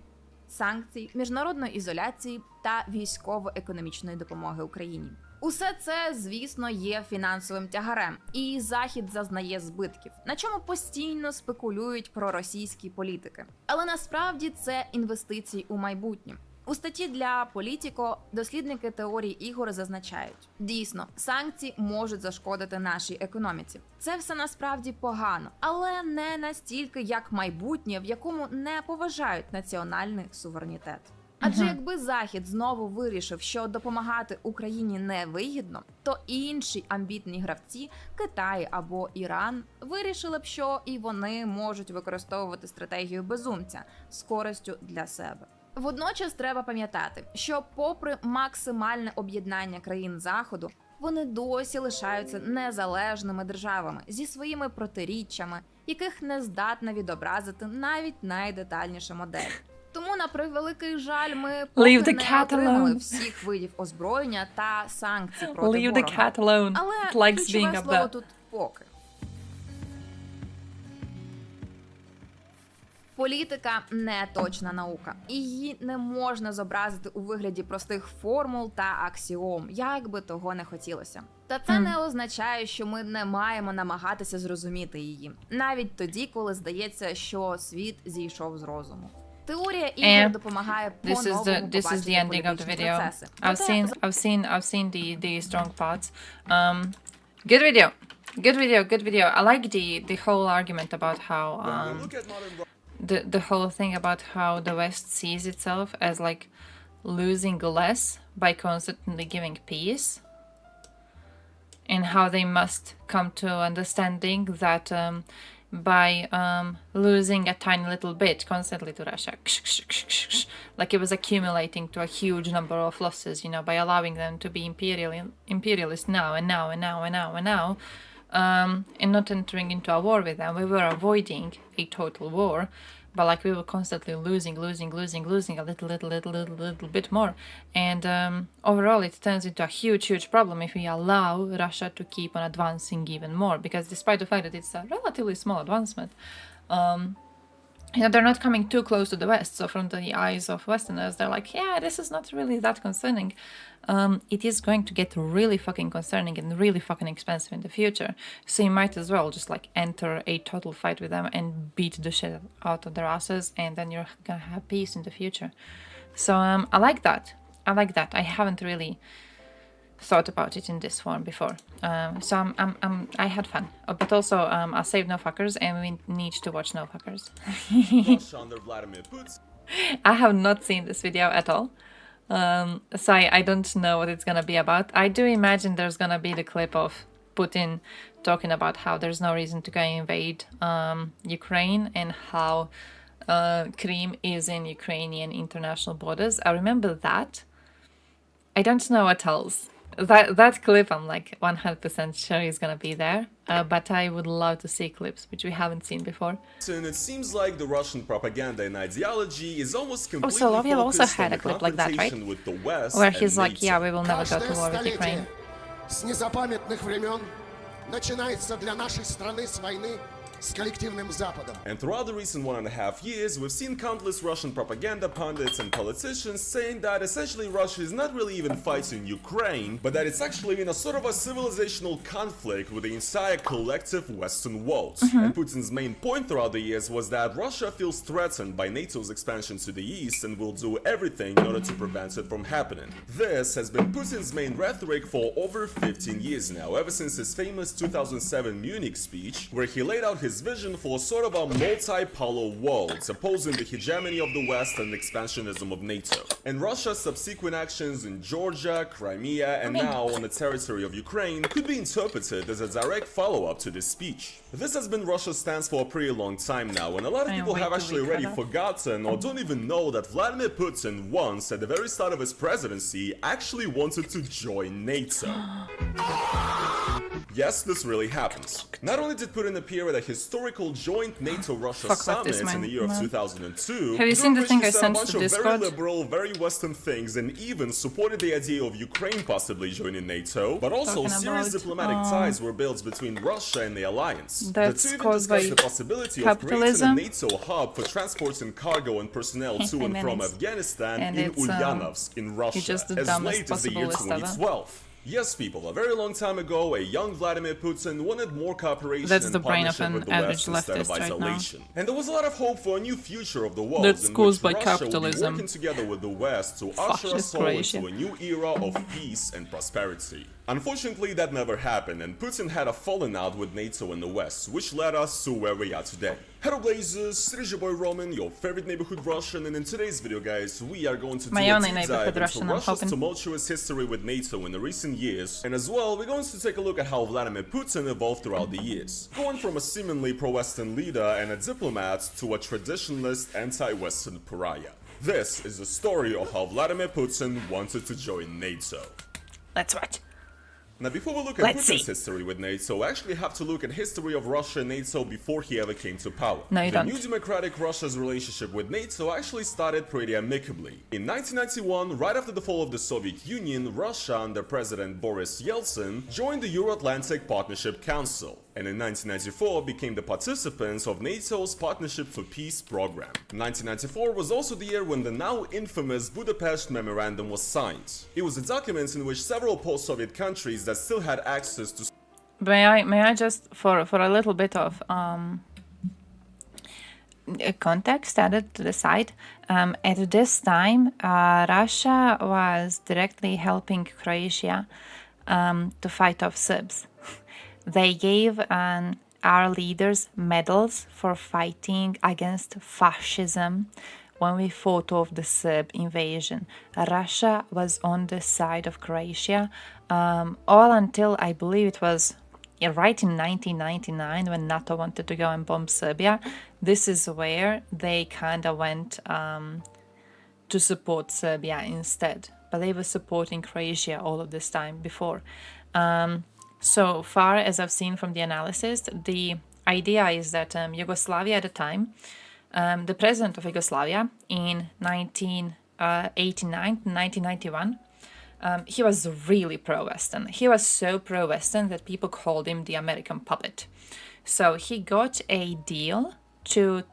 Санкцій, міжнародної ізоляції та військово-економічної допомоги Україні. Усе це, звісно, є фінансовим тягарем, і Захід зазнає збитків, на чому постійно спекулюють проросійські політики. Але насправді це інвестиції у майбутнє. У статті для Політіко дослідники теорії ігор зазначають: дійсно, санкції можуть зашкодити нашій економіці. Це все насправді погано, але не настільки, як майбутнє, в якому не поважають національний суверенітет. Адже якби Захід знову вирішив, що допомагати Україні не вигідно, то інші амбітні гравці, Китай або Іран, вирішили б, що і вони можуть використовувати стратегію безумця з користю для себе. Водночас треба пам'ятати, що попри максимальне об'єднання країн Заходу, вони досі лишаються незалежними державами зі своїми протиріччями, яких не здатна відобразити навіть найдетальніша модель. Тому, на превеликий жаль, ми поки не отримали всіх видів озброєння та санкцій проти ворога. Але ключове слово тут «поки». Політика – не точна наука. Її не можна зобразити у вигляді простих формул та аксіом, як би того не хотілося. Та це не означає, що ми не маємо намагатися зрозуміти її. Навіть тоді, коли здається, що світ зійшов з розуму. Теорія ігор допомагає по-новому побачити політичні процеси. I've seen the strong parts. Good video. I like the whole argument about how the whole thing about how the West sees itself as like losing less by constantly giving peace, and how they must come to understanding that by losing a tiny little bit constantly to Russia, like it was accumulating to a huge number of losses, you know, by allowing them to be imperialist now and now and now and now and now, and not entering into a war with them. We were avoiding a total war, but like we were constantly losing a little bit more. And overall it turns into a huge problem if we allow Russia to keep on advancing even more, because despite the fact that it's a relatively small advancement, you know, they're not coming too close to the West. So from the eyes of Westerners, they're like, yeah, this is not really that concerning. It is going to get really fucking concerning and really fucking expensive in the future. So you might as well just like enter a total fight with them and beat the shit out of their asses, and then you're gonna have peace in the future. So I like that. I like that. I haven't really thought about it in this form before. So I had fun. But also I'll save No Fuckers, and we need to watch No Fuckers. I have not seen this video at all. So I don't know what it's gonna be about. I do imagine there's gonna be the clip of Putin talking about how there's no reason to go invade Ukraine, and how Crimea is in Ukrainian international borders. I remember that. I don't know what else. That clip I'm like 100% sure is gonna be there, but I would love to see clips which we haven't seen before. And it seems like the Russian propaganda and ideology is almost completely Soloviev also focused had on a clip like that, right? confrontation with the West Where and he's like, NATO. yeah, we will never go to war with Ukraine. С незапамятных времен начинается для нашей страны с войны с коллективным Западом. And throughout the recent 1.5 years, we've seen countless Russian propaganda pundits and politicians saying that essentially Russia is not really even fighting Ukraine, but that it's actually in a sort of a civilizational conflict with the entire collective Western world. And Putin's main point throughout the years was that Russia feels threatened by NATO's expansion to the east and will do everything in order to prevent it from happening. This has been Putin's main rhetoric for over 15 years now, ever since his famous 2007 Munich speech, where he laid out his vision for sort of a multipolar world, opposing the hegemony of the West and expansionism of NATO. And Russia's subsequent actions in Georgia, Crimea, and now on the territory of Ukraine could be interpreted as a direct follow-up to this speech. This has been Russia's stance for a pretty long time now, and a lot of people have actually already forgotten or don't even know that Vladimir Putin once, at the very start of his presidency, actually wanted to join NATO. Yes, this really happens. Not only did Putin appear at a historical joint NATO-Russia summit in the year of 2002, Have you seen the thing I he said a sent bunch to of Discord? very liberal, very Western things, and even supported the idea of Ukraine possibly joining NATO, but also Talking serious about, diplomatic ties were built between Russia and the alliance. That's the two even caused by discussed the possibility of creating a capitalism. NATO hub for transporting cargo and personnel to and from Menace. Afghanistan And in it's, Ulyanovsk in Russia just the as dumbest late as the possible year list ever. 2012. Yes, people, a very long time ago, a young Vladimir Putin wanted more cooperation That's and the brain of partnership an with the average West instead of leftist right now. isolation. And there was a lot of hope for a new future of the world That's in caused which by Russia would be capitalism. working together with the West to usher us Fascist all Croatia. into a new era of peace and prosperity. Unfortunately, that never happened, and Putin had a falling out with NATO and the West, which led us to where we are today. Hello Blazers, it is your boy Roman, your favorite neighborhood Russian, and in today's video, guys, we are going to do My a only deep neighborhood dive into Russian, I'm Russia's hoping. tumultuous history with NATO in the recent years, and as well, we're going to take a look at how Vladimir Putin evolved throughout the years, going from a seemingly pro-Western leader and a diplomat to a traditionalist anti-Western pariah. This is the story of how Vladimir Putin wanted to join NATO. Let's watch. Now, before we look at Let's Putin's see. history with NATO, we actually have to look at history of Russia and NATO before he ever came to power. No, you the don't. new democratic Russia's relationship with NATO actually started pretty amicably. In 1991, right after the fall of the Soviet Union, Russia under President Boris Yeltsin joined the Euro-Atlantic Partnership Council, and in 1994 became the participants of NATO's Partnership for Peace program. 1994 was also the year when the now infamous Budapest Memorandum was signed. It was a document in which several post-Soviet countries that still had access to May I just for a little bit of context added to the side. At this time, Russia was directly helping Croatia to fight off Serbs. They gave our leaders medals for fighting against fascism when we fought off the Serb invasion. Russia was on the side of Croatia all until I believe it was right in 1999 when NATO wanted to go and bomb Serbia. This is where they kind of went to support Serbia instead. But they were supporting Croatia all of this time before. So far as I've seen from the analysis, the idea is that Yugoslavia at the time, the president of Yugoslavia in 1989 to 1991, he was really pro-Western. He was so pro-Western that people called him the American puppet. So he got a deal to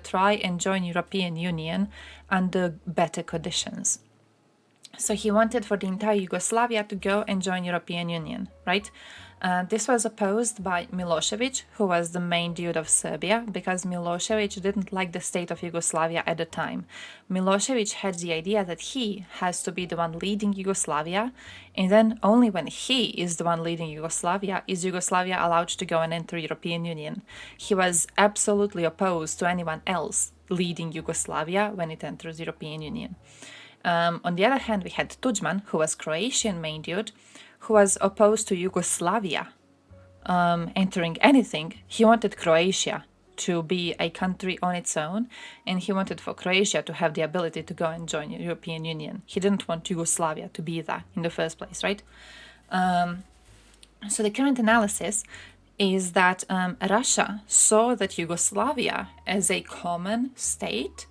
try and join European Union under better conditions. So he wanted for the entire Yugoslavia to go and join European Union, right? This was opposed by Milosevic, who was the main dude of Serbia, because Milosevic didn't like the state of Yugoslavia at the time. Milosevic had the idea that he has to be the one leading Yugoslavia, and then only when he is the one leading Yugoslavia is Yugoslavia allowed to go and enter European Union. He was absolutely opposed to anyone else leading Yugoslavia when it enters European Union. On the other hand, we had Tudjman, who was Croatian main dude, who was opposed to Yugoslavia entering anything. He wanted Croatia to be a country on its own, and he wanted for Croatia to have the ability to go and join the European Union. He didn't want Yugoslavia to be there in the first place, right? So the current analysis is that Russia saw that Yugoslavia as a common state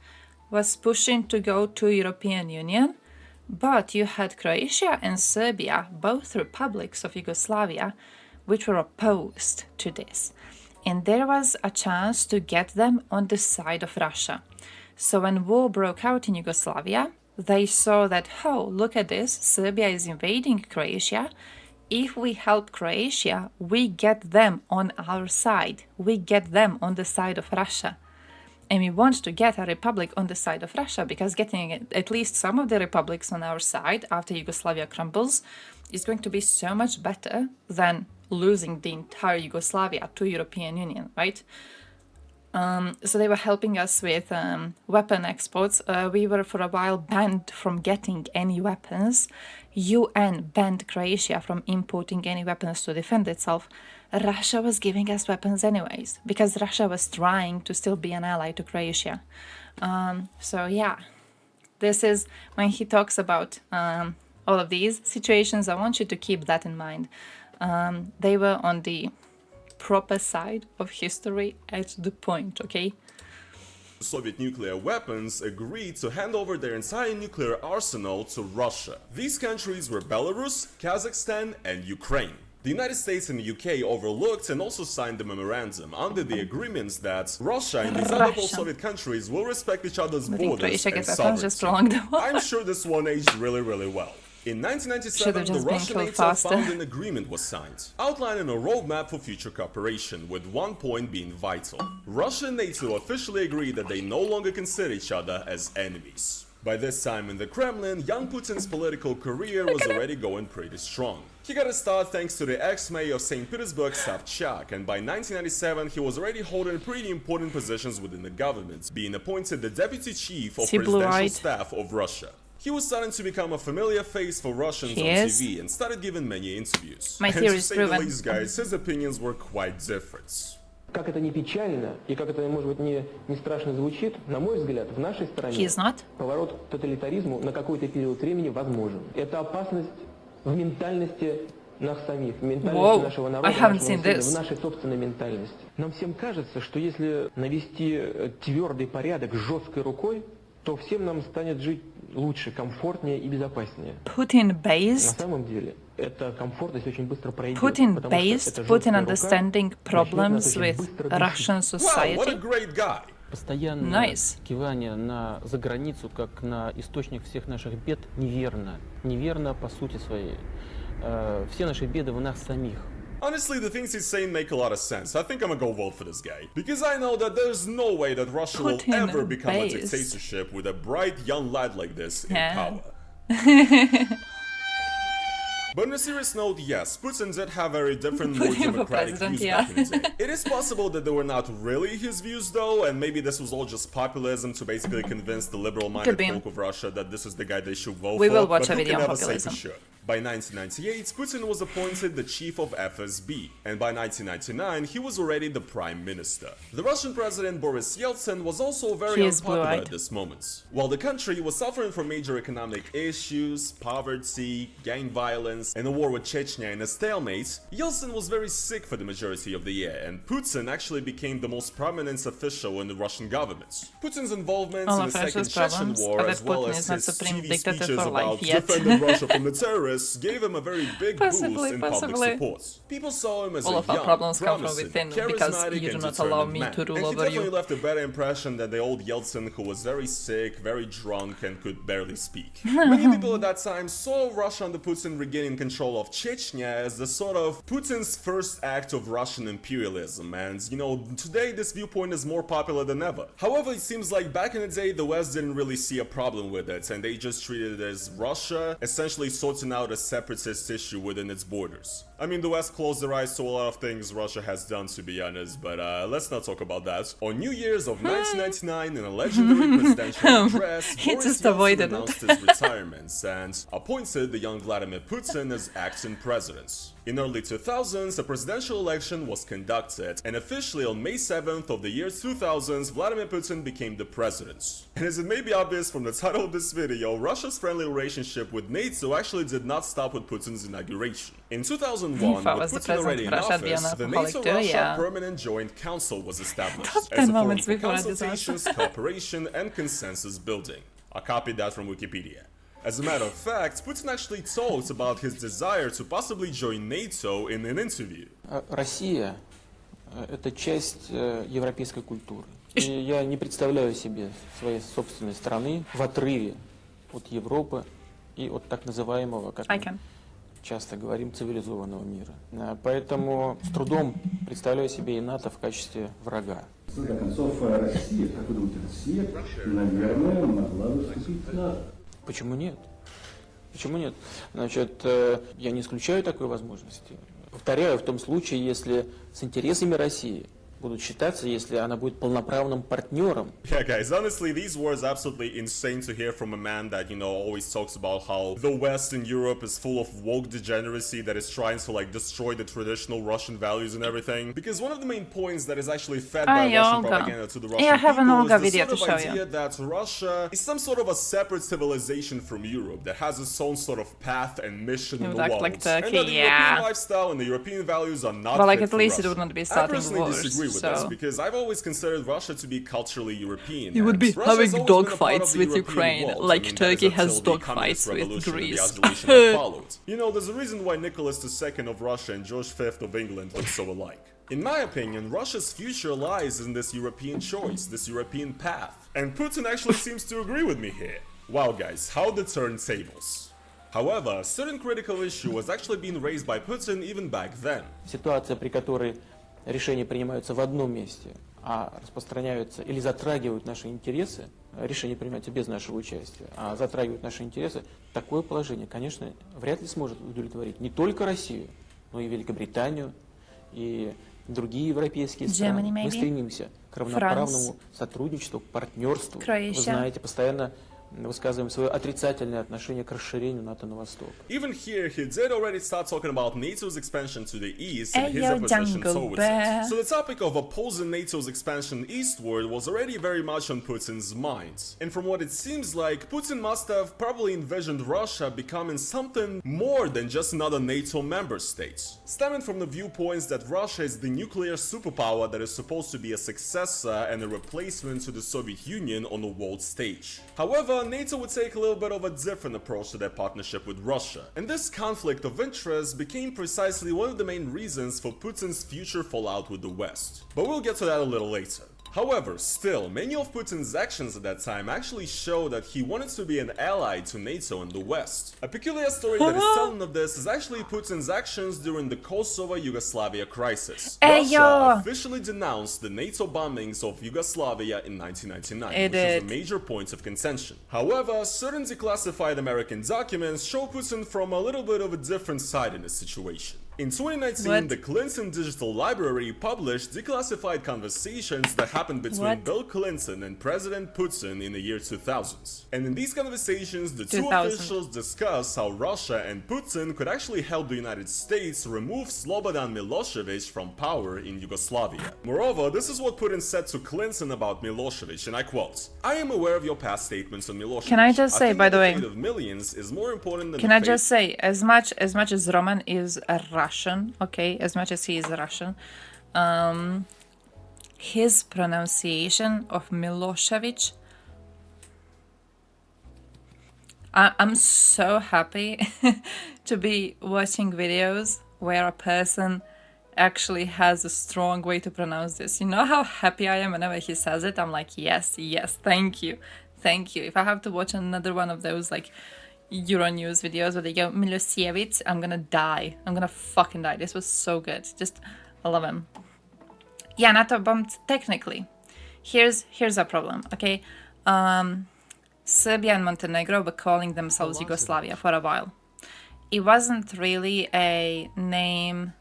was pushing to go to European Union, but you had Croatia and Serbia, both republics of Yugoslavia, which were opposed to this. And there was a chance to get them on the side of Russia. So when war broke out in Yugoslavia, they saw that, oh, look at this, Serbia is invading Croatia. If we help Croatia, we get them on our side. We get them on the side of Russia. And we want to get a republic on the side of Russia, because getting at least some of the republics on our side after Yugoslavia crumbles is going to be so much better than losing the entire Yugoslavia to European Union, right? So they were helping us with weapon exports. We were for a while banned from getting any weapons. UN banned Croatia from importing any weapons to defend itself. Russia was giving us weapons anyways, because Russia was trying to still be an ally to Croatia. So yeah, this is when he talks about all of these situations. I want you to keep that in mind. They were on the proper side of history at the point, okay? Soviet nuclear weapons agreed to hand over their entire nuclear arsenal to Russia. These countries were Belarus, Kazakhstan, and Ukraine. The United States and the UK overlooked and also signed the memorandum under the agreements that Russia and these other post-Soviet countries will respect each other's borders and sovereignty. I'm sure this one aged really, really well. In 1997, the Russia-NATO founding agreement was signed, outlining a roadmap for future cooperation, with one point being vital. Russia and NATO officially agreed that they no longer consider each other as enemies. By this time in the Kremlin, young Putin's political career was already going pretty strong. He got a start thanks to the ex-mayor of St. Petersburg, Sobchak, and by 1997 he was already holding pretty important positions within the government, being appointed the deputy chief of presidential staff of Russia. He was starting to become a familiar face for Russians on TV and started giving many interviews. My theory is proven. And to say the least, guys, his opinions were quite different. Как это не печально и как это, может быть, не страшно звучит, на мой взгляд, в нашей стране поворот к тоталитаризму на какой-то период времени возможен. Это опасность в ментальности нас самих, в ментальности нашего народа, в нашей собственной ментальности. Нам всем кажется, что если навести твердый порядок жесткой рукой, то всем нам станет жить лучше, комфортнее и безопаснее. Putin-based, На самом деле, эта комфортность очень быстро пройдет. Putin-based, Putin understanding problems with Russian society. Wow, what a great guy! Постоянное кивание на заграницу, как на источник всех наших бед, неверно. Неверно по сути своей. Все наши беды в нас самих. Honestly, the things he's saying make a lot of sense. I think I'm gonna go vote for this guy. Because I know that there's no way that Russia will ever become a dictatorship with a bright young lad like this in power. But on a serious note, yes, Putin did have very different, more democratic views back in the day. It is possible that they were not really his views though, and maybe this was all just populism to basically convince the liberal-minded folk of Russia that this is the guy they should vote for. We will watch a but who video can on ever say populism. for sure? By 1998, Putin was appointed the chief of FSB, and by 1999, he was already the prime minister. The Russian president Boris Yeltsin was also very unpopular at this moment. While the country was suffering from major economic issues, poverty, gang violence, and a war with Chechnya in a stalemate, Yeltsin was very sick for the majority of the year, and Putin actually became the most prominent official in the Russian government. Putin's involvement in the Second Chechen War, as well as his TV speeches about defending Russia from the terrorists, Congress gave him a very big boost in public support. People saw him as All a of our young, problems come from promising, within because charismatic, you do and not allow determined me man. to rule And he over definitely you. left a better impression than the old Yeltsin, who was very sick, very drunk, and could barely speak. Many people at that time saw Russia under Putin regaining control of Chechnya as the sort of Putin's first act of Russian imperialism, and you know, today this viewpoint is more popular than ever. However, it seems like back in the day the West didn't really see a problem with it, and they just treated it as Russia essentially sorting out a separatist issue within its borders. I mean, the West closed their eyes to a lot of things Russia has done, to be honest, but let's not talk about that. On New Year's of 1999, in a legendary presidential address, He Boris just Yeltsin avoided it. announced his retirement and appointed the young Vladimir Putin as acting president. In early 2000s, a presidential election was conducted, and officially on May 7th of the year 2000, Vladimir Putin became the president. And as it may be obvious from the title of this video, Russia's friendly relationship with NATO actually did not stop with Putin's inauguration. In 2001, If I with was the Putin already in president, I'd be an office, the alcoholic too, NATO-Russia yeah. Permanent Joint Council was established Top as 10 a forum moments for before a disaster. consultations, cooperation, and consensus building. I copied that from Wikipedia. As a matter of fact, Putin actually talked about his desire to possibly join NATO in an interview. Россия – это часть европейской культуры. И я не представляю себе своей собственной страны в отрыве от Европы и от так называемого, как мы часто говорим, цивилизованного мира. Поэтому с трудом представляю себе и НАТО в качестве врага. В конце концов, Россия, как вы думаете, Россия, наверное, могла бы вступить в НАТО? Почему нет? Почему нет? Значит, я не исключаю такой возможности. Повторяю, в том случае, если с интересами России будут считаться, если она будет полноправным партнером. Yeah, guys, honestly, these words are absolutely insane to hear from a man that, you know, always talks about how the West in Europe is full of woke degeneracy that is trying to, like, destroy the traditional Russian values and everything. Because one of the main points that is actually fed by Russian propaganda to the Russian people is the sort of idea that Russia is some sort of a separate civilization from Europe that has its own sort of path and mission in the world. Like Turkey, and that the European lifestyle and the European values are not But like fit at for least it Russia. would not be I starting personally wars. disagree with So this because I've always considered Russia to be culturally European. you would be Russia has having always been a part of dogfights the with European Ukraine, world. like I mean, Turkey that is has until the Communist dogfights with Revolution and the Greece. isolation that followed. You know, there's a reason why Nicholas II of Russia and George V of England look so alike. In my opinion, Russia's future lies in this European choice, this European path. And Putin actually seems to agree with me here. Wow, guys, how the turntables. However, a certain critical issue was actually being raised by Putin even back then. Ситуация, при которой решения принимаются в одном месте, а распространяются или затрагивают наши интересы, решения принимаются без нашего участия, а затрагивают наши интересы, такое положение, конечно, вряд ли сможет удовлетворить не только Россию, но и Великобританию, и другие европейские страны. Germany, Мы maybe? стремимся к равноправному сотрудничеству, к партнерству. Croatia. Вы знаете, постоянно высказываем свое отрицательное отношение к расширению НАТО на восток. Even here, he did already start talking about NATO's expansion to the east and his Ayo, opposition Jungle towards Bear. it. So the topic of opposing NATO's expansion eastward was already very much on Putin's mind. And from what it seems like, Putin must have probably envisioned Russia becoming something more than just another NATO member state. Stemming from the viewpoints that Russia is the nuclear superpower that is supposed to be a successor and a replacement to the Soviet Union on the world stage. However, NATO would take a little bit of a different approach to their partnership with Russia. And this conflict of interest became precisely one of the main reasons for Putin's future fallout with the West. But we'll get to that a little later. However, still, many of Putin's actions at that time actually show that he wanted to be an ally to NATO in the West. A peculiar story that is telling of this is actually Putin's actions during the Kosovo-Yugoslavia crisis. Russia officially denounced the NATO bombings of Yugoslavia in 1999, which is a major point of contention. However, certain declassified American documents show Putin from a little bit of a different side in the situation. In 2019, the Clinton Digital Library published declassified conversations that happened between Bill Clinton and President Putin in the year 2000. And in these conversations, the two officials discussed how Russia and Putin could actually help the United States remove Slobodan Milosevic from power in Yugoslavia. Moreover, this is what Putin said to Clinton about Milosevic, and I quote, "I am aware of your past statements on Milosevic. Can I just say, by the way, fate of millions is more important than can the I fate just say, as much as Roman is a Russian, okay, as much as he is Russian, his pronunciation of Milosevic, I'm so happy to be watching videos where a person actually has a strong way to pronounce this. You know how happy I am whenever he says it? I'm like, yes, thank you. If I have to watch another one of those like Euronews videos where they go Milosevich, I'm gonna die. I'm gonna fucking die. This was so good. Just, I love him. Yeah, NATO bombed technically. Here's a problem, okay? Serbia and Montenegro were calling themselves Yugoslavia for a while. It wasn't really a name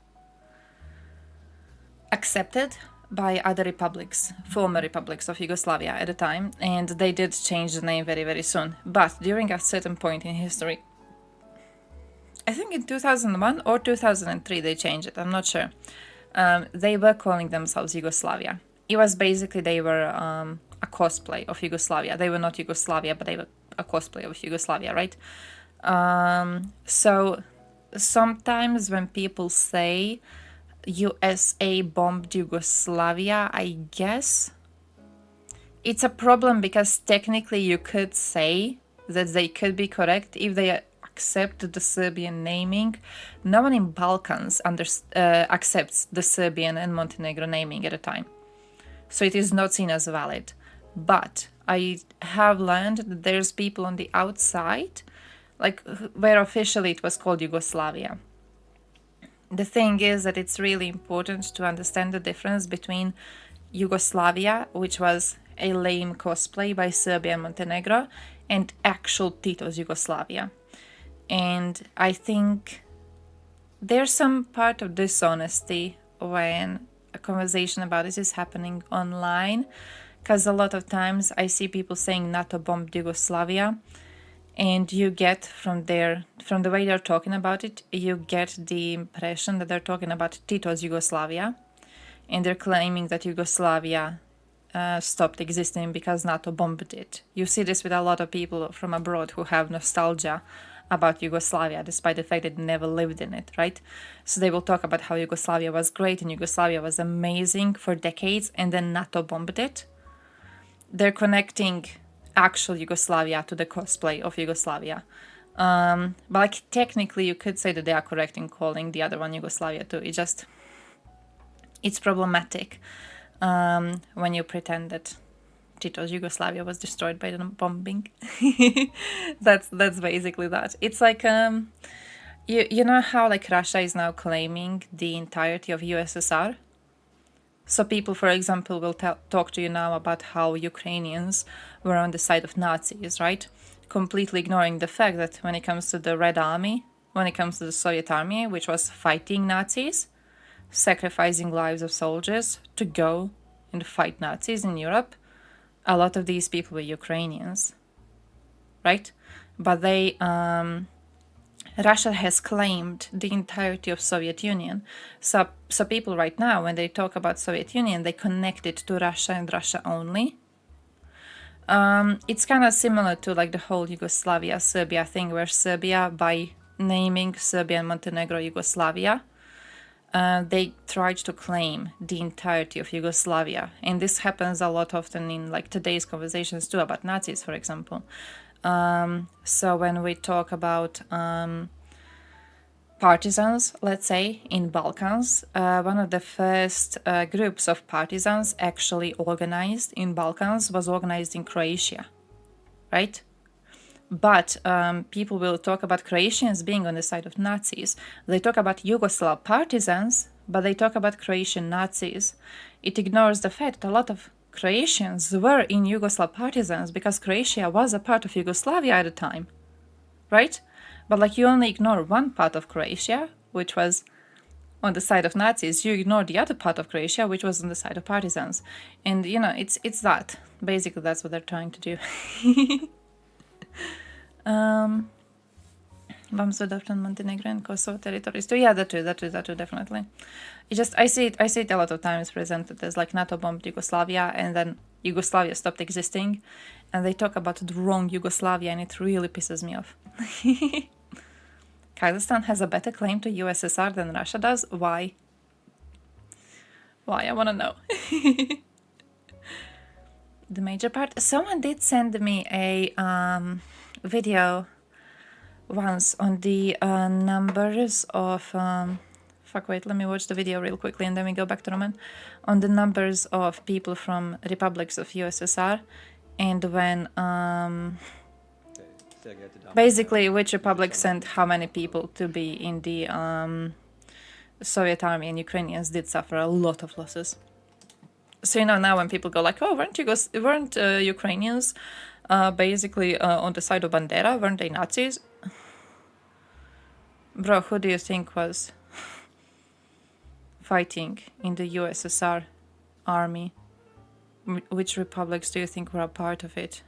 accepted by other republics, former republics of Yugoslavia at the time, and they did change the name very, very soon. But during a certain point in history, I think in 2001 or 2003 they changed it, I'm not sure. They were calling themselves Yugoslavia. It was basically they were a cosplay of Yugoslavia. They were not Yugoslavia, but they were a cosplay of Yugoslavia, right? So sometimes when people say USA bombed Yugoslavia, I guess it's a problem because technically you could say that they could be correct if they accept the Serbian naming. No one in Balkans accepts the Serbian and Montenegro naming at a time. So it is not seen as valid. But I have learned that there's people on the outside, like where officially it was called Yugoslavia. The thing is that it's really important to understand the difference between Yugoslavia, which was a lame cosplay by Serbia and Montenegro, and actual Tito's Yugoslavia. And I think there's some part of dishonesty when a conversation about this is happening online, because a lot of times I see people saying NATO bombed Yugoslavia, and you get from the way they're talking about it, you get the impression that they're talking about Tito's Yugoslavia, and they're claiming that Yugoslavia stopped existing because NATO bombed it. You see this with a lot of people from abroad who have nostalgia about Yugoslavia, despite the fact that they never lived in it, right? So they will talk about how Yugoslavia was great and Yugoslavia was amazing for decades, and then NATO bombed it. They're connecting actual Yugoslavia to the cosplay of Yugoslavia. But like technically you could say that they are correct in calling the other one Yugoslavia too. It's problematic when you pretend that Tito's Yugoslavia was destroyed by the bombing. That's basically that. It's like you know how like Russia is now claiming the entirety of USSR. So people, for example, will talk to you now about how Ukrainians were on the side of Nazis, right? Completely ignoring the fact that when it comes to the Red Army, when it comes to the Soviet Army, which was fighting Nazis, sacrificing lives of soldiers to go and fight Nazis in Europe, a lot of these people were Ukrainians, right? But Russia has claimed the entirety of Soviet Union. So people right now, when they talk about Soviet Union, they connect it to Russia and Russia only. It's kind of similar to like the whole Yugoslavia-Serbia thing, where Serbia, by naming Serbia and Montenegro Yugoslavia, they tried to claim the entirety of Yugoslavia. And this happens a lot often in like today's conversations too, about Nazis, for example. So when we talk about partisans, let's say, in Balkans, one of the first groups of partisans actually organized in Balkans was organized in Croatia, right? But people will talk about Croatians being on the side of Nazis. They talk about Yugoslav partisans, but they talk about Croatian Nazis. It ignores the fact that a lot of Croatians were in Yugoslav partisans because Croatia was a part of Yugoslavia at the time, right? But like you only ignore one part of Croatia, which was on the side of Nazis, you ignore the other part of Croatia, which was on the side of partisans. And you know, it's that. Basically, that's what they're trying to do. Bombs were left on Montenegro and Kosovo territories too. Yeah, that too, definitely. I see it a lot of times presented as like NATO bombed Yugoslavia and then Yugoslavia stopped existing, and they talk about the wrong Yugoslavia, and it really pisses me off. Kazakhstan has a better claim to USSR than Russia does. Why? I want to know. The major part. Someone did send me a video once on the numbers of fuck, wait, let me watch the video real quickly and then we go back to Roman. On the numbers of people from republics of USSR and when basically which republic sent how many people to be in the Soviet army, and Ukrainians did suffer a lot of losses. So, you know, now when people go like, oh, weren't Ukrainians basically on the side of Bandera? Weren't they Nazis? Bro, who do you think was fighting in the USSR army? Which republics do you think were a part of it?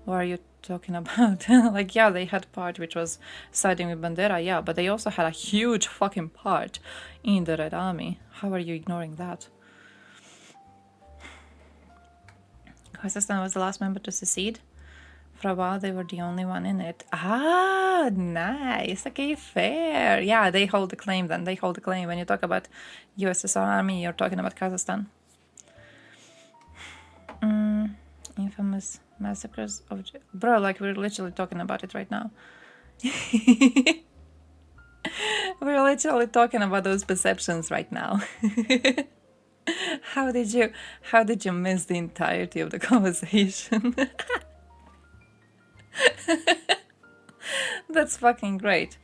What are you talking about? Like, yeah, they had part which was siding with Bandera, yeah, but they also had a huge fucking part in the Red Army. How are you ignoring that? Kazakhstan was the last member to secede. For a while, they were the only one in it. Ah, nice. Okay, fair. Yeah, they hold the claim then. They hold the claim. When you talk about USSR Army, you're talking about Kazakhstan. Infamous massacres of... Bro, like, we're literally talking about it right now. We're literally talking about those perceptions right now. How did you miss the entirety of the conversation? That's fucking great.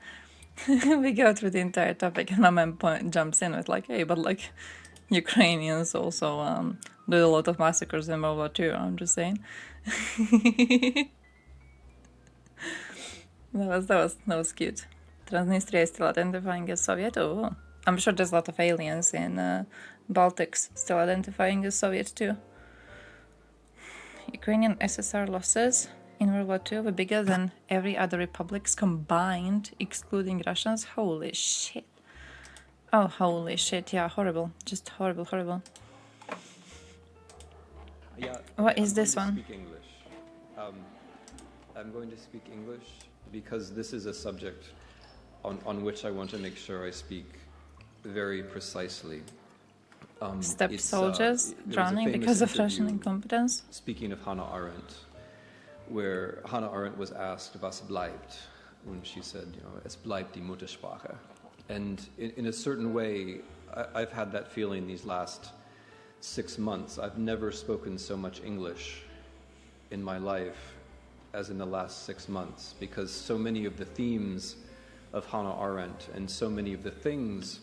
We go through the entire topic and my man jumps in with like, hey, but like Ukrainians also did a lot of massacres in World War II, I'm just saying. that was cute. Transnistria is still identifying as Soviet. Oh, I'm sure there's a lot of aliens in Baltics still identifying as Soviet too. Ukrainian SSR losses in World War II were bigger than every other republics combined, excluding Russians. Holy shit. Oh, holy shit, yeah, horrible. Just horrible, horrible. Yeah, what is this one? Speak English. I'm going to speak English because this is a subject on which I want to make sure I speak very precisely. Step soldiers drowning because of Russian incompetence. Speaking of Hannah Arendt, where Hannah Arendt was asked, was bleibt? And she said, you know, es bleibt die Muttersprache. And in a certain way, I've had that feeling these last 6 months. I've never spoken so much English in my life as in the last 6 months, because so many of the themes of Hannah Arendt and so many of the things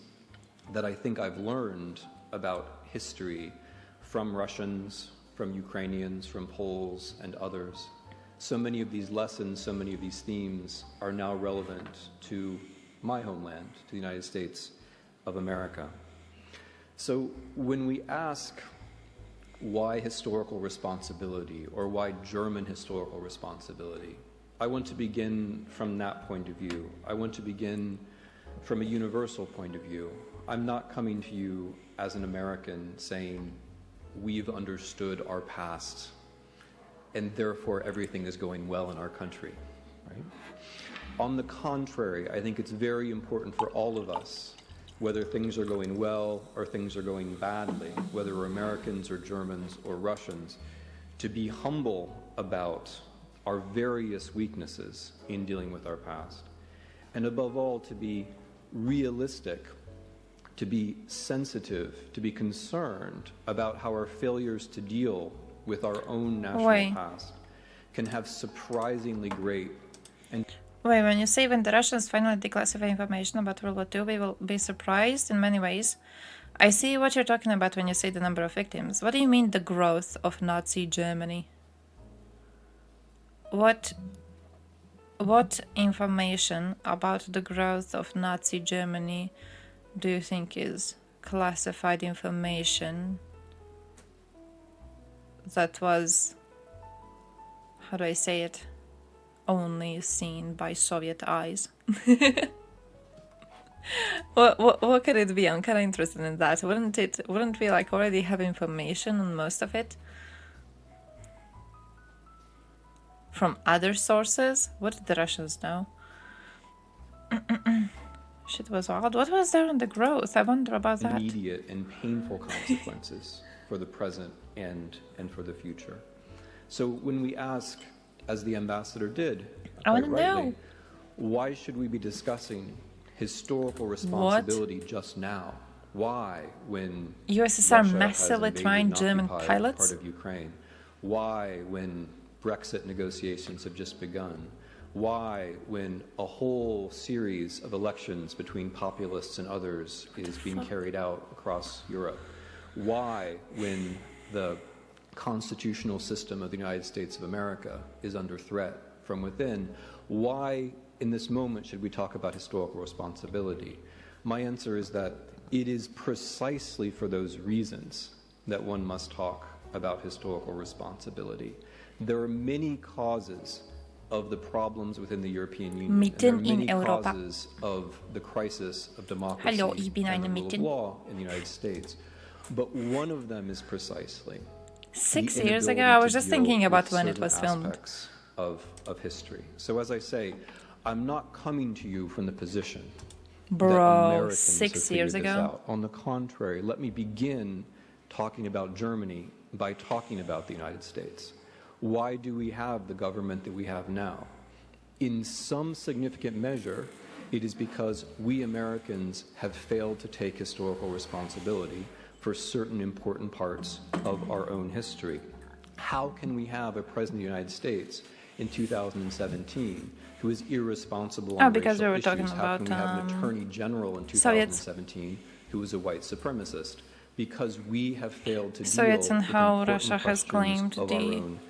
that I think I've learned about history from Russians, from Ukrainians, from Poles and others, so many of these lessons, so many of these themes are now relevant to my homeland, to the United States of America. So when we ask why historical responsibility or why German historical responsibility, I want to begin from that point of view. I want to begin from a universal point of view. I'm not coming to you as an American saying, we've understood our past and therefore everything is going well in our country, right? On the contrary, I think it's very important for all of us, whether things are going well or things are going badly, whether we're Americans or Germans or Russians, to be humble about our various weaknesses in dealing with our past. And above all, to be realistic, to be sensitive, to be concerned about how our failures to deal with our own national past can have surprisingly great and... Wait, when you say when the Russians finally declassify information about World War II, we will be surprised in many ways. I see what you're talking about when you say the number of victims. What do you mean the growth of Nazi Germany? What information about the growth of Nazi Germany do you think is classified information that was, how do I say it, only seen by Soviet eyes? What could it be? I'm kind of interested in that. Wouldn't we like already have information on most of it from other sources? What did the Russians know? Shit was wild. What was there on the growth? I wonder about that. Immediate and painful consequences for the present and for the future. So when we ask, as the ambassador did, I want to rightly, know. Why should we be discussing historical responsibility just now? Why, when USSR Russia massively has trained invaded German and occupied pilots? part of Ukraine? Why, when Brexit negotiations have just begun? Why, when a whole series of elections between populists and others is being carried out across Europe? Why, when the constitutional system of the United States of America is under threat from within? Why, in this moment, should we talk about historical responsibility? My answer is that it is precisely for those reasons that one must talk about historical responsibility. There are many causes of the problems within the European Union. And there are many causes of the crisis of democracy and the rule of law in the United States. But one of them is precisely 6 years ago, I was just thinking about when it was filmed. Of history. So as I say, I'm not coming to you from the position that Bro, Americans 6 have years figured this ago? out. On the contrary, let me begin talking about Germany by talking about the United States. Why do we have the government that we have now? In some significant measure, it is because we Americans have failed to take historical responsibility for certain important parts of our own history. How can we have a president of the United States in 2017 who is irresponsible on because we racial were talking issues? How can we have an about, attorney general in Soviets. 2017 who is a white supremacist? Because we have failed to Soviets deal and with how important Russia has questions claimed of our the own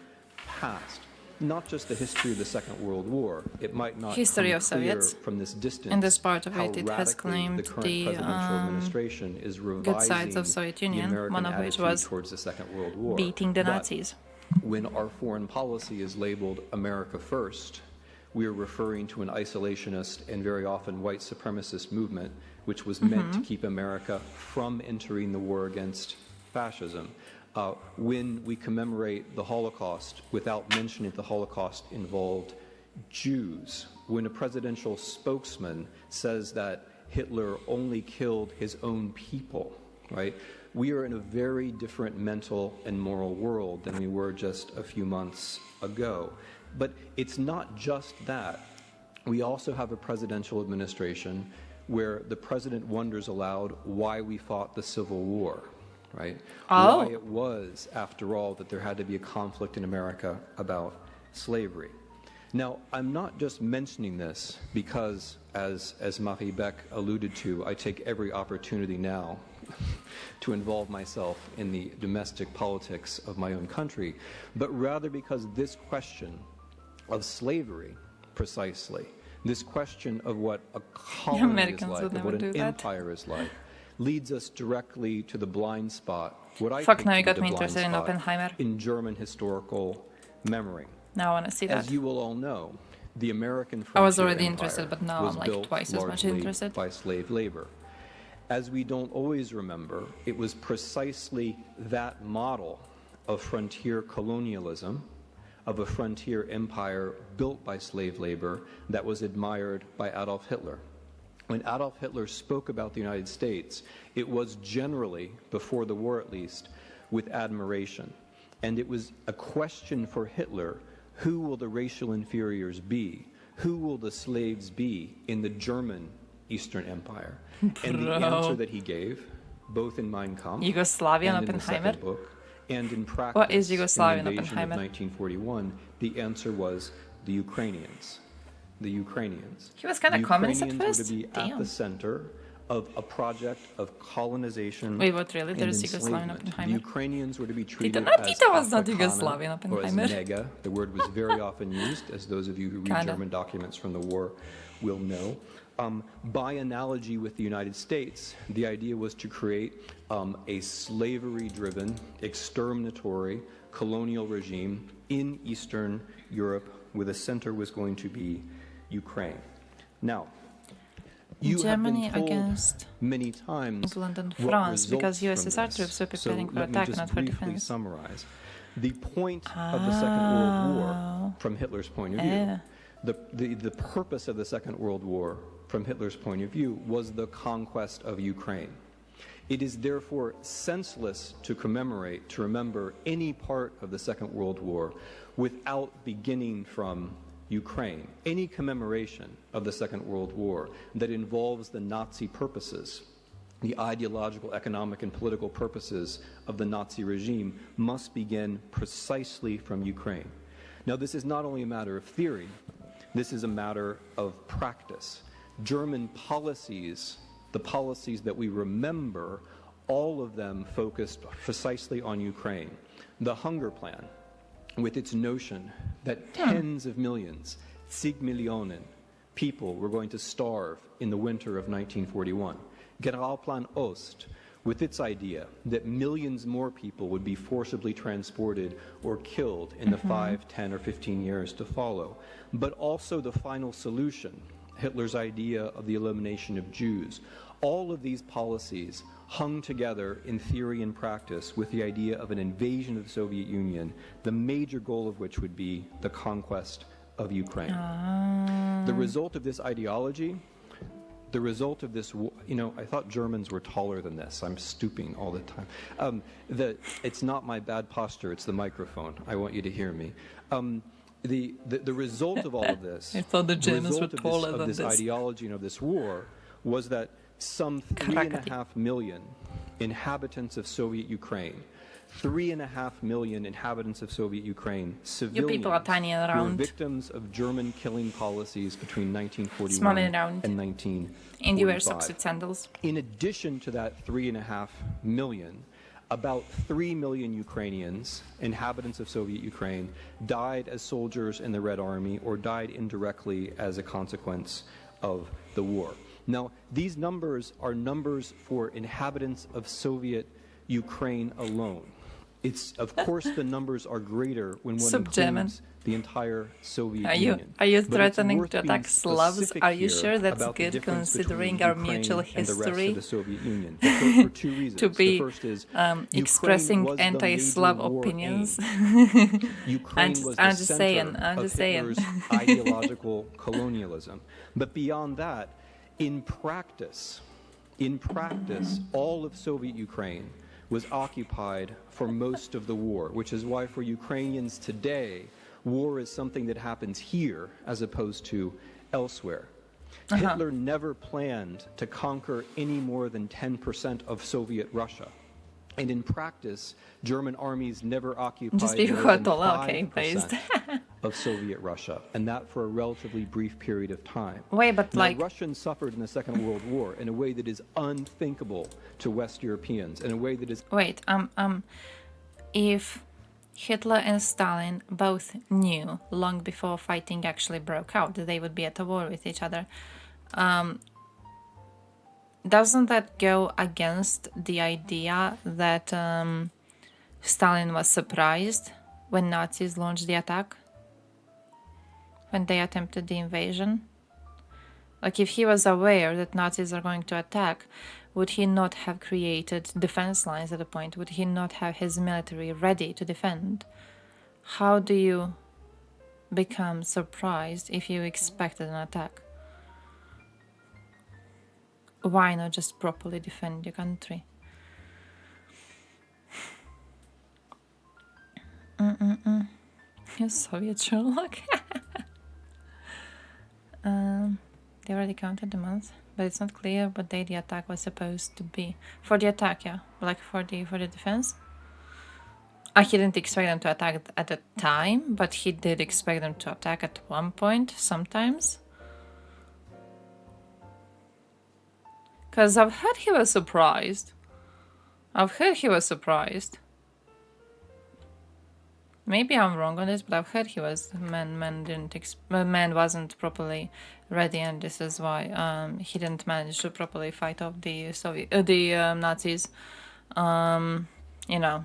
past. Not just the history of the Second World War. It might not history come of clear Soviets. from this distance. In this part of how it, it has radically claimed the current the presidential administration is good sides of revising Soviet the Union, American one of which attitude was towards the Second World War. beating the But Nazis. when our foreign policy is labeled America First, we are referring to an isolationist and very often white supremacist movement which was meant to keep America from entering the war against fascism. When we commemorate the Holocaust without mentioning the Holocaust involved Jews, when a presidential spokesman says that Hitler only killed his own people, right? We are in a very different mental and moral world than we were just a few months ago. But it's not just that. We also have a presidential administration where the president wonders aloud why we fought the Civil War, right? Oh. Why it was, after all, that there had to be a conflict in America about slavery. Now, I'm not just mentioning this because, as Marie Beck alluded to, I take every opportunity now to involve myself in the domestic politics of my own country, but rather because this question of slavery, precisely, this question of what a colony is Americans like, would of never what do an that. empire is like, leads us directly to the blind spot, what I Fuck, take now to you be got the me blind interested in spot Oppenheimer. in German historical memory. Now I want to see that. As you will all know, the American I was frontier already empire interested, but now was I'm like built twice as much largely interested. by slave labor. As we don't always remember, it was precisely that model of frontier colonialism, of a frontier empire built by slave labor, that was admired by Adolf Hitler. When Adolf Hitler spoke about the United States, it was generally, before the war at least, with admiration. And it was a question for Hitler, who will the racial inferiors be? Who will the slaves be in the German Eastern Empire? And the answer that he gave, both in Mein Kampf Yugoslavia and in the Oppenheimer? second book, and in practice What is in Yugoslavia the invasion of Oppenheimer? 1941, the answer was the Ukrainians. The Ukrainians. He was kinda The communist at Ukrainians first? were to be at Damn. the center of a project of colonization. Wait, what, really? and There's Yugoslavian enslavement. Oppenheimer? The Ukrainians were to be treated Tito as was not Afrikaner, Yugoslavian or as Oppenheimer. nega. The word was very often used, as those of you who read Kinda. German documents from the war will know. By analogy with the United States, the idea was to create a slavery-driven, exterminatory, colonial regime in Eastern Europe, where the center was going to be Ukraine. Now, you Germany have been told against many times England and what France, because results from USSR this. troops were So preparing for let me attack, just not for briefly defense. summarize. The point of the Second World War, from Hitler's point of view, the purpose of the Second World War, from Hitler's point of view, was the conquest of Ukraine. It is therefore senseless to commemorate, to remember any part of the Second World War without beginning from Ukraine, any commemoration of the Second World War that involves the Nazi purposes, the ideological, economic, and political purposes of the Nazi regime, must begin precisely from Ukraine. Now, this is not only a matter of theory, this is a matter of practice. German policies, the policies that we remember, all of them focused precisely on Ukraine. The Hunger Plan, with its notion that tens of millions, 10 Millionen, people were going to starve in the winter of 1941. Generalplan Ost, with its idea that millions more people would be forcibly transported or killed in the 5, 10, or 15 years to follow. But also the final solution, Hitler's idea of the elimination of Jews. All of these policies hung together in theory and practice with the idea of an invasion of the Soviet Union, the major goal of which would be the conquest of Ukraine. The result of this ideology, the result of this, I thought Germans were taller than this. I'm stooping all the time. It's not my bad posture, it's the microphone. I want you to hear me. The result of all of this, I thought the Germans were taller of than this ideology and of this war was that some 3.5 million inhabitants of Soviet Ukraine, 3.5 million inhabitants of Soviet Ukraine, civilians, were victims of German killing policies between 1941 and 1945. And you wear socks with sandals. In addition to that 3.5 million, about 3 million Ukrainians, inhabitants of Soviet Ukraine, died as soldiers in the Red Army or died indirectly as a consequence of the war. Now, these numbers are numbers for inhabitants of Soviet Ukraine alone. It's, of course, the numbers are greater when one includes the entire Soviet Union. Are you threatening to attack Slavs? Are you sure that's good, considering our mutual history? To be expressing anti-Slav opinions? I'm just saying. Ideological colonialism. But beyond that, in practice, all of Soviet Ukraine was occupied for most of the war, which is why for Ukrainians today, war is something that happens here as opposed to elsewhere. Hitler never planned to conquer any more than 10% of Soviet Russia. And in practice, German armies never occupied more than 5% of Soviet Russia, and that for a relatively brief period of time. Wait, but now, Russians suffered in the Second World War in a way that is unthinkable to West Europeans, in a way that is... Wait, if Hitler and Stalin both knew long before fighting actually broke out that they would be at a war with each other, doesn't that go against the idea that Stalin was surprised when Nazis launched the attack? When they attempted the invasion? Like, if he was aware that Nazis are going to attack, would he not have created defense lines at a point? Would he not have his military ready to defend? How do you become surprised if you expected an attack? Why not just properly defend your country? Soviet Sherlock. They already counted the month, but it's not clear what day the attack was supposed to be. For the attack, yeah, like for the defense. He didn't expect them to attack at the time, but he did expect them to attack at one point, sometimes. Because I've heard he was surprised. Maybe I'm wrong on this, but I've heard he was. Man wasn't properly ready, and this is why he didn't manage to properly fight off the Nazis. You know,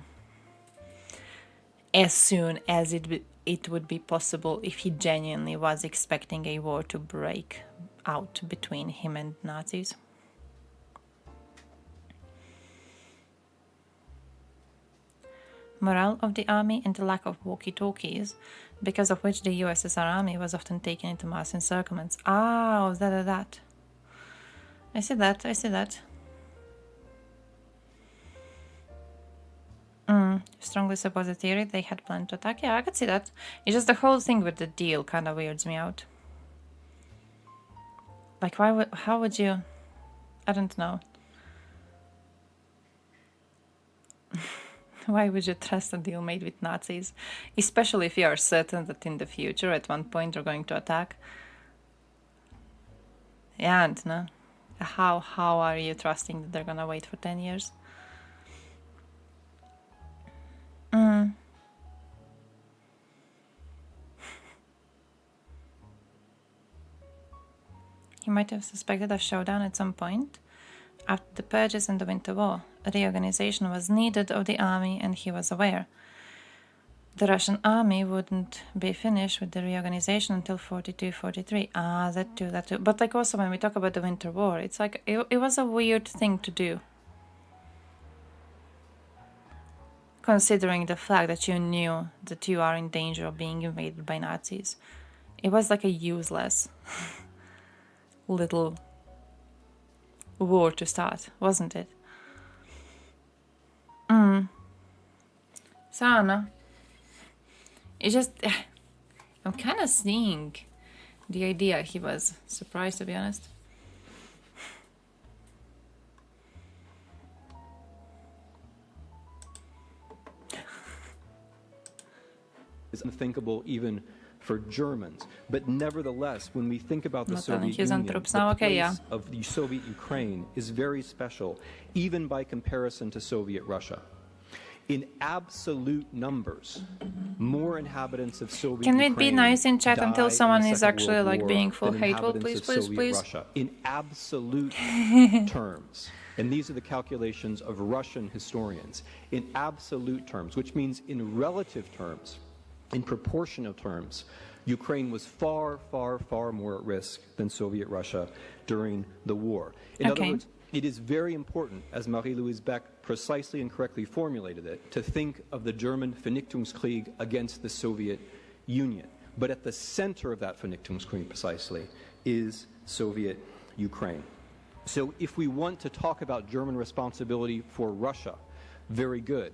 as soon as it would be possible, if he genuinely was expecting a war to break out between him and Nazis. Morale of the army and the lack of walkie-talkies, because of which the USSR army was often taken into mass encirclements. Ah, that. I see that. strongly support the theory they had planned to attack. Yeah, I could see that. It's just the whole thing with the deal kind of weirds me out. Like, how would you... I don't know. Why would you trust a deal made with Nazis? Especially if you are certain that in the future, at one point, they're going to attack. Yeah, and no. How are you trusting that they're gonna wait for 10 years? He might have suspected a showdown at some point. After the purges and the Winter War, a reorganization was needed of the army, and he was aware. The Russian army wouldn't be finished with the reorganization until 42-43. Ah, that too. But like also when we talk about the Winter War, it's like it was a weird thing to do. Considering the fact that you knew that you are in danger of being invaded by Nazis. It was like a useless little war to start, wasn't it? So I don't know. It's just, I'm kind of seeing the idea. He was surprised, to be honest. Is unthinkable even for Germans. But nevertheless, when we think about the Soviet Union, the place of the Soviet Ukraine is very special, even by comparison to Soviet Russia. In absolute numbers, more inhabitants of Soviet Can Ukraine it be nice in chat until someone is actually World like War being full than hateful? inhabitants Please, of please, Soviet please. Russia. In absolute terms, and these are the calculations of Russian historians, in absolute terms, which means in relative terms, in proportional terms, Ukraine was far, far, far more at risk than Soviet Russia during the war. In other words, it is very important, as Marie-Louise Beck precisely and correctly formulated it, to think of the German Vernichtungskrieg against the Soviet Union. But at the center of that Vernichtungskrieg precisely is Soviet Ukraine. So if we want to talk about German responsibility for Russia, very good.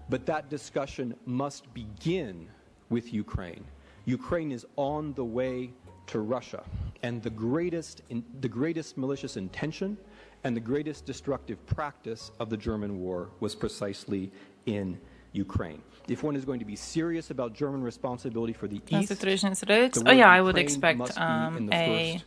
But that discussion must begin with Ukraine. Ukraine is on the way to Russia, and the greatest malicious intention and the greatest destructive practice of the German war was precisely in Ukraine. If one is going to be serious about German responsibility for the East, oh yeah, I would expect a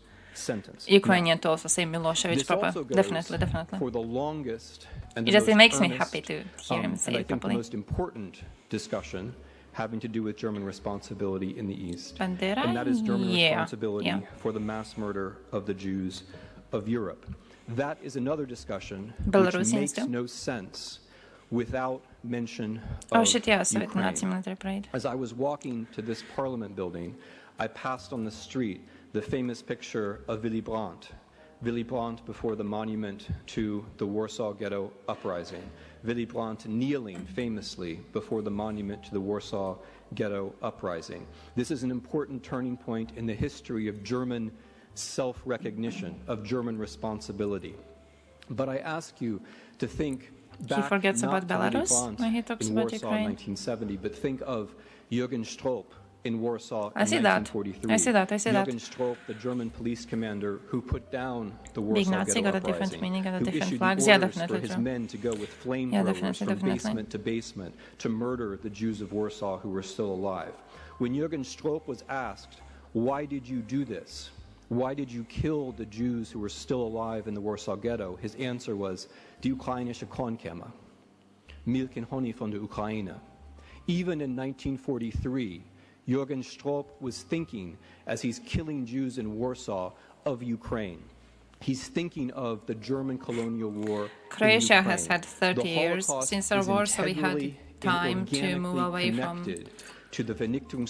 Ukrainian to also say Milosevic proper. Definitely. For the longest and it makes me happy to hear him say it properly. The most important discussion having to do with German responsibility in the East. And that is German responsibility for the mass murder of the Jews of Europe. That is another discussion which makes no sense without mention of Ukraine. As I was walking to this parliament building, I passed on the street the famous picture of Willy Brandt. Willy Brandt before the monument to the Warsaw Ghetto Uprising. Willy Brandt kneeling famously before the monument to the Warsaw Ghetto Uprising. This is an important turning point in the history of German self-recognition, of German responsibility. But I ask you to think back not to Willy Brandt in Warsaw in 1970, but think of Jürgen Stroop in Warsaw in 1943. I see that. Jürgen Stroop, the German police commander who put down the Warsaw Ghetto got a Uprising, different meaning and a who different issued flags. orders Yeah, for his men to go with flamethrowers from basement to basement to murder the Jews of Warsaw who were still alive. When Jürgen Stroop was asked, why did you do this? Why did you kill the Jews who were still alive in the Warsaw Ghetto? His answer was, die ukrainische Kornkämmer, Milch und Honig von der Ukraine. Even in 1943, Jürgen Stroop was thinking, as he's killing Jews in Warsaw, of Ukraine. He's thinking of the German colonial war. Croatia has had 30 years since our war, so we had time to move away from to the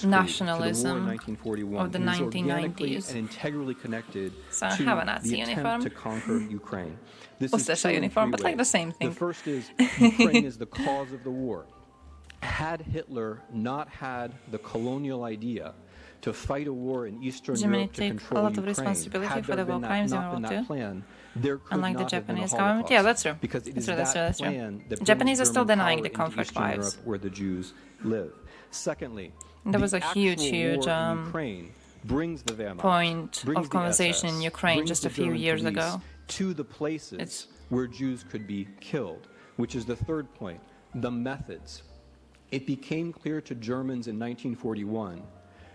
nationalism to the war in 1941. of the 1990s. And integrally connected so I to have a Nazi the attempt uniform. to conquer Ukraine. This is true uniform, but like ways. the same thing. The first is Ukraine is the cause of the war. Had Hitler not had the colonial idea to fight a war in Eastern Germany Europe to take control a lot of Ukraine. responsibility Had for there the war been crimes in not been World that War plan, there could unlike the not have been a Japanese government. Holocaust. Yeah, that's true. Because it That's is true, that's that true, that's true. plan that Japanese are brings still German denying power the into comfort Eastern vibes. Europe, where the Jews live. Secondly, There was the a huge, actual huge war in Ukraine brings the Wehrmacht, point brings of conversation the in SS, Ukraine brings just the a few German years police ago. to the places where Jews could be killed, which is the third point, the methods. It became clear to Germans in 1941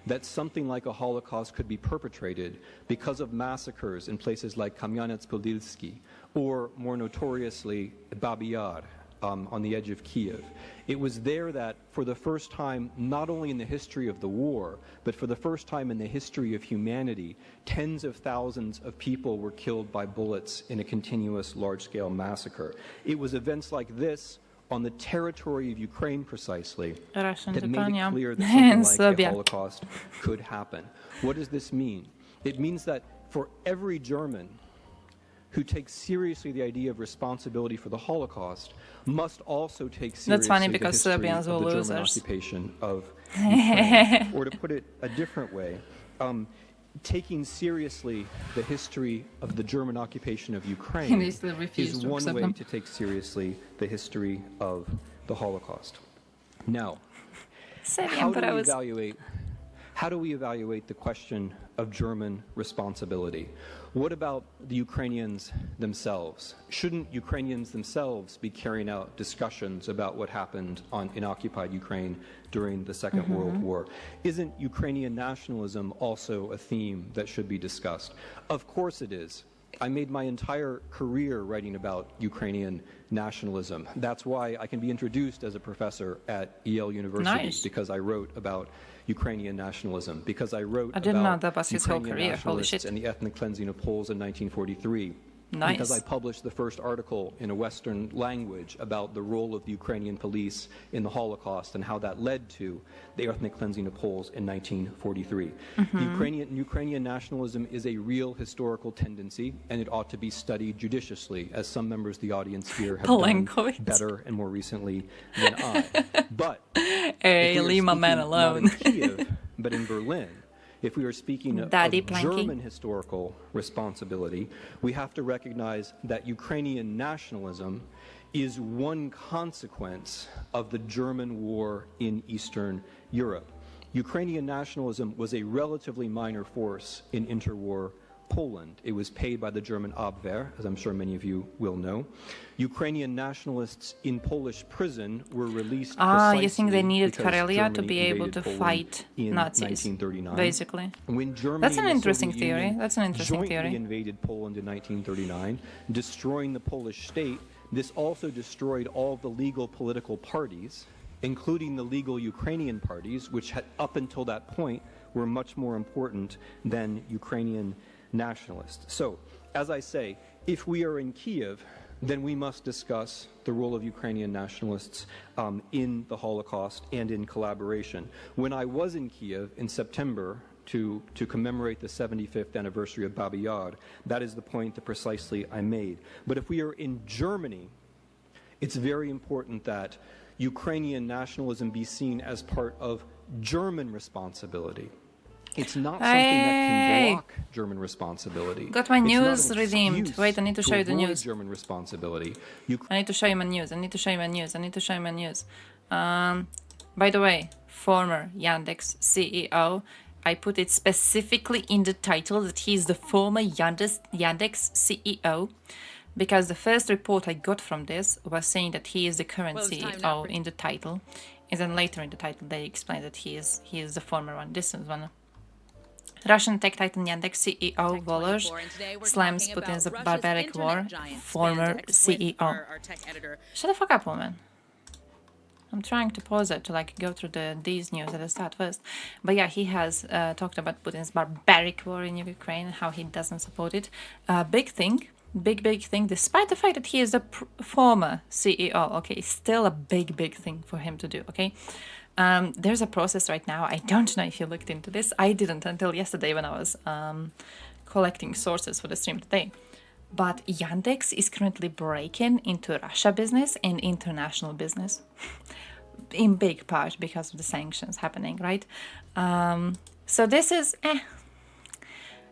that something like a Holocaust could be perpetrated because of massacres in places like Kamyanets-Podilsky, or more notoriously Babi Yar, on the edge of Kiev. It was there that, for the first time, not only in the history of the war, but for the first time in the history of humanity, tens of thousands of people were killed by bullets in a continuous large-scale massacre. It was events like this, on the territory of Ukraine precisely, that made it clear that something like a Holocaust could happen. What does this mean? It means that for every German who takes seriously the idea of responsibility for the Holocaust must also take seriously That's funny the because history Serbians of were the losers. German occupation of Ukraine. Or to put it a different way, taking seriously the history of the German occupation of Ukraine They still refuse is to one accept way them. to take seriously the history of the Holocaust. Now, how do we evaluate the question of German responsibility? What about the Ukrainians themselves? Shouldn't Ukrainians themselves be carrying out discussions about what happened in occupied Ukraine during the Second World War? Isn't Ukrainian nationalism also a theme that should be discussed? Of course it is. I made my entire career writing about Ukrainian nationalism. That's why I can be introduced as a professor at Yale University, because I wrote about Ukrainian nationalism, because I wrote didn't know about that was his whole Ukrainian career. Holy nationalists shit. and the ethnic cleansing of Poles in 1943. Nice. Because I published the first article in a Western language about the role of the Ukrainian police in the Holocaust and how that led to the ethnic cleansing of Poles in 1943. Ukrainian nationalism is a real historical tendency, and it ought to be studied judiciously, as some members of the audience here have done better and more recently than I. But hey, leave my man alone. Not in Kiev, but in Berlin, if we are speaking of German historical responsibility, we have to recognize that Ukrainian nationalism is one consequence of the German war in Eastern Europe. Ukrainian nationalism was a relatively minor force in interwar Poland. It was paid by the German Abwehr, as I'm sure many of you will know. Ukrainian nationalists in Polish prison were released precisely you think they needed because Karelia to Germany be able invaded to Poland fight in Nazis, 1939. basically. When Germany That's an and the interesting Soviet theory. Union That's an interesting jointly theory. invaded Poland in 1939, destroying the Polish state. This also destroyed all the legal political parties, including the legal Ukrainian parties, which had, up until that point, were much more important than Ukrainian nationalists. So, as I say, if we are in Kiev, then we must discuss the role of Ukrainian nationalists in the Holocaust and in collaboration. When I was in Kiev in September to commemorate the 75th anniversary of Babi Yar, that is the point that precisely I made. But if we are in Germany, it's very important that Ukrainian nationalism be seen as part of German responsibility. It's not something that can block German responsibility. Got my It's not news an redeemed. excuse Wait, I need to show you the avoid news. German responsibility. I need to show you my news. I need to show you my news. I need to show you my news. By the way, former Yandex CEO, I put it specifically in the title that he is the former Yandex CEO, because the first report I got from this was saying that he is the current CEO in the title, and then later in the title they explained that he is the former one. This is one. Russian tech titan Yandex CEO Volozh slams Putin's barbaric war. Former CEO. Shut the fuck up, woman. I'm trying to pause it to go through these news at the start first. But yeah, he has talked about Putin's barbaric war in Ukraine and how he doesn't support it. Big thing, big thing, despite the fact that he is a former CEO, okay, still a big thing for him to do, okay? There's a process right now. I don't know if you looked into this. I didn't until yesterday when I was collecting sources for the stream today. But Yandex is currently breaking into Russia business and international business in big part because of the sanctions happening, right? So this is,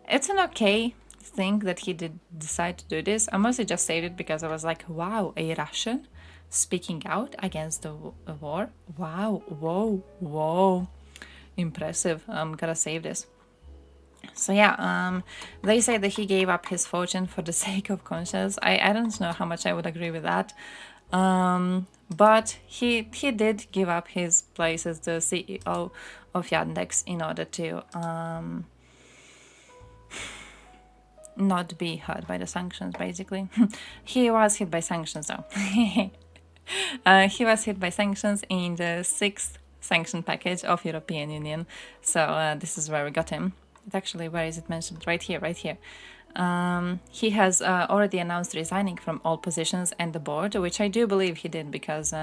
it's an okay thing that he did decide to do this. I mostly just saved it because I was like, wow, a Russian speaking out against the war. Wow, whoa, impressive. I'm gonna save this. So yeah, they say that he gave up his fortune for the sake of conscience. I don't know how much I would agree with that. But he did give up his place as the CEO of Yandex in order to not be hurt by the sanctions, basically. He was hit by sanctions though. He was hit by sanctions in the 6th sanction package of European Union. So this is where we got him. Actually, where is it mentioned? Right here. He has already announced resigning from all positions and the board, which I do believe he did because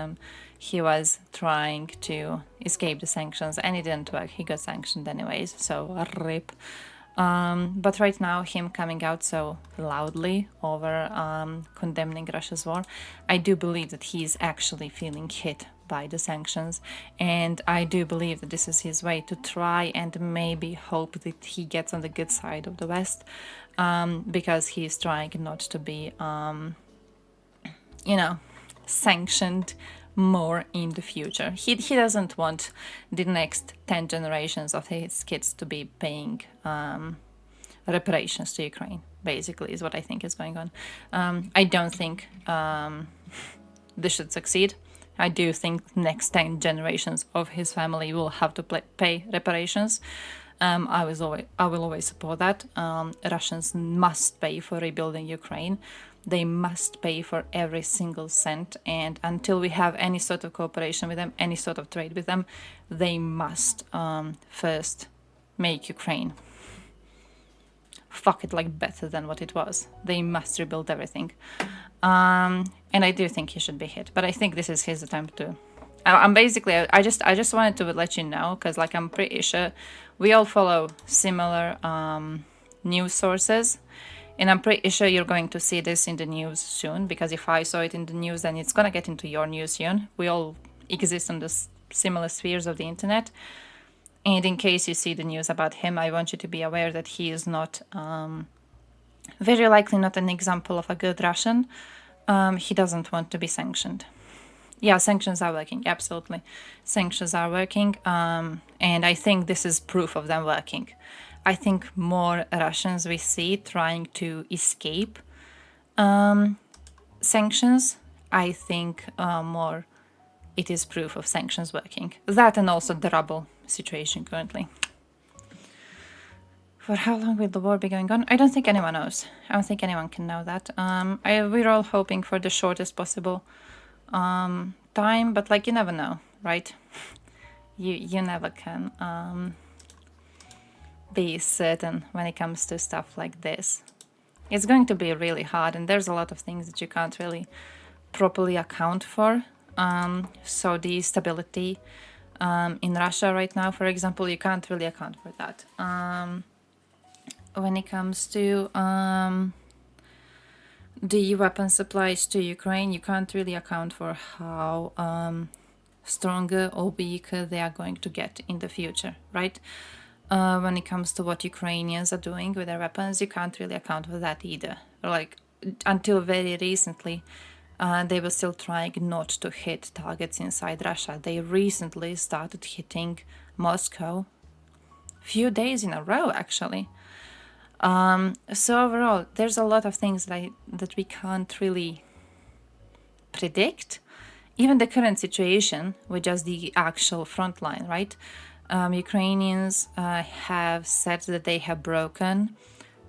he was trying to escape the sanctions and it didn't work. He got sanctioned anyways, so rip. But right now, him coming out so loudly over condemning Russia's war, I do believe that he's actually feeling hit by the sanctions, and I do believe that this is his way to try and maybe hope that he gets on the good side of the West, because he's trying not to be, sanctioned more in the future. He doesn't want the next 10 generations of his kids to be paying reparations to Ukraine, basically, is what I think is going on. I don't think this should succeed. I do think next 10 generations of his family will have to pay reparations. I will always support that. Russians must pay for rebuilding Ukraine. They must pay for every single cent, and until we have any sort of cooperation with them, any sort of trade with them, they must first make Ukraine better than what it was. They must rebuild everything. And I do think he should be hit, but I think this is his attempt to. I just wanted to let you know, because I'm pretty sure we all follow similar news sources, and I'm pretty sure you're going to see this in the news soon, because if I saw it in the news, then it's gonna get into your news soon. We all exist on the similar spheres of the internet, and in case you see the news about him, I want you to be aware that he is not, very likely not an example of a good Russian. He doesn't want to be sanctioned. Yeah, sanctions are working, absolutely. Sanctions are working, and I think this is proof of them working. I think more Russians we see trying to escape sanctions. I think more it is proof of sanctions working. That and also the rubble situation currently. For how long will the war be going on? I don't think anyone knows. I don't think anyone can know that. We're all hoping for the shortest possible time, but you never know, right? You never can be certain when it comes to stuff like this. It's going to be really hard, and there's a lot of things that you can't really properly account for. So the stability in Russia right now, for example, you can't really account for that. When it comes to the weapon supplies to Ukraine, you can't really account for how stronger or weaker they are going to get in the future, right? When it comes to what Ukrainians are doing with their weapons, you can't really account for that either. Until very recently, they were still trying not to hit targets inside Russia. They recently started hitting Moscow a few days in a row, actually. So overall, there's a lot of things that we can't really predict. Even the current situation with just the actual front line, right? Ukrainians have said that they have broken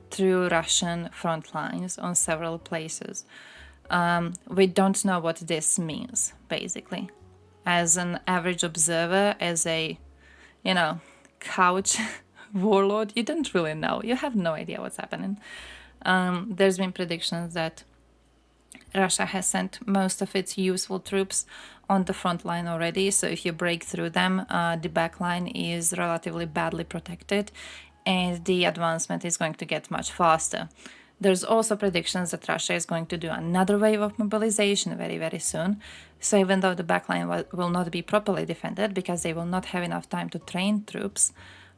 through Russian front lines on several places. We don't know what this means, basically. As an average observer, as a, couch warlord, you don't really know. You have no idea what's happening. There's been predictions that Russia has sent most of its useful troops on the front line already, so if you break through them, the back line is relatively badly protected and the advancement is going to get much faster. There's also predictions that Russia is going to do another wave of mobilization very, very soon. So even though the backline will not be properly defended because they will not have enough time to train troops,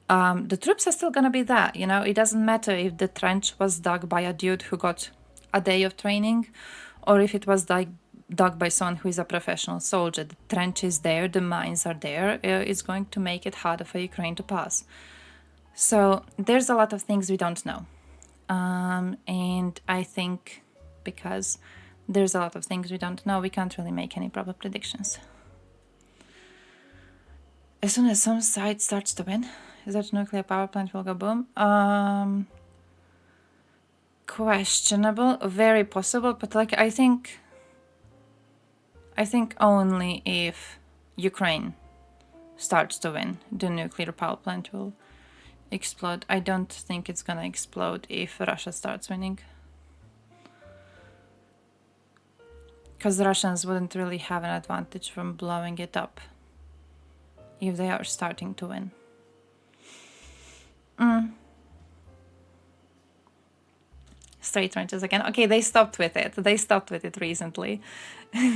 the troops are still gonna be there. You know, it doesn't matter if the trench was dug by a dude who got a day of training, or if it was dug by someone who is a professional soldier. The trench is there, the mines are there. It's going to make it harder for Ukraine to pass. So there's a lot of things we don't know. And I think because there's a lot of things we don't know, we can't really make any proper predictions. As soon as some side starts to win, is that nuclear power plant will go boom? Questionable, very possible, but like I think only if Ukraine starts to win, the nuclear power plant will explode. I don't think it's gonna explode if Russia starts winning. Because the Russians wouldn't really have an advantage from blowing it up if they are starting to win. Straight trenches again. Okay, they stopped with it. They stopped with it recently.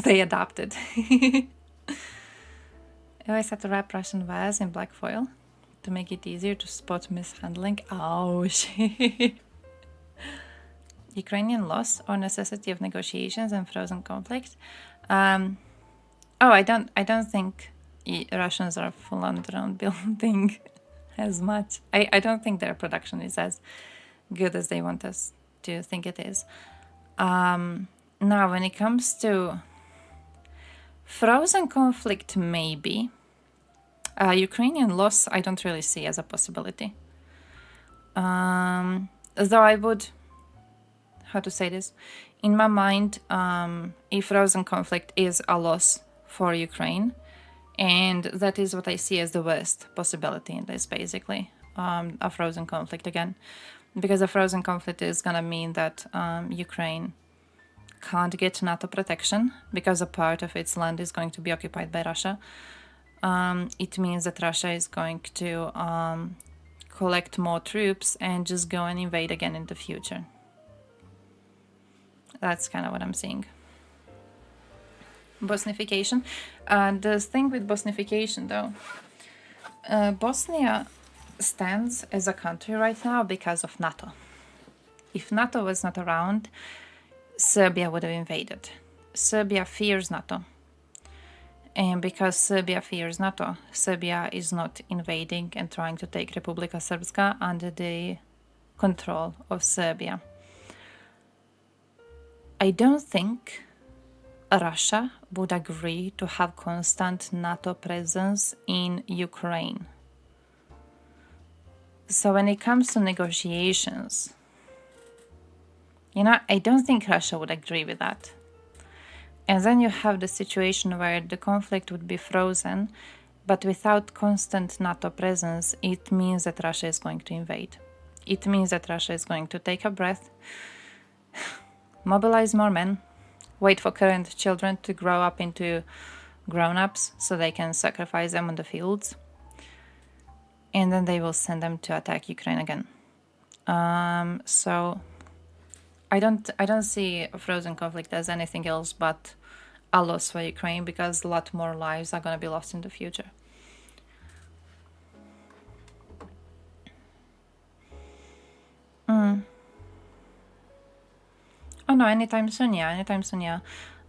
They adapted. I always had to wrap Russian wires in black foil to make it easier to spot mishandling. Oh shit. Ukrainian loss or necessity of negotiations and frozen conflict. I don't think Russians are full on drone building as much. I don't think their production is as good as they want us to think it is. Now, when it comes to frozen conflict, maybe. Ukrainian loss, I don't really see as a possibility. Though I would, how to say this? In my mind, a frozen conflict is a loss for Ukraine. And that is what I see as the worst possibility in this, basically. A frozen conflict again. Because a frozen conflict is going to mean that Ukraine can't get NATO protection because a part of its land is going to be occupied by Russia. It means that Russia is going to collect more troops and just go and invade again in the future. That's kind of what I'm seeing. Bosnification. The thing with Bosnification, though, Bosnia stands as a country right now because of NATO. If NATO was not around, Serbia would have invaded. Serbia fears NATO. And because Serbia fears NATO, Serbia is not invading and trying to take Republika Srpska under the control of Serbia. I don't think Russia would agree to have constant NATO presence in Ukraine. So when it comes to negotiations, I don't think Russia would agree with that. And then you have the situation where the conflict would be frozen, but without constant NATO presence, it means that Russia is going to invade. It means that Russia is going to take a breath, mobilize more men, wait for current children to grow up into grown-ups so they can sacrifice them on the fields, and then they will send them to attack Ukraine again. So I don't see a frozen conflict as anything else but a loss for Ukraine, because a lot more lives are going to be lost in the future. Oh no, anytime soon, yeah.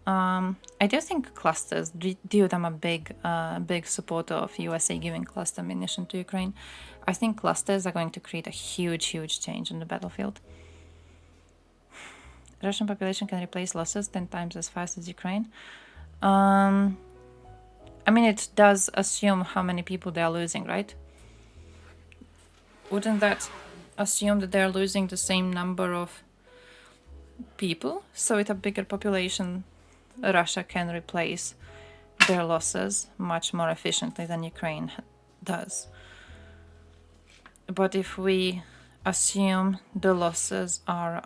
I do think clusters, due to I'm a big supporter of USA giving cluster ammunition to Ukraine. I think clusters are going to create a huge change on the battlefield. Russian population can replace losses 10 times as fast as Ukraine. I mean, it does assume how many people they are losing, right? Wouldn't that assume that they are losing the same number of people? So with a bigger population, Russia can replace their losses much more efficiently than Ukraine does. But if we assume the losses are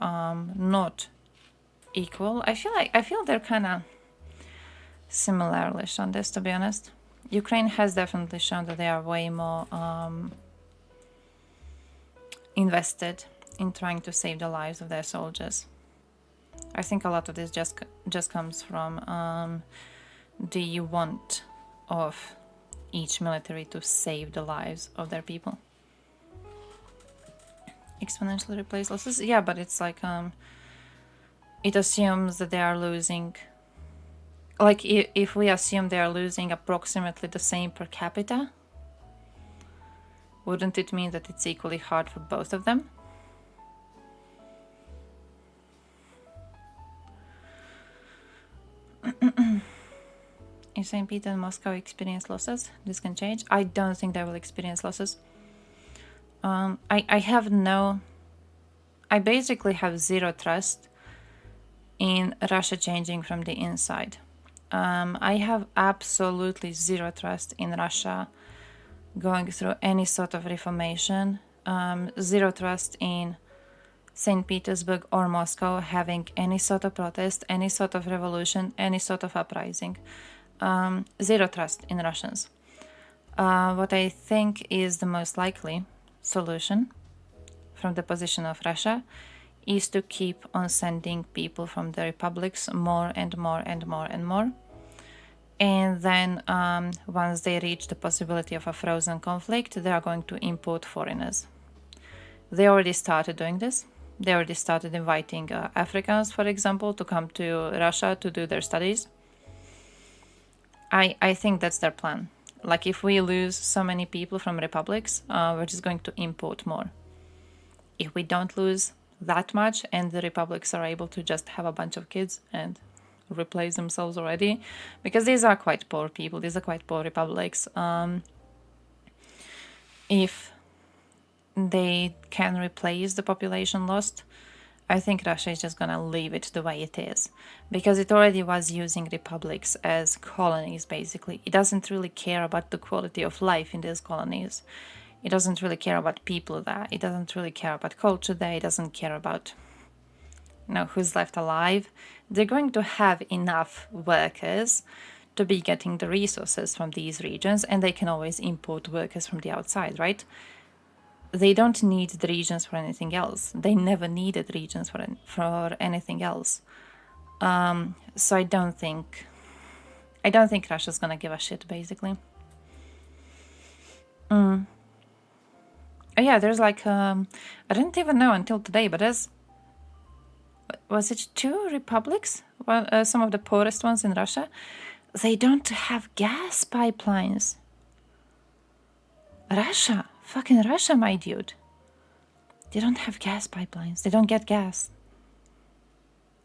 not equal, I feel they're kind of similar-ish on this, to be honest. Ukraine has definitely shown that they are way more invested in trying to save the lives of their soldiers. I think a lot of this just comes from the want of each military to save the lives of their people. exponentially replace losses. Yeah, but it's like it assumes that they are losing. Like if we assume they are losing approximately the same per capita, wouldn't it mean that it's equally hard for both of them? If St. Peter and Moscow experience losses, this can change. I don't think they will experience losses. I basically have zero trust in Russia changing from the inside. I have absolutely zero trust in Russia going through any sort of reformation. Zero trust in St. Petersburg or Moscow having any sort of protest, any sort of revolution, any sort of uprising. Zero trust in Russians. What I think is the most likely solution from the position of Russia is to keep on sending people from the republics more and more and more and more. And then once they reach the possibility of a frozen conflict, they are going to import foreigners. They already started doing this. They already started inviting Africans, for example, to come to Russia to do their studies. I think that's their plan. Like if we lose so many people from republics, we're just going to import more. If we don't lose that much and the republics are able to just have a bunch of kids and replace themselves already, because these are quite poor people, these are quite poor republics. If they can replace the population lost, I think Russia is just gonna leave it the way it is, because it already was using republics as colonies, basically. It doesn't really care about the quality of life in these colonies. It doesn't really care about people there. It doesn't really care about culture there. It doesn't care about, who's left alive. They're going to have enough workers to be getting the resources from these regions, and they can always import workers from the outside, right? They don't need the regions for anything else. They never needed regions for anything else. So I don't think Russia's gonna give a shit, basically. Oh yeah, there's like I didn't even know until today, but was it 2 republics? Well, some of the poorest ones in Russia. They don't have gas pipelines. Russia. Fucking Russia, my dude. They don't have gas pipelines. They don't get gas.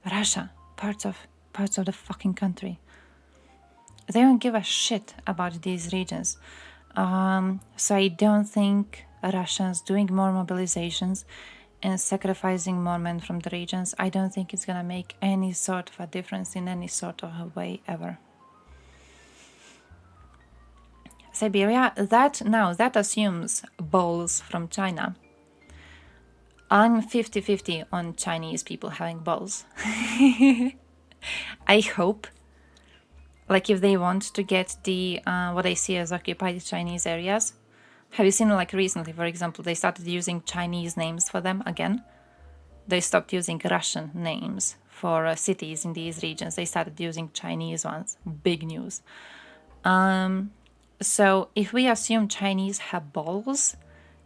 Russia, parts of the fucking country. They don't give a shit about these regions. So I don't think Russians doing more mobilizations and sacrificing more men from the regions, I don't think it's gonna make any sort of a difference in any sort of a way ever. Siberia, that assumes balls from China. I'm 50-50 on Chinese people having balls. I hope, like if they want to get the what I see as occupied Chinese areas. Have you seen, like recently, for example, they started using Chinese names for them again? They stopped using Russian names for cities in these regions. They started using Chinese ones. Big news. So if we assume Chinese have balls,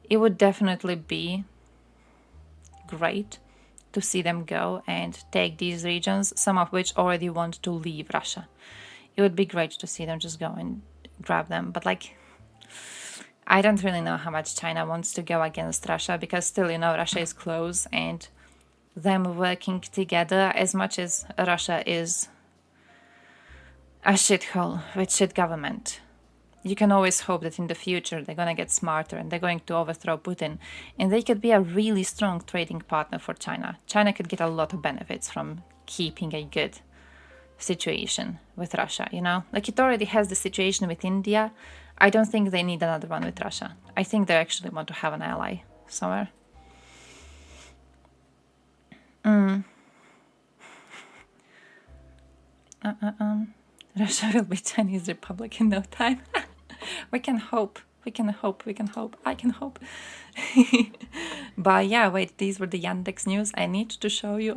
it would definitely be great to see them go and take these regions, some of which already want to leave Russia. It would be great to see them just go and grab them. But like, I don't really know how much China wants to go against Russia, because still, Russia is close, and them working together, as much as Russia is a shithole with shit government, you can always hope that in the future they're going to get smarter and they're going to overthrow Putin, and they could be a really strong trading partner for China. China could get a lot of benefits from keeping a good situation with Russia, Like it already has the situation with India. I don't think they need another one with Russia. I think they actually want to have an ally somewhere. Russia will be Chinese Republic in no time. We can hope. I can hope. But yeah, wait, these were the Yandex news. I need to show you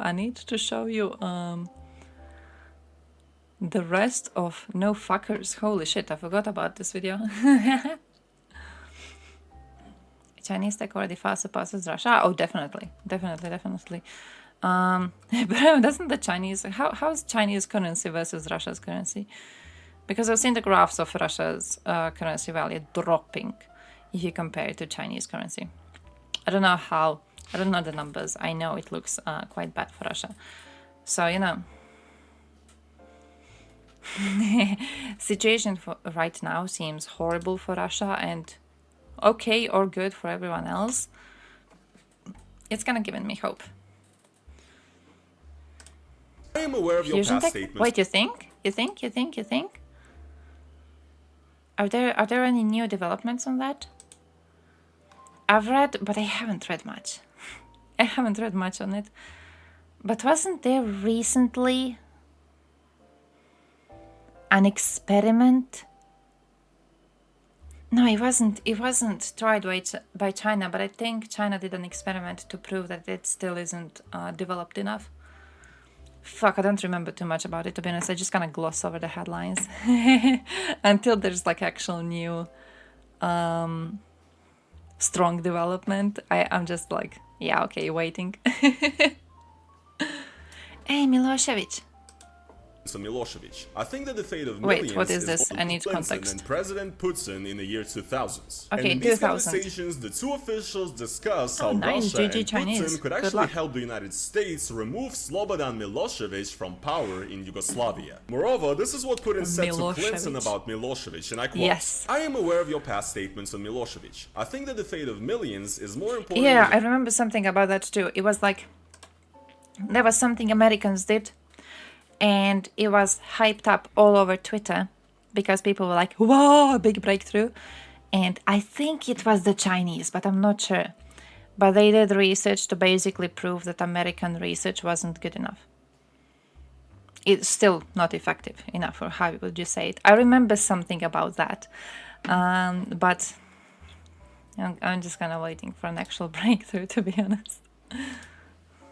the rest of No Fuckers. Holy shit, I forgot about this video. It Chinese tech already far surpasses Russia? Oh, definitely. But doesn't the Chinese... How's Chinese currency versus Russia's currency? Because I've seen the graphs of Russia's currency value dropping if you compare it to Chinese currency. I don't know how. I don't know the numbers. I know it looks quite bad for Russia. So, you know... situation for right now seems horrible for Russia and okay or good for everyone else. It's gonna give me hope. I am aware of your past statements. Wait, you think? Are there any new developments on that? I've read, but I haven't read much. I haven't read much on it. But wasn't there recently an experiment? No, it wasn't tried by China, but I think China did an experiment to prove that it still isn't developed enough. Fuck, I don't remember too much about it, to be honest. I just kind of gloss over the headlines until there's like actual new strong development. I'm just like, yeah, okay, waiting. Hey, Milosevic. Milosevic. I think that the fate of millions what is this? I need Clinton context. and President Putin in the year 2000s. Okay, and in these 2000. conversations, the two officials discuss how nice, Russia GG and Chinese. Putin could Good actually luck. help the United States remove Slobodan Milosevic from power in Yugoslavia. Moreover, this is what Putin said to Clinton about Milosevic, and I quote, Yes. I am aware of your past statements on Milosevic. I think that the fate of millions is more important Yeah, than I remember something about that too. It was like, there was something Americans did, and it was hyped up all over Twitter because people were like, whoa, big breakthrough. And I think it was the Chinese, but I'm not sure. But they did research to basically prove that American research wasn't good enough. It's still not effective enough, or how would you say it? I remember something about that. But I'm just kind of waiting for an actual breakthrough, to be honest.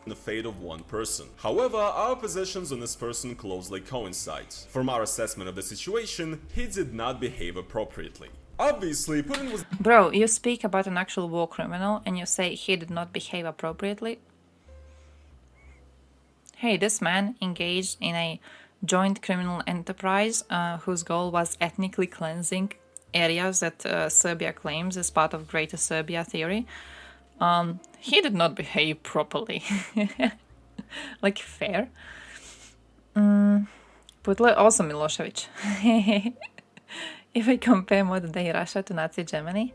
the fate of one person. However, our positions on this person closely coincide. From our assessment of the situation, he did not behave appropriately. Obviously, Putin was— Bro, you speak about an actual war criminal and you say he did not behave appropriately? Hey, this man engaged in a joint criminal enterprise whose goal was ethnically cleansing areas that Serbia claims as part of Greater Serbia theory. He did not behave properly. Like, fair. But also Milosevic. If we compare modern day Russia to Nazi Germany,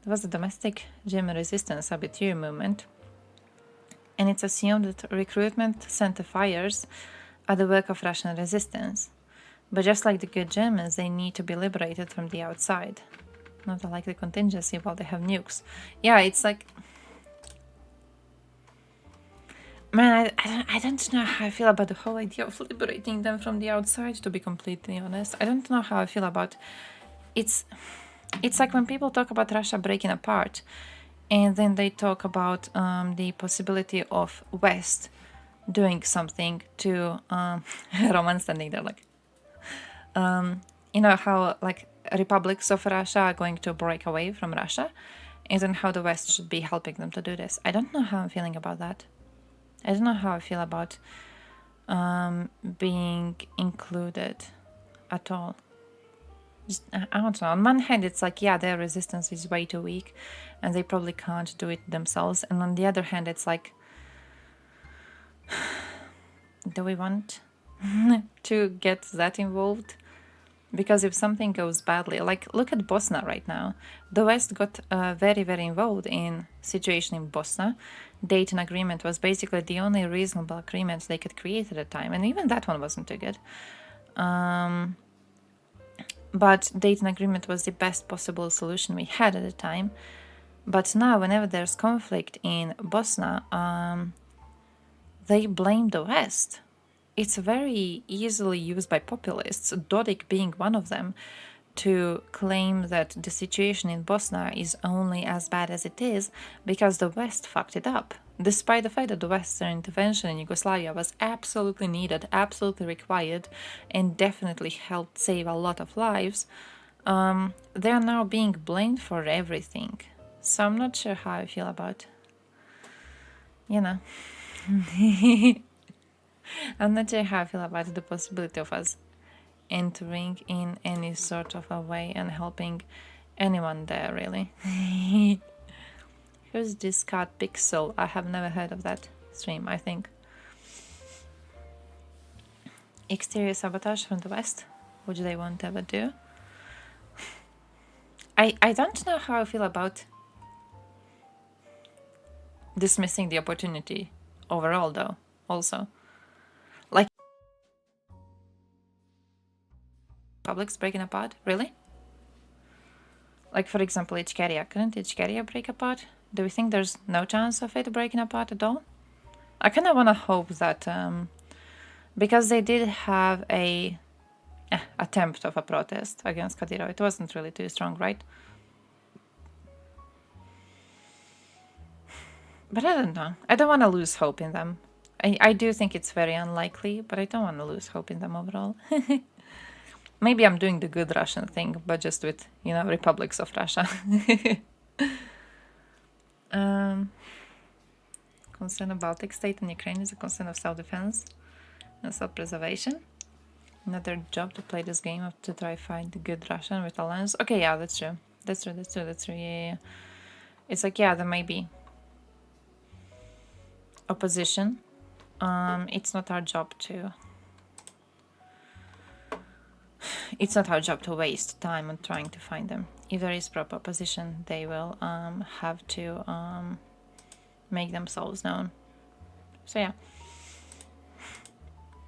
there was a domestic German resistance abitur movement, and it's assumed that recruitment center fires are the work of Russian resistance. But just like the good Germans, they need to be liberated from the outside. Not a likely contingency while they have nukes. Yeah, it's like... Man, I don't know how I feel about the whole idea of liberating them from the outside, to be completely honest. I don't know how I feel about... It's like when people talk about Russia breaking apart, and then they talk about the possibility of West doing something to... Roman standing there like... you know how, like, republics of Russia are going to break away from Russia, and then how the West should be helping them to do this. I don't know how I'm feeling about that. I don't know how I feel about being included at all. Just, I don't know. On one hand, it's like, yeah, their resistance is way too weak, and they probably can't do it themselves. And on the other hand, it's like, do we want to get that involved? Because if something goes badly, like, look at Bosnia right now. The West got very, very involved in situation in Bosnia. Dayton Agreement was basically the only reasonable agreement they could create at the time, and even that one wasn't too good. But Dayton Agreement was the best possible solution we had at the time. But now, whenever there's conflict in Bosnia, they blame the West. It's very easily used by populists, Dodik being one of them, to claim that the situation in Bosnia is only as bad as it is because the West fucked it up. Despite the fact that the Western intervention in Yugoslavia was absolutely needed, absolutely required, and definitely helped save a lot of lives, they are now being blamed for everything. So I'm not sure how I feel about, you know, I'm not sure how I feel about the possibility of us entering in any sort of a way and helping anyone there, really. Who's this card Pixel? I have never heard of that stream, I think. Exterior sabotage from the west, which they won't ever do. I don't know how I feel about dismissing the opportunity overall, though, also. Like, Republic's breaking apart? Really? Like, for example, Ichkeria. Couldn't Ichkeria break apart? Do we think there's no chance of it breaking apart at all? I kind of want to hope that, because they did have a attempt of a protest against Kadyrov. It wasn't really too strong, right? But I don't know. I don't want to lose hope in them. I do think it's very unlikely, but I don't want to lose hope in them overall. Maybe I'm doing the good Russian thing, but just with, you know, republics of Russia. Concern of Baltic state and Ukraine is a concern of self-defense and self-preservation. Another job to play this game to try find the good Russian with alliance. Okay, yeah, that's true. That's true. Yeah. It's like, yeah, there may be opposition. It's not our job to... It's not our job to waste time on trying to find them. If there is proper opposition, they will have to make themselves known. So yeah.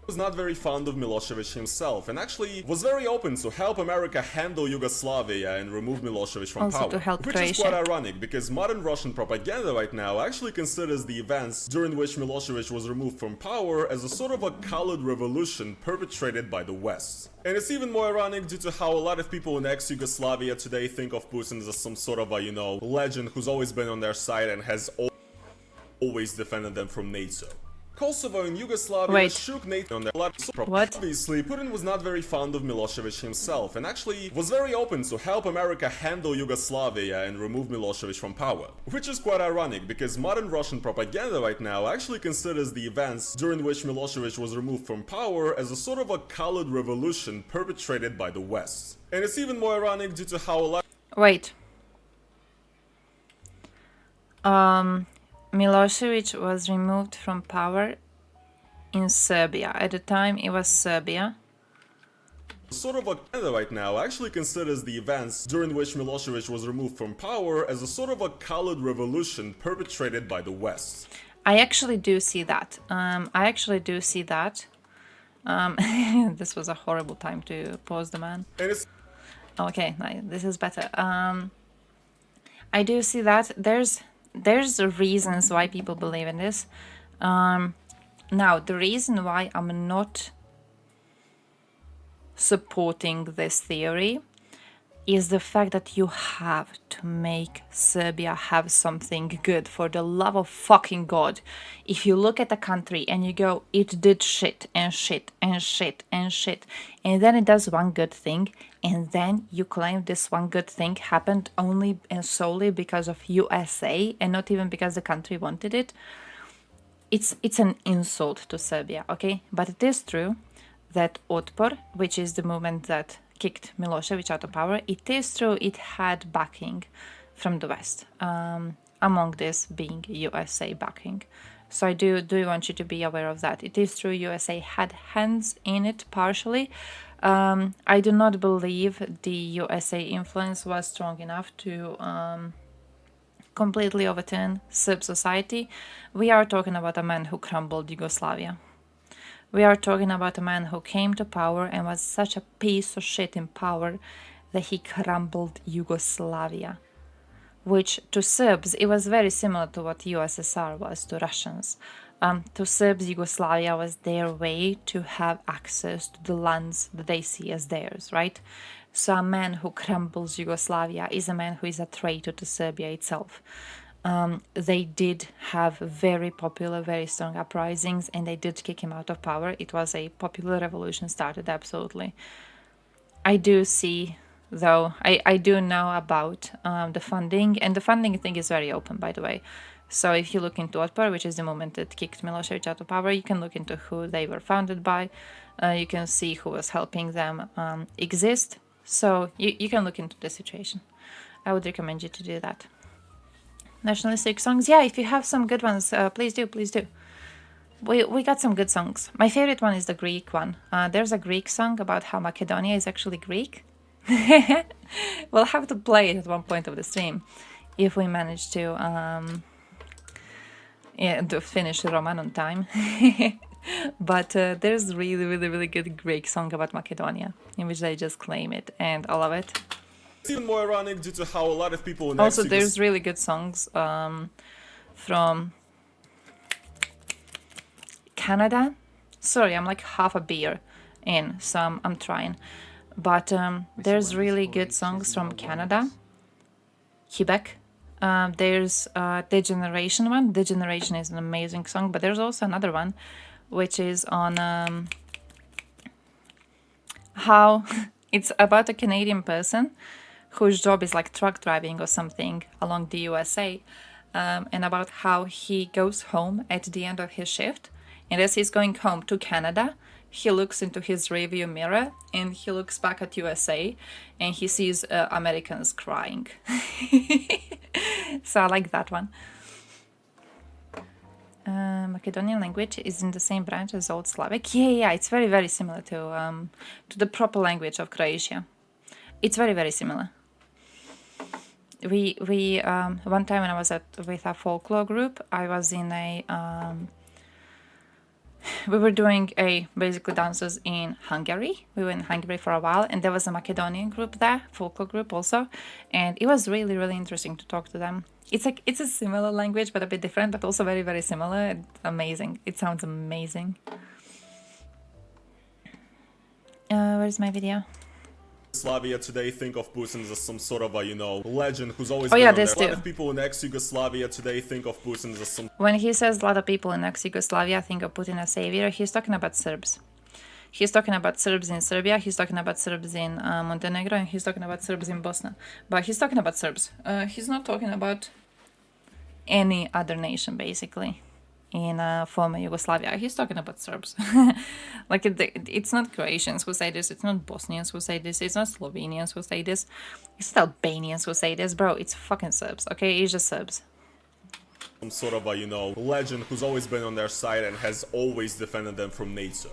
Was not very fond of Milosevic himself, and actually was very open to help America handle Yugoslavia and remove Milosevic from also power. To help which Croatia. Is quite ironic, because modern Russian propaganda right now actually considers the events during which Milosevic was removed from power as a sort of a colored revolution perpetrated by the West. And it's even more ironic due to how a lot of people in ex-Yugoslavia today think of Putin as some sort of a, you know, legend who's always been on their side and has always defended them from NATO. Kosovo and Yugoslavia shook NATO on their laptop. Obviously, Putin was not very fond of Milosevic himself, and actually was very open to help America handle Yugoslavia and remove Milosevic from power. Which is quite ironic, because modern Russian propaganda right now actually considers the events during which Milosevic was removed from power as a sort of a colored revolution perpetrated by the West. And it's even more ironic due to how a lot... Wait. Milosevic was removed from power in Serbia. At the time, it was Serbia. Sort of a Canada right now actually considers the events during which Milosevic was removed from power as a sort of a colored revolution perpetrated by the West. I actually do see that. This was a horrible time to pause the man. Okay, this is better. I do see that. There's reasons why people believe in this. Now, the reason why I'm not supporting this theory is the fact that you have to make Serbia have something good, for the love of fucking God. If you look at the country and you go, it did shit and shit and shit and shit, and then it does one good thing, and then you claim this one good thing happened only and solely because of USA and not even because the country wanted it, it's an insult to Serbia, okay? But it is true that Otpor, which is the movement that kicked Milosevic out of power, it is true it had backing from the West, among this being USA backing. So I do want you to be aware of that. It is true USA had hands in it partially. I do not believe the USA influence was strong enough to completely overturn Serb society. We are talking about a man who crumbled Yugoslavia. We are talking about a man who came to power and was such a piece of shit in power that he crumbled Yugoslavia. Which, to Serbs, it was very similar to what USSR was to Russians. To Serbs, Yugoslavia was their way to have access to the lands that they see as theirs, right? So a man who crumbles Yugoslavia is a man who is a traitor to Serbia itself. They did have very popular, very strong uprisings, and they did kick him out of power. It was a popular revolution started, absolutely. I do see though. I do know about the funding, and the funding thing is very open, by the way. So if you look into Otpor, which is the movement that kicked Milosevic out of power, you can look into who they were founded by. You can see who was helping them exist. So you can look into the situation. I would recommend you to do that. Nationalistic songs, yeah, if you have some good ones, please do. We got some good songs. My favorite one is the Greek one. There's a Greek song about how Macedonia is actually Greek. We'll have to play it at one point of the stream if we manage to finish Roman on time. But there's really good Greek song about Macedonia in which they just claim it, and I love it. It's even more ironic due to how a lot of people in Also, there's really good songs from Canada. Sorry, I'm like half a beer in, so I'm trying. But there's really good songs from Canada, Quebec. There's Degeneration one. Degeneration is an amazing song, but there's also another one, which is on how it's about a Canadian person whose job is like truck driving or something along the USA, and about how he goes home at the end of his shift, and as he's going home to Canada, he looks into his rearview mirror and he looks back at USA and he sees Americans crying. So I like that one. Macedonian language is in the same branch as Old Slavic. Yeah, it's very similar to the proper language of Croatia. It's very similar. We one time when I was with a folklore group, I was in a we were doing basically dances in Hungary. We were in Hungary for a while, and there was a Macedonian group there, folklore group also, and it was really interesting to talk to them. It's a similar language, but a bit different, but also very similar. It's amazing. It sounds amazing. Where's my video? Yugoslavia today think of Putin as some sort of a, legend who's always been on there. A lot of people in ex-Yugoslavia today think of Putin as some... When he says a lot of people in ex-Yugoslavia think of Putin as savior, he's talking about Serbs. He's talking about Serbs in Serbia, he's talking about Serbs in Montenegro, and he's talking about Serbs in Bosnia. But he's talking about Serbs. He's not talking about any other nation, basically, in former Yugoslavia. He's talking about Serbs. Like, it's not Croatians who say this, it's not Bosnians who say this, it's not Slovenians who say this, it's not Albanians who say this, bro, it's fucking Serbs, okay? It's just Serbs. Some sort of a, legend who's always been on their side and has always defended them from NATO.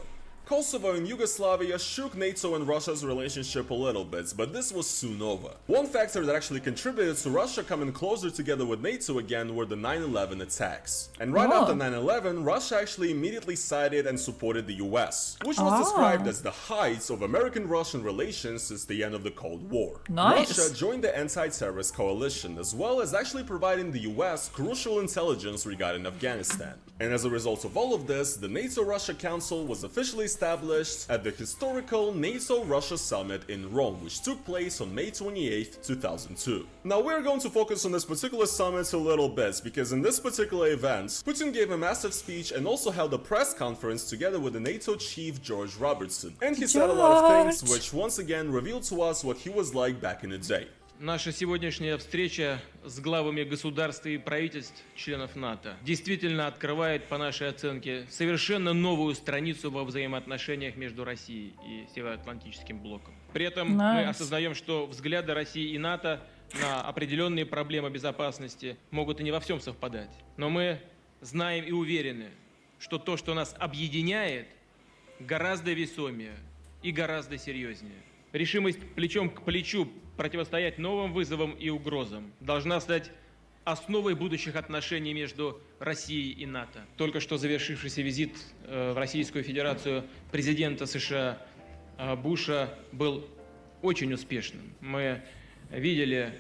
Kosovo and Yugoslavia shook NATO and Russia's relationship a little bit, but this was soon over. One factor that actually contributed to Russia coming closer together with NATO again were the 9/11 attacks. And right after 9/11, Russia actually immediately sided and supported the US, which was described as the heights of American-Russian relations since the end of the Cold War. Nice. Russia joined the anti-terrorist coalition, as well as actually providing the US crucial intelligence regarding Afghanistan. And as a result of all of this, the NATO-Russia Council was officially established at the historical NATO-Russia Summit in Rome, which took place on May 28, 2002. Now we're going to focus on this particular summit a little bit, because in this particular event, Putin gave a massive speech and also held a press conference together with the NATO chief George Robertson. And he said a lot of things which once again revealed to us what he was like back in the day. Наша сегодняшняя встреча с главами государств и правительств членов НАТО действительно открывает, по нашей оценке, совершенно новую страницу во взаимоотношениях между Россией и Североатлантическим блоком. При этом мы осознаем, что взгляды России и НАТО на определенные проблемы безопасности могут и не во всем совпадать. Но мы знаем и уверены, что то, что нас объединяет, гораздо весомее и гораздо серьезнее. Решимость плечом к плечу противостоять новым вызовам и угрозам должна стать основой будущих отношений между Россией и НАТО. Только что завершившийся визит в Российскую Федерацию президента США Буша был очень успешным. Мы видели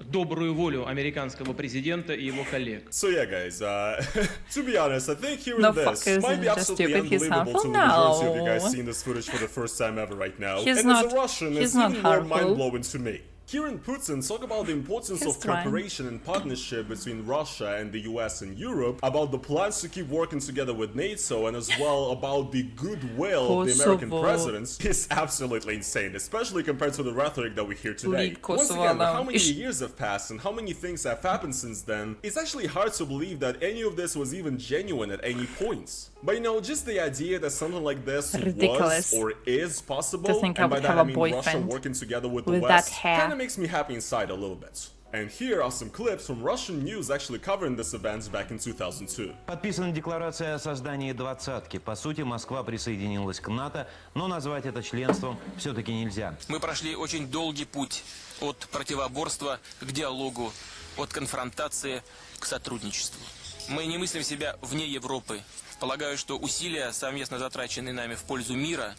добрую волю американского президента и его коллег. So yeah, guys, to be honest, I think hearing this might be absolutely unbelievable to the majority of you guys seeing this footage for the first time ever right now. And as a Russian, it's even more mind-blowing to me. Hearing Putin talk about the importance of cooperation and partnership between Russia and the US and Europe, about the plans to keep working together with NATO, and as well about the goodwill of the American presidents, is absolutely insane, especially compared to the rhetoric that we hear today. Once again, how many years have passed and how many things have happened since then, it's actually hard to believe that any of this was even genuine at any point. But you know, just the idea that something like this was or is possible, and by that I mean Russia working together with the West, kind of makes me happy inside a little bit. And here are some clips from Russian news actually covering this event back in 2002. Подписана декларация о создании двадцатки. По сути, Москва присоединилась к НАТО, но назвать это членством все-таки нельзя. Мы прошли очень долгий путь от противоборства к диалогу, от конфронтации к сотрудничеству. Мы не мыслим себя вне Европы. Полагаю, что усилия, совместно затраченные нами в пользу мира,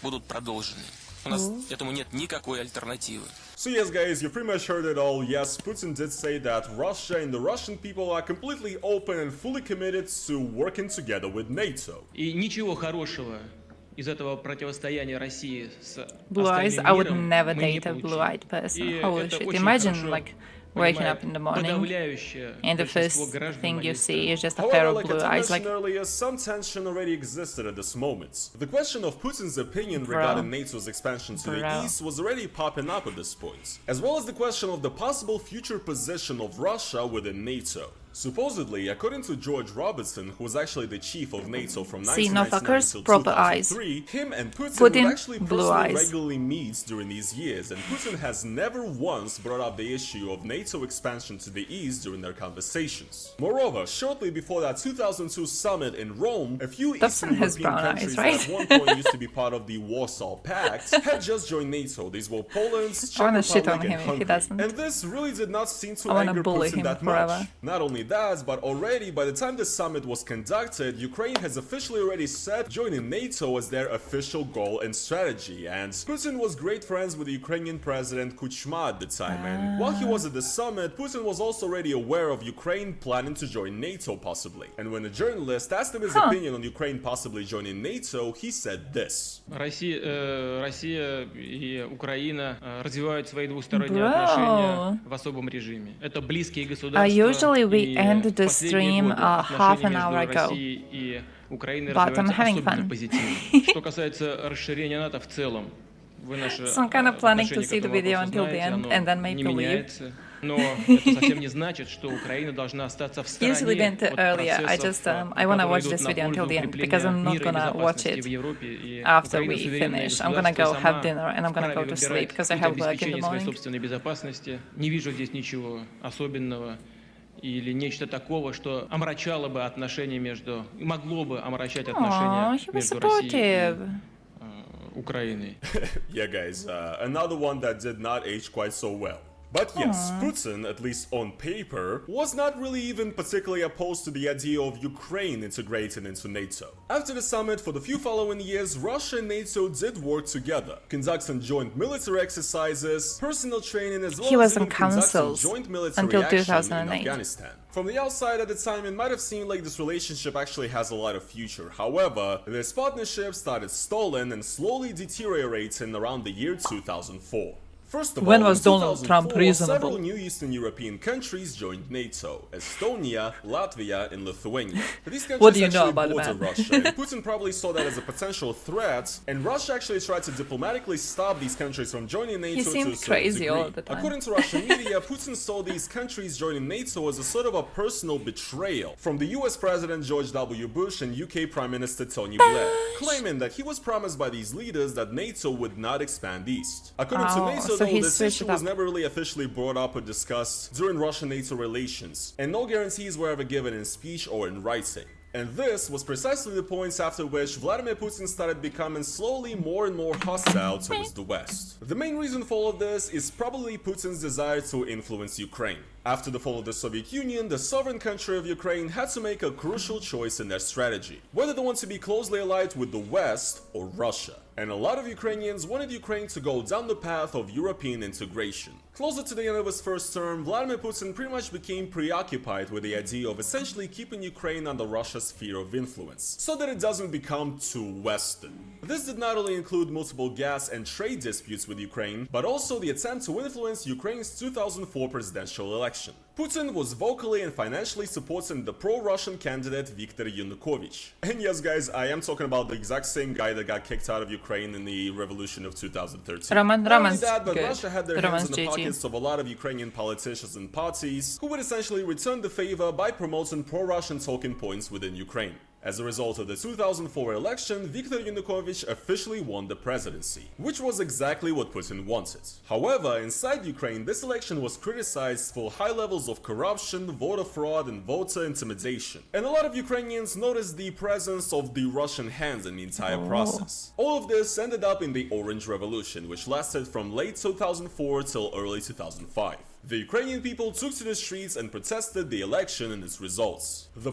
будут продолжены. У нас этому нет никакой альтернативы. So yes guys, you pretty much heard it all. Yes, Putin did say that Russia and the Russian people are completely open and fully committed to working together with NATO. И ничего хорошего из этого противостояния России с Blue eyes, I would never мы не date a получили. blue-eyed person. И Holy это shit. очень Imagine хорошо like waking up in the morning and the first thing you see is just a pair of blue eyes. Like, earlier, some tension already existed at this moment. The question of Putin's opinion regarding NATO's expansion to the east was already popping up at this point, as well as the question of the possible future position of Russia within NATO. Supposedly, according to George Robertson, who was actually the chief of NATO from 1999 till 2003, him and Putin would actually personally regularly meet during these years, and Putin has never once brought up the issue of NATO expansion to the east during their conversations. Moreover, shortly before that 2002 summit in Rome, a few Eastern European countries that at one point used to be part of the Warsaw Pact had just joined NATO. These were Poland, Czech Republic, and Hungary. And this really did not seem to anger Putin that much. Not only that, but already by the time the summit was conducted, Ukraine has officially already set joining NATO as their official goal and strategy, and Putin was great friends with the Ukrainian president Kuchma at the time, and while he was at the summit, Putin was also already aware of Ukraine planning to join NATO possibly. And when a journalist asked him his opinion on Ukraine possibly joining NATO, he said this. Россия и Украина развивают свои двусторонние отношения в особом режиме. Это близкие государства. Usually we end the stream half an hour ago, but I'm having fun. Что касается расширения НАТО в целом, вы наши So I'm kind of planning to see the video until the end and then maybe leave. Но это совсем не значит, что Украина должна остаться в стороне Usually went earlier. I just I want to watch this video until the end because I'm not gonna watch it after we finish. I'm gonna go have dinner and I'm gonna go to sleep because I have work in the morning. Собственной безопасности. Не вижу здесь ничего особенного или нечто такого, что омрачало бы отношения между, могло бы омрачать отношения между Россией и Украиной. Yeah, guys, another one that did not age quite so well. But yes, Putin, at least on paper, was not really even particularly opposed to the idea of Ukraine integrating into NATO. After the summit, for the few following years, Russia and NATO did work together, conducting joint military exercises, personal training, as well as even conducting joint military until action 2008. in Afghanistan. From the outside at the time, it might have seemed like this relationship actually has a lot of future. However, this partnership started stalling and slowly deteriorating around the year 2004. First of When all, was in Donald 2004, Trump reasonable? several new Eastern European countries joined NATO: Estonia, Latvia, and Lithuania. These countries What do you know actually about the border man? Russia, and Putin probably saw that as a potential threat, and Russia actually tried to diplomatically stop these countries from joining NATO He to a seemed certain crazy degree. all the time. According to Russian media, Putin saw these countries joining NATO as a sort of a personal betrayal from the US President George W. Bush and UK Prime Minister Tony Blair, claiming that he was promised by these leaders that NATO would not expand east. According to NATO, so though, he this switched issue it was never really officially brought up or discussed during Russian-NATO relations, and no guarantees were ever given in speech or in writing. And this was precisely the point after which Vladimir Putin started becoming slowly more and more hostile towards the West. The main reason for all of this is probably Putin's desire to influence Ukraine. After the fall of the Soviet Union, the sovereign country of Ukraine had to make a crucial choice in their strategy, whether they want to be closely allied with the West or Russia. And a lot of Ukrainians wanted Ukraine to go down the path of European integration. Closer to the end of his first term, Vladimir Putin pretty much became preoccupied with the idea of essentially keeping Ukraine under Russia's sphere of influence, so that it doesn't become too Western. This did not only include multiple gas and trade disputes with Ukraine, but also the attempt to influence Ukraine's 2004 presidential election. Putin was vocally and financially supporting the pro-Russian candidate Viktor Yanukovych. And yes guys, I am talking about the exact same guy that got kicked out of Ukraine in the revolution of 2013. Roman's But good. Russia had their Roman's hands in the GG. pockets of a lot of Ukrainian politicians and parties who would essentially return the favor by promoting pro-Russian talking points within Ukraine. As a result of the 2004 election, Viktor Yanukovych officially won the presidency, which was exactly what Putin wanted. However, inside Ukraine, this election was criticized for high levels of corruption, voter fraud, and voter intimidation. And a lot of Ukrainians noticed the presence of the Russian hands in the entire process. All of this ended up in the Orange Revolution, which lasted from late 2004 till early 2005. The Ukrainian people took to the streets and protested the election and its results. The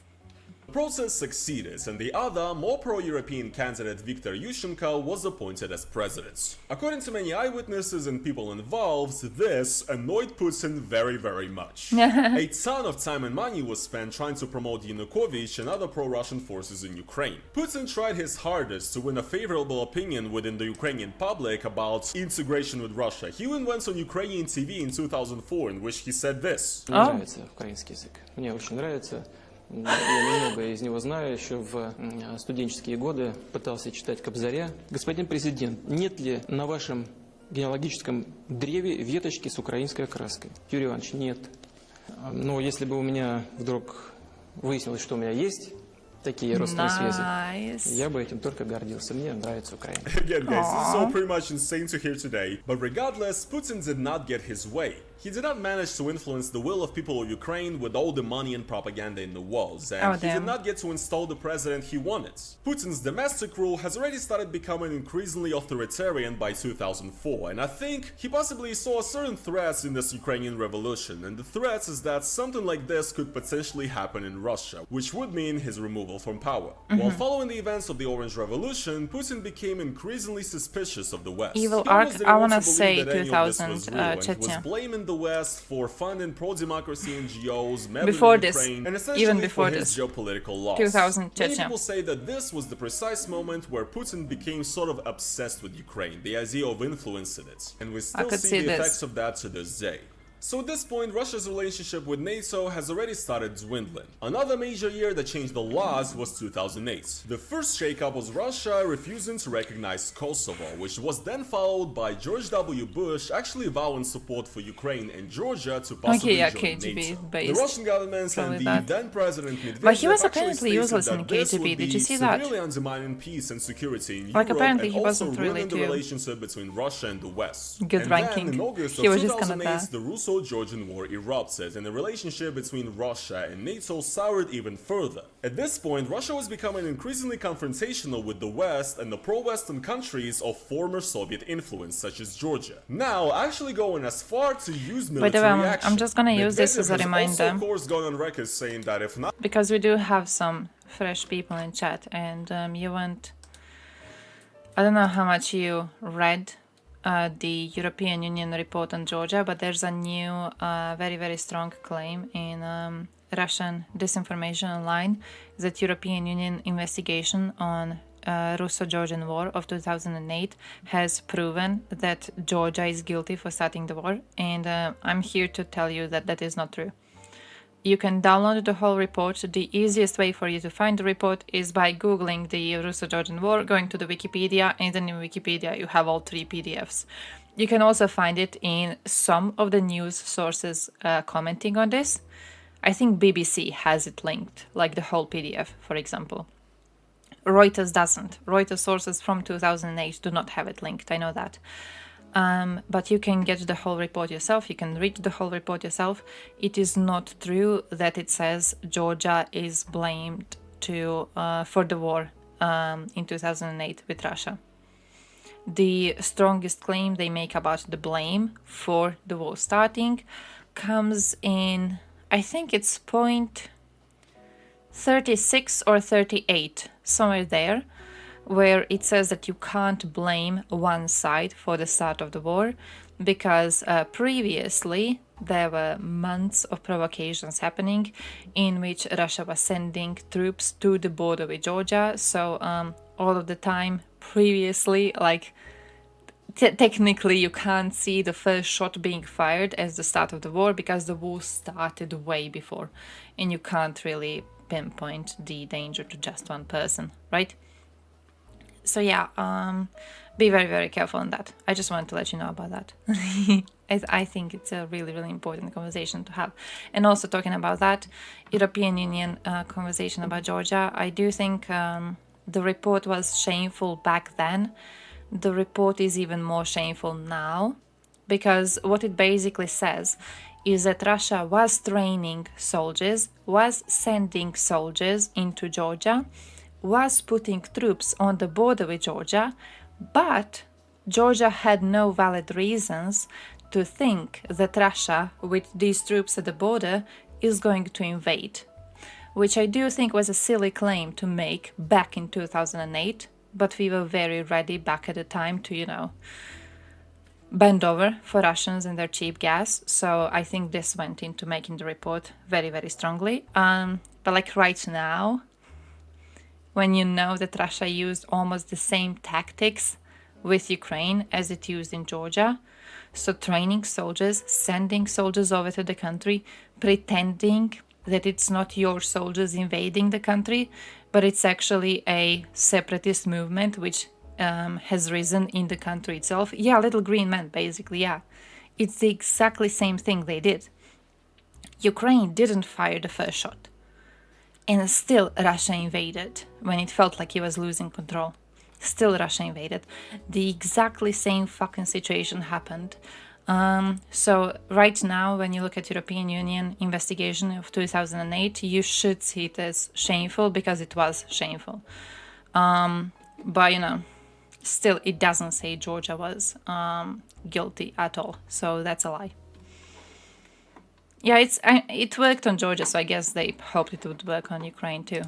process succeeded, and the other, more pro-European candidate Viktor Yushchenko was appointed as president. According to many eyewitnesses and people involved, this annoyed Putin very, very much. A ton of time and money was spent trying to promote Yanukovych and other pro-Russian forces in Ukraine. Putin tried his hardest to win a favorable opinion within the Ukrainian public about integration with Russia. He even went on Ukrainian TV in 2004, in which he said this. Мне нравится украинский язык. Мне очень нравится. Я немного из него знаю, еще в студенческие годы пытался читать Кобзаря. Господин президент, нет ли на вашем генеалогическом древе веточки с украинской окраской? Юрий Иванович, нет. Но если бы у меня вдруг выяснилось, что у меня есть такие родственные связи, я бы этим только гордился. Мне нравится Украина. Again, guys, this is all pretty much insane to hear today, but regardless, Putin did not get his way. He did not manage to influence the will of people of Ukraine with all the money and propaganda in the world, and he did not get to install the president he wanted. Putin's domestic rule has already started becoming increasingly authoritarian by 2004, and I think he possibly saw certain threats in this Ukrainian revolution, and the threat is that something like this could potentially happen in Russia, which would mean his removal from power. While following the events of the Orange Revolution, Putin became increasingly suspicious of the West. Evil He Arc, almost didn't I want wanna to believe say that any of this 2000, was real, and Chetia. was blaming the West for funding pro-democracy NGOs, meddling Before in this, Ukraine, and essentially even before for his this. geopolitical loss. 2000 Many Chetia. people say that this was the precise moment where Putin became sort of obsessed with Ukraine, the idea of influencing it, and we still could see see the this. effects of that to this day. So at this point, Russia's relationship with NATO has already started dwindling. Another major year that changed the laws was 2008. The first shakeup was Russia refusing to recognize Kosovo, which was then followed by George W. Bush actually vowing support for Ukraine and Georgia to possibly join KGB NATO. based. The Russian government and the that. then President Medvedev But he was actually apparently stated useless that in this KGB. would Did be you see that? severely undermining peace and security in Like, Europe apparently and he also wasn't really ruining the too relationship between Russia and the West. good And ranking. then in August He of was just kinda 2008, there. the Russo-Georgian War erupted, and the relationship between Russia and NATO soured even further. At this point, Russia was becoming increasingly confrontational with the West and the pro-Western countries of former Soviet influence, such as Georgia. Now, actually going as far to use By the military way, action. I'm just gonna use this as a Medvedev has reminder. also, of course, gone on record saying that if not Because we do have some fresh people in chat, and you went. I don't know how much you read the European Union report on Georgia, but there's a new, very, very strong claim in Russian disinformation online that European Union investigation on Russo-Georgian War of 2008 has proven that Georgia is guilty for starting the war, and I'm here to tell you that that is not true. You can download the whole report. The easiest way for you to find the report is by googling the Russo-Georgian War, going to the Wikipedia, and then in Wikipedia you have all 3 PDFs. You can also find it in some of the news sources commenting on this. I think BBC has it linked, like the whole PDF, for example. Reuters doesn't. Reuters sources from 2008 do not have it linked, I know that. But you can get the whole report yourself, you can read the whole report yourself. It is not true that it says Georgia is blamed for the war in 2008 with Russia. The strongest claim they make about the blame for the war starting comes in, I think it's point 36 or 38, somewhere there. where it says that you can't blame one side for the start of the war, because previously there were months of provocations happening in which Russia was sending troops to the border with Georgia. So all of the time previously, like technically you can't see the first shot being fired as the start of the war, because the war started way before, and you can't really pinpoint the danger to just one person, right? So yeah, be very, very careful on that. I just wanted to let you know about that. I think it's a really, really important conversation to have. And also talking about that European Union conversation about Georgia, I do think the report was shameful back then. The report is even more shameful now, because what it basically says is that Russia was training soldiers, was sending soldiers into Georgia, was putting troops on the border with Georgia, but Georgia had no valid reasons to think that Russia, with these troops at the border, is going to invade, which I do think was a silly claim to make back in 2008, but we were very ready back at the time to, you know, bend over for Russians and their cheap gas. So I think this went into making the report very, very strongly. But like right now, when you know that Russia used almost the same tactics with Ukraine as it used in Georgia, so training soldiers, sending soldiers over to the country, pretending that it's not your soldiers invading the country, but it's actually a separatist movement which has risen in the country itself. Yeah, little green men, basically, yeah. It's the exactly same thing they did. Ukraine didn't fire the first shot. And still Russia invaded when it felt like he was losing control. Still Russia invaded. The exactly same fucking situation happened. So right now, when you look at European Union investigation of 2008, you should see it as shameful, because it was shameful. But, you know, still it doesn't say Georgia was guilty at all. So that's a lie. Yeah, it worked on Georgia, so I guess they hoped it would work on Ukraine too.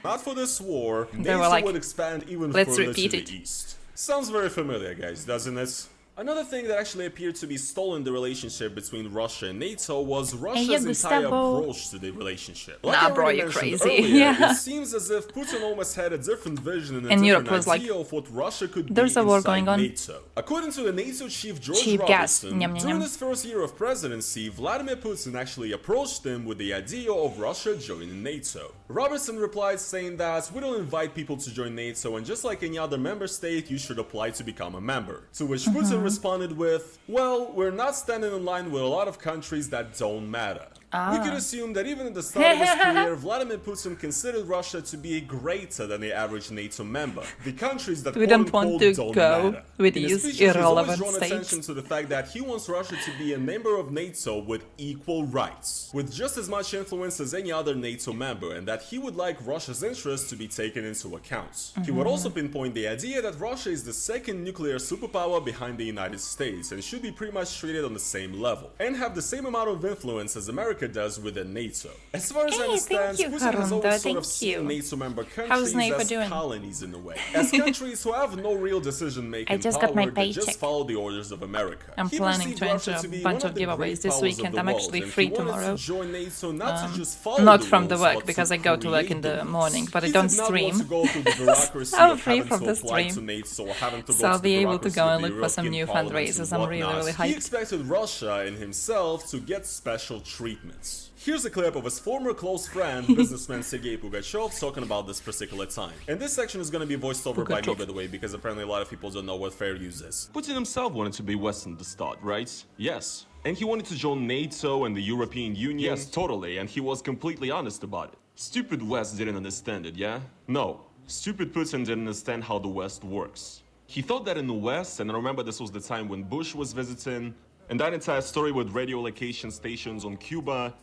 Not for this war, They were NATO like, would expand even let's further repeat to it. the east. Sounds very familiar, guys, doesn't it? Another thing that actually appeared to be stolen the relationship between Russia and NATO was Russia's entire Gustavo. approach to the relationship. Nah, I bro, already you're mentioned crazy. earlier, Yeah. it seems as if Putin almost had a different vision and a And Europe different was like, idea of what Russia could "There's be a war inside going on." NATO. According to the NATO chief George Cheap gas. Robertson, Nyam, nyam, during nyam. his first year of presidency, Vladimir Putin actually approached him with the idea of Russia joining NATO. Robertson replied saying that we don't invite people to join NATO, and just like any other member state, you should apply to become a member. To which Putin responded with, well, we're not standing in line with a lot of countries that don't matter. We could assume that even at the start of his career, Vladimir Putin considered Russia to be greater than the average NATO member. The countries that We don't want quote-unquote to don't go matter. with In his these speeches, he's always irrelevant drawn states. attention to the fact that he wants Russia to be a member of NATO with equal rights, with just as much influence as any other NATO member, and that he would like Russia's interests to be taken into account. He would also pinpoint the idea that Russia is the second nuclear superpower behind the United States and should be pretty much treated on the same level, and have the same amount of influence as America does within NATO. As far as I understand, thank you, Putin has Harunda, always sort thank of seen you. NATO member How's countries NATO as doing? colonies in a way, as countries who have no real decision-making I just power got my that just paycheck. follow the orders of America. I'm He planning perceived to Russia enter to a be bunch one of the giveaways great this powers weekend. of the I'm world, actually and free he wanted tomorrow. to join NATO not to just follow Not the from the rules, work, but because to I go to work in create the rules. morning, but I He don't did not stream. want to go through the bureaucracy I'm of free having from to the apply stream. to NATO, or having to So go I'll to be the able to bureaucracy go of and the look for some European new Parliament fundraisers. and I'm really, whatnot. really He hyped. expected Russia and himself to get special treatments. Here's a clip of his former close friend, businessman Sergei Pugachev, talking about this particular time. And this section is going to be voiced over by me, by the way, because apparently a lot of people don't know what fair use is. Putin himself wanted to be Western at the start, right? Yes. And he wanted to join NATO and the European Union. Yes, totally, and he was completely honest about it. Stupid West didn't understand it, yeah? No. Stupid Putin didn't understand how the West works. He thought that in the West, and I remember this was the time when Bush was visiting, and that entire story with radio location stations on Cuba,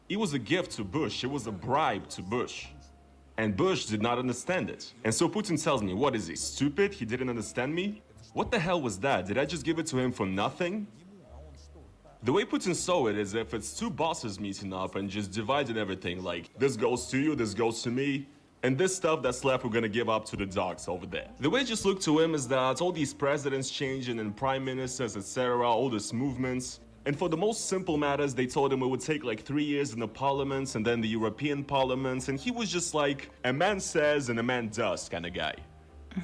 it was a gift to Bush, it was a bribe to Bush. And Bush did not understand it. And so Putin tells me, what is he, stupid? He didn't understand me? What the hell was that? Did I just give it to him for nothing? The way Putin saw it is if it's two bosses meeting up and just dividing everything, like, this goes to you, this goes to me, And this stuff that's left we're gonna give up to the dogs over there. The way it just looked to him is that all these presidents changing and prime ministers, etc., all these movements, and for the most simple matters, they told him it would take like 3 years in the parliaments and then the European parliaments, and he was just like a man says and a man does kind of guy.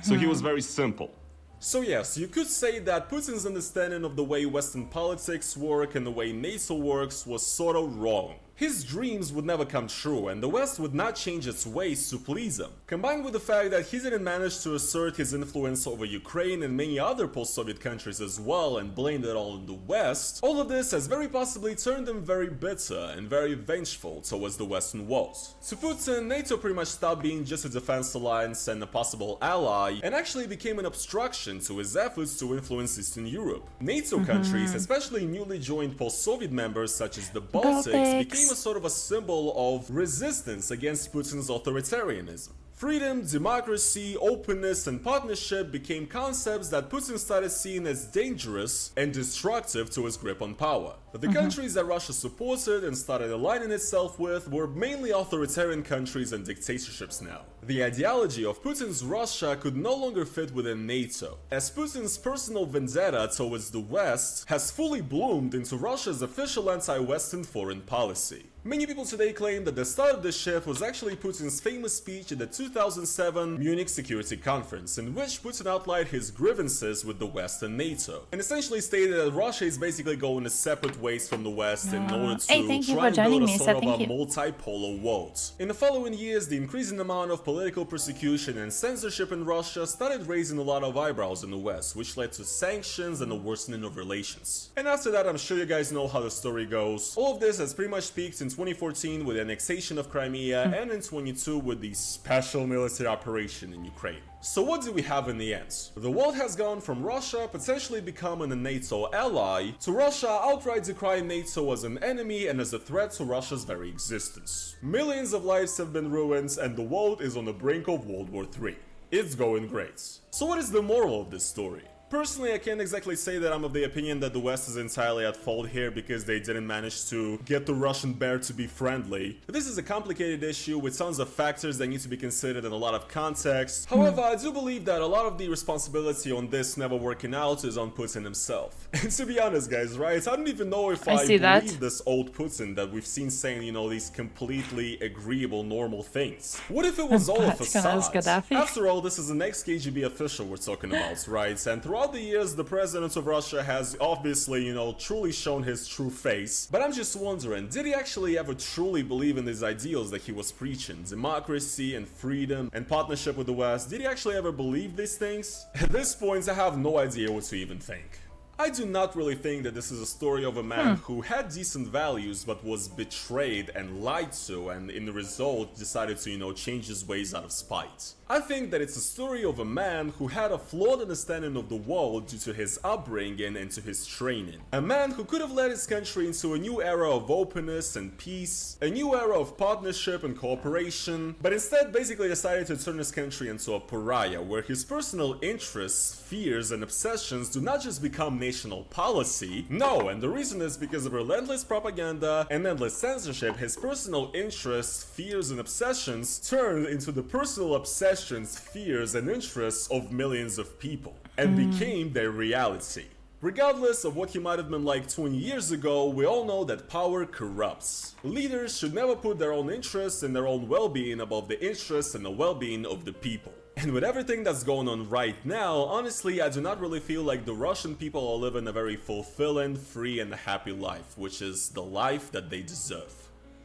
So he was very simple. So yes, you could say that Putin's understanding of the way Western politics work and the way NATO works was sort of wrong. His dreams would never come true, and the West would not change its ways to please him. Combined with the fact that he didn't manage to assert his influence over Ukraine and many other post-Soviet countries as well and blamed it all on the West, all of this has very possibly turned him very bitter and very vengeful towards the Western walls. To Putin, NATO pretty much stopped being just a defense alliance and a possible ally, and actually became an obstruction to his efforts to influence Eastern Europe. NATO countries, especially newly joined post-Soviet members such as the Baltics, became a sort of a symbol of resistance against Putin's authoritarianism. Freedom, democracy, openness, and partnership became concepts that Putin started seeing as dangerous and destructive to his grip on power. But the countries that Russia supported and started aligning itself with were mainly authoritarian countries and dictatorships now. The ideology of Putin's Russia could no longer fit within NATO, as Putin's personal vendetta towards the West has fully bloomed into Russia's official anti-Western foreign policy. Many people today claim that the start of this shift was actually Putin's famous speech at the 2007 Munich Security Conference, in which Putin outlined his grievances with the West and NATO, and essentially stated that Russia is basically going a separate ways from the West in order to try and build a sort of a multipolar world. In the following years, the increasing amount of political persecution and censorship in Russia started raising a lot of eyebrows in the West, which led to sanctions and a worsening of relations. And after that, I'm sure you guys know how the story goes. All of this has pretty much peaked in 2014 with the annexation of Crimea, and in 2022 with the special military operation in Ukraine. So what do we have in the end? The world has gone from Russia potentially becoming a NATO ally to Russia outright decrying NATO as an enemy and as a threat to Russia's very existence. Millions of lives have been ruined and the world is on the brink of World War III. It's going great. So what is the moral of this story? Personally, I can't exactly say that I'm of the opinion that the West is entirely at fault here because they didn't manage to get the Russian bear to be friendly. This is a complicated issue with tons of factors that need to be considered in a lot of context. However, I do believe that a lot of the responsibility on this never working out is on Putin himself. And to be honest, guys, right, I don't even know if I believe this old Putin that we've seen saying, you know, these completely agreeable, normal things. What if it was all a facade? After all, this is an ex-KGB official we're talking about, right? And throughout the years, the president of Russia has obviously, you know, truly shown his true face. But I'm just wondering, did he actually ever truly believe in these ideals that he was preaching? Democracy and freedom and partnership with the West. Did he actually ever believe these things? At this point, I have no idea what to even think. I do not really think that this is a story of a man who had decent values but was betrayed and lied to and in the result decided to, you know, change his ways out of spite. I think that it's a story of a man who had a flawed understanding of the world due to his upbringing and to his training. A man who could have led his country into a new era of openness and peace, a new era of partnership and cooperation, but instead basically decided to turn his country into a pariah where his personal interests, fears and obsessions do not just become national policy. No, and the reason is because of relentless propaganda and endless censorship, his personal interests, fears and obsessions turned into the personal obsessions, fears and interests of millions of people and became their reality. Regardless of what he might have been like 20 years ago, we all know that power corrupts. Leaders should never put their own interests and their own well-being above the interests and the well-being of the people. And with everything that's going on right now, honestly, I do not really feel like the Russian people are living a very fulfilling, free and happy life, which is the life that they deserve.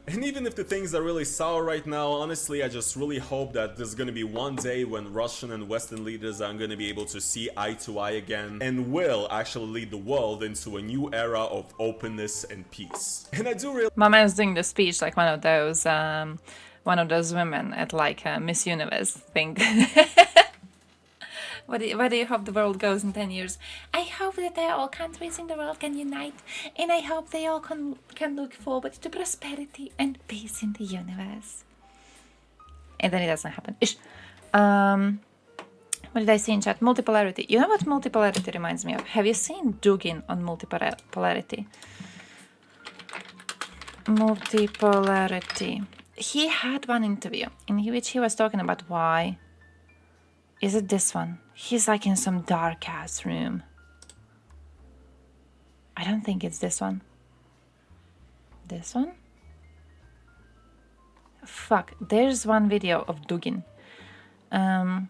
And even if the things are really sour right now, honestly, I just really hope that there's gonna be one day when Russian and Western leaders are gonna be able to see eye to eye again and will actually lead the world into a new era of openness and peace. And I do really— My man's doing the speech like one of those women at like a Miss Universe thing. Where do you hope the world goes in 10 years? I hope that all countries in the world can unite, and I hope they all can look forward to prosperity and peace in the universe. And then it doesn't happen. Ish. What did I see in chat? Multipolarity. You know what multipolarity reminds me of? Have you seen Dugin on multipolarity? Multipolarity. he had one interview in which he was talking about why. Is it this one? He's like in some dark ass room. I don't think it's this one. This one? Fuck, there's one video of Dugin. And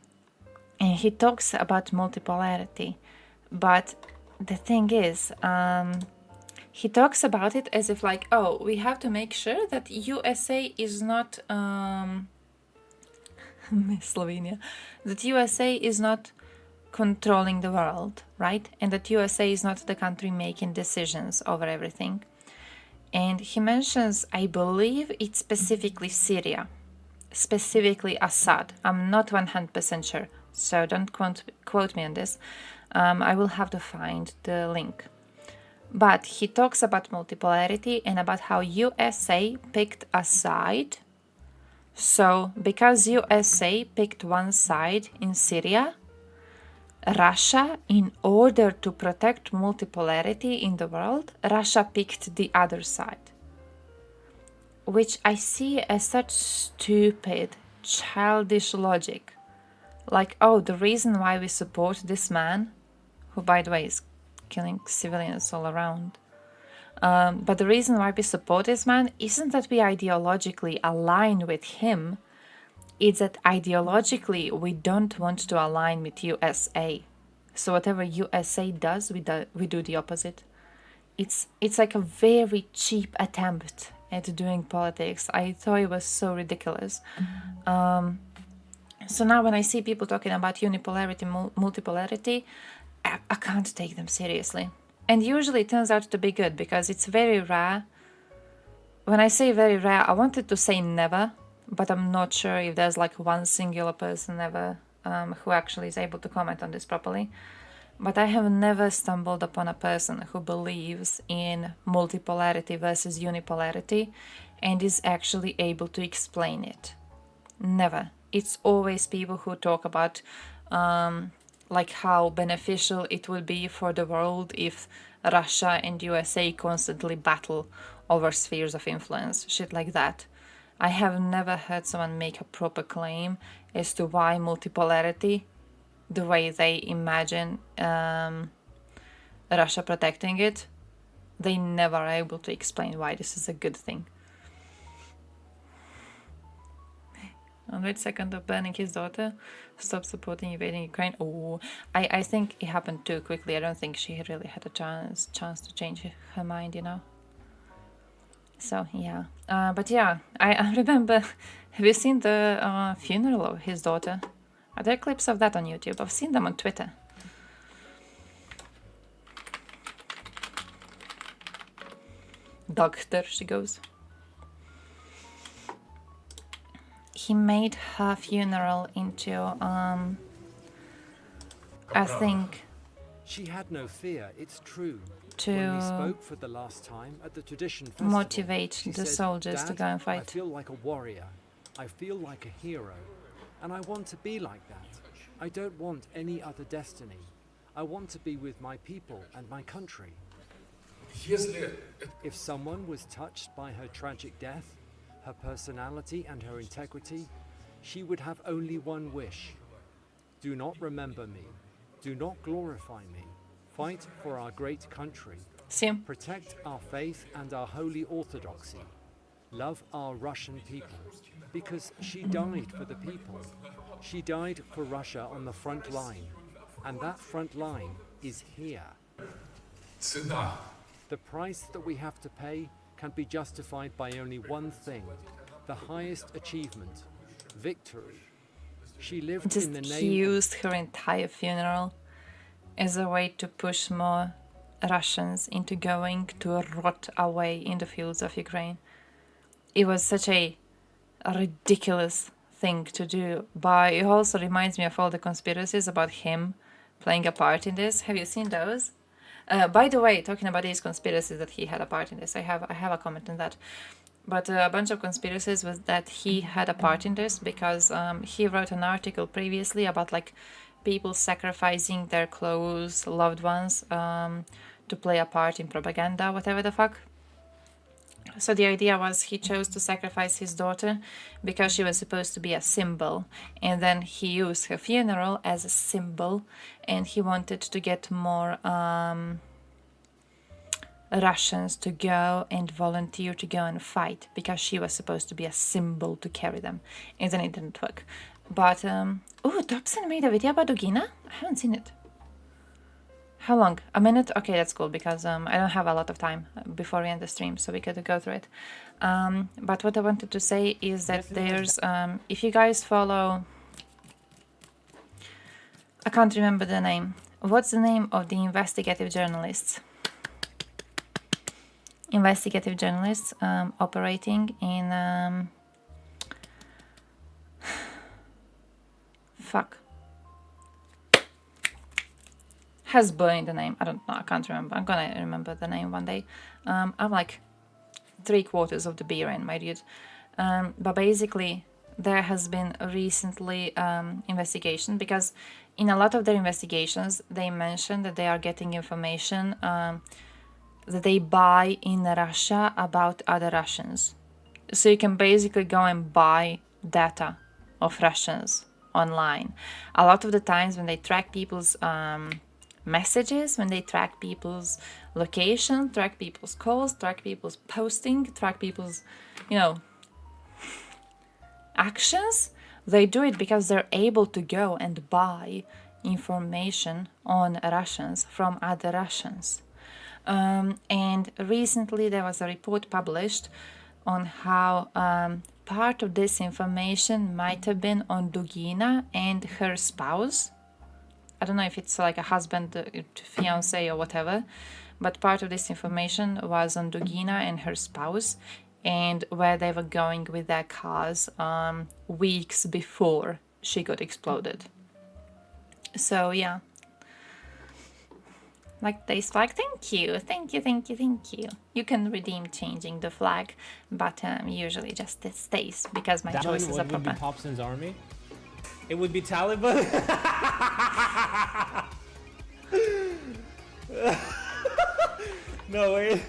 he talks about multipolarity. But the thing is, he talks about it as if like, oh, we have to make sure that USA is not Slovenia, that USA is not controlling the world, right? And that USA is not the country making decisions over everything. And he mentions, I believe it's specifically Syria, specifically Assad. I'm not 100% sure, so don't quote me on this. I will have to find the link. But he talks about multipolarity and about how USA picked a side. So, because USA picked one side in Syria, Russia, in order to protect multipolarity in the world, Russia picked the other side. Which I see as such stupid, childish logic. Like, oh, the reason why we support this man, who by the way is killing civilians all around, but the reason why we support this man isn't that we ideologically align with him, it's that ideologically we don't want to align with USA. So whatever USA does, we do the opposite. It's like a very cheap attempt at doing politics. I thought it was so ridiculous. So now when I see people talking about unipolarity, multipolarity, I can't take them seriously. And usually it turns out to be good because it's very rare. When I say very rare, I wanted to say never, but I'm not sure if there's like one singular person ever who actually is able to comment on this properly. But I have never stumbled upon a person who believes in multipolarity versus unipolarity and is actually able to explain it. Never. It's always people who talk about like how beneficial it would be for the world if Russia and USA constantly battle over spheres of influence, shit like that. I have never heard someone make a proper claim as to why multipolarity, the way they imagine Russia protecting it, they never are able to explain why this is a good thing. On which second of banning his daughter, stop supporting invading Ukraine. Oh, I think it happened too quickly. I don't think she really had a chance to change her mind, you know. So yeah, but yeah, I remember. Have you seen the funeral of his daughter? Are there clips of that on YouTube? I've seen them on Twitter. Doctor, she goes. He made her funeral into, I think, she had no fear, it's true. To when we spoke for the last time at the Tradition Festival, motivate the soldiers to go and fight. I feel like a warrior. I feel like a hero. And I want to be like that. I don't want any other destiny. I want to be with my people and my country. If someone was touched by her tragic death, her personality and her integrity, she would have only one wish. Do not remember me. Do not glorify me. Fight for our great country. Sim. Protect our faith and our holy orthodoxy. Love our Russian people. Because she died for the people. She died for Russia on the front line. And that front line is here. The price that we have to pay can be justified by only one thing, the highest achievement, victory. She lived in the name. He used her entire funeral as a way to push more Russians into going to rot away in the fields of Ukraine. It was such a ridiculous thing to do, but it also reminds me of all the conspiracies about him playing a part in this. Have you seen those? By the way, talking about these conspiracies that he had a part in this, I have a comment on that. But a bunch of conspiracies was that he had a part in this because he wrote an article previously about like people sacrificing their close loved ones to play a part in propaganda, whatever the fuck. So the idea was he chose to sacrifice his daughter because she was supposed to be a symbol, and then he used her funeral as a symbol, and he wanted to get more Russians to go and volunteer to go and fight because she was supposed to be a symbol to carry them, and then it didn't work. But oh, Dobson made a video about Dugina? I haven't seen it. How long? A minute? Okay, that's cool, because I don't have a lot of time before we end the stream, so we could go through it. But what I wanted to say is that there's, if you guys follow, I can't remember the name. What's the name of the investigative journalists? Investigative journalists operating in, fuck. Hasbro in the name. I don't know. I can't remember. I'm gonna remember the name one day. I'm like 3/4 of the beer in, my dude. But basically, there has been recently investigation, because in a lot of their investigations, they mention that they are getting information that they buy in Russia about other Russians. So you can basically go and buy data of Russians online. A lot of the times when they track people's messages, when they track people's location, track people's calls, track people's posting, track people's, you know, actions, they do it because they're able to go and buy information on Russians from other Russians. And recently there was a report published on how part of this information might have been on Dugina and her spouse. I don't know if it's like a husband, fiance or whatever, but part of this information was on Dugina and her spouse, and where they were going with their cars weeks before she got exploded. So yeah. Like this flag, thank you, thank you, thank you, thank you. You can redeem changing the flag, but usually just it stays, because my choices are proper. What would be Popson's army? It would be Taliban. No, wait.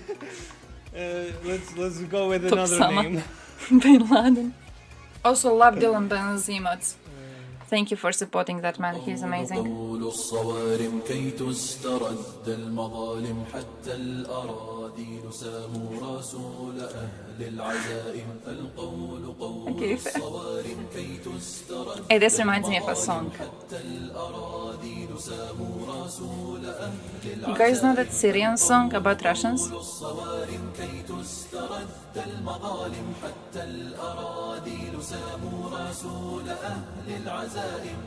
Let's go with another name. Bin Laden. Also love Dylan Ben's emotes. Thank you for supporting that man, he's amazing. Okay, hey, this reminds me of a song. You guys know that Syrian song about Russians?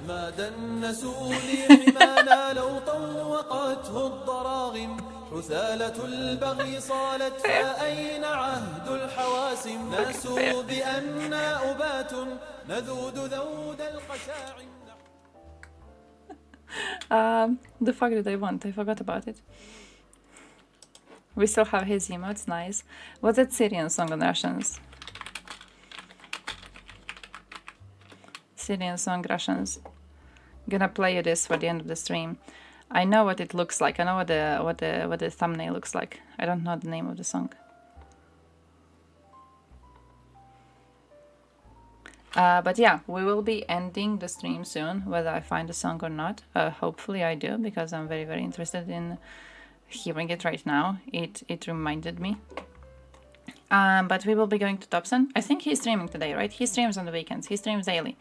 ما دنسوا لحمانا لو طوقته الضراغم حثالة البغي صالت فأين عهد الحواسم ناسوا بأننا أبات نذود ذود القشاعم. The fuck did I want? I forgot about it. We still have his emotes, nice. What's that Syrian song on Russians? Syrian song Russians. Gonna play you this for the end of the stream. I know what it looks like. I know what the thumbnail looks like. I don't know the name of the song. But yeah, we will be ending the stream soon, whether I find the song or not. Hopefully I do, because I'm very, very interested in hearing it right now. It reminded me. But we will be going to Dobson. I think he's streaming today, right? He streams on the weekends. He streams daily.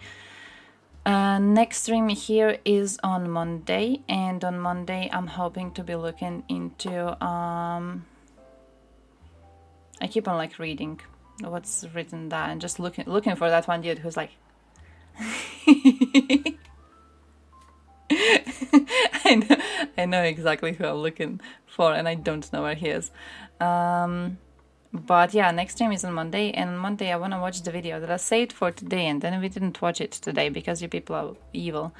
Next stream here is on Monday, and on Monday I'm hoping to be looking into I keep on like reading what's written there and just looking for that one dude who's like I know exactly who I'm looking for, and I don't know where he is. But yeah, next stream is on Monday, and on Monday I want to watch the video that I saved for today, and then we didn't watch it today because you people are evil.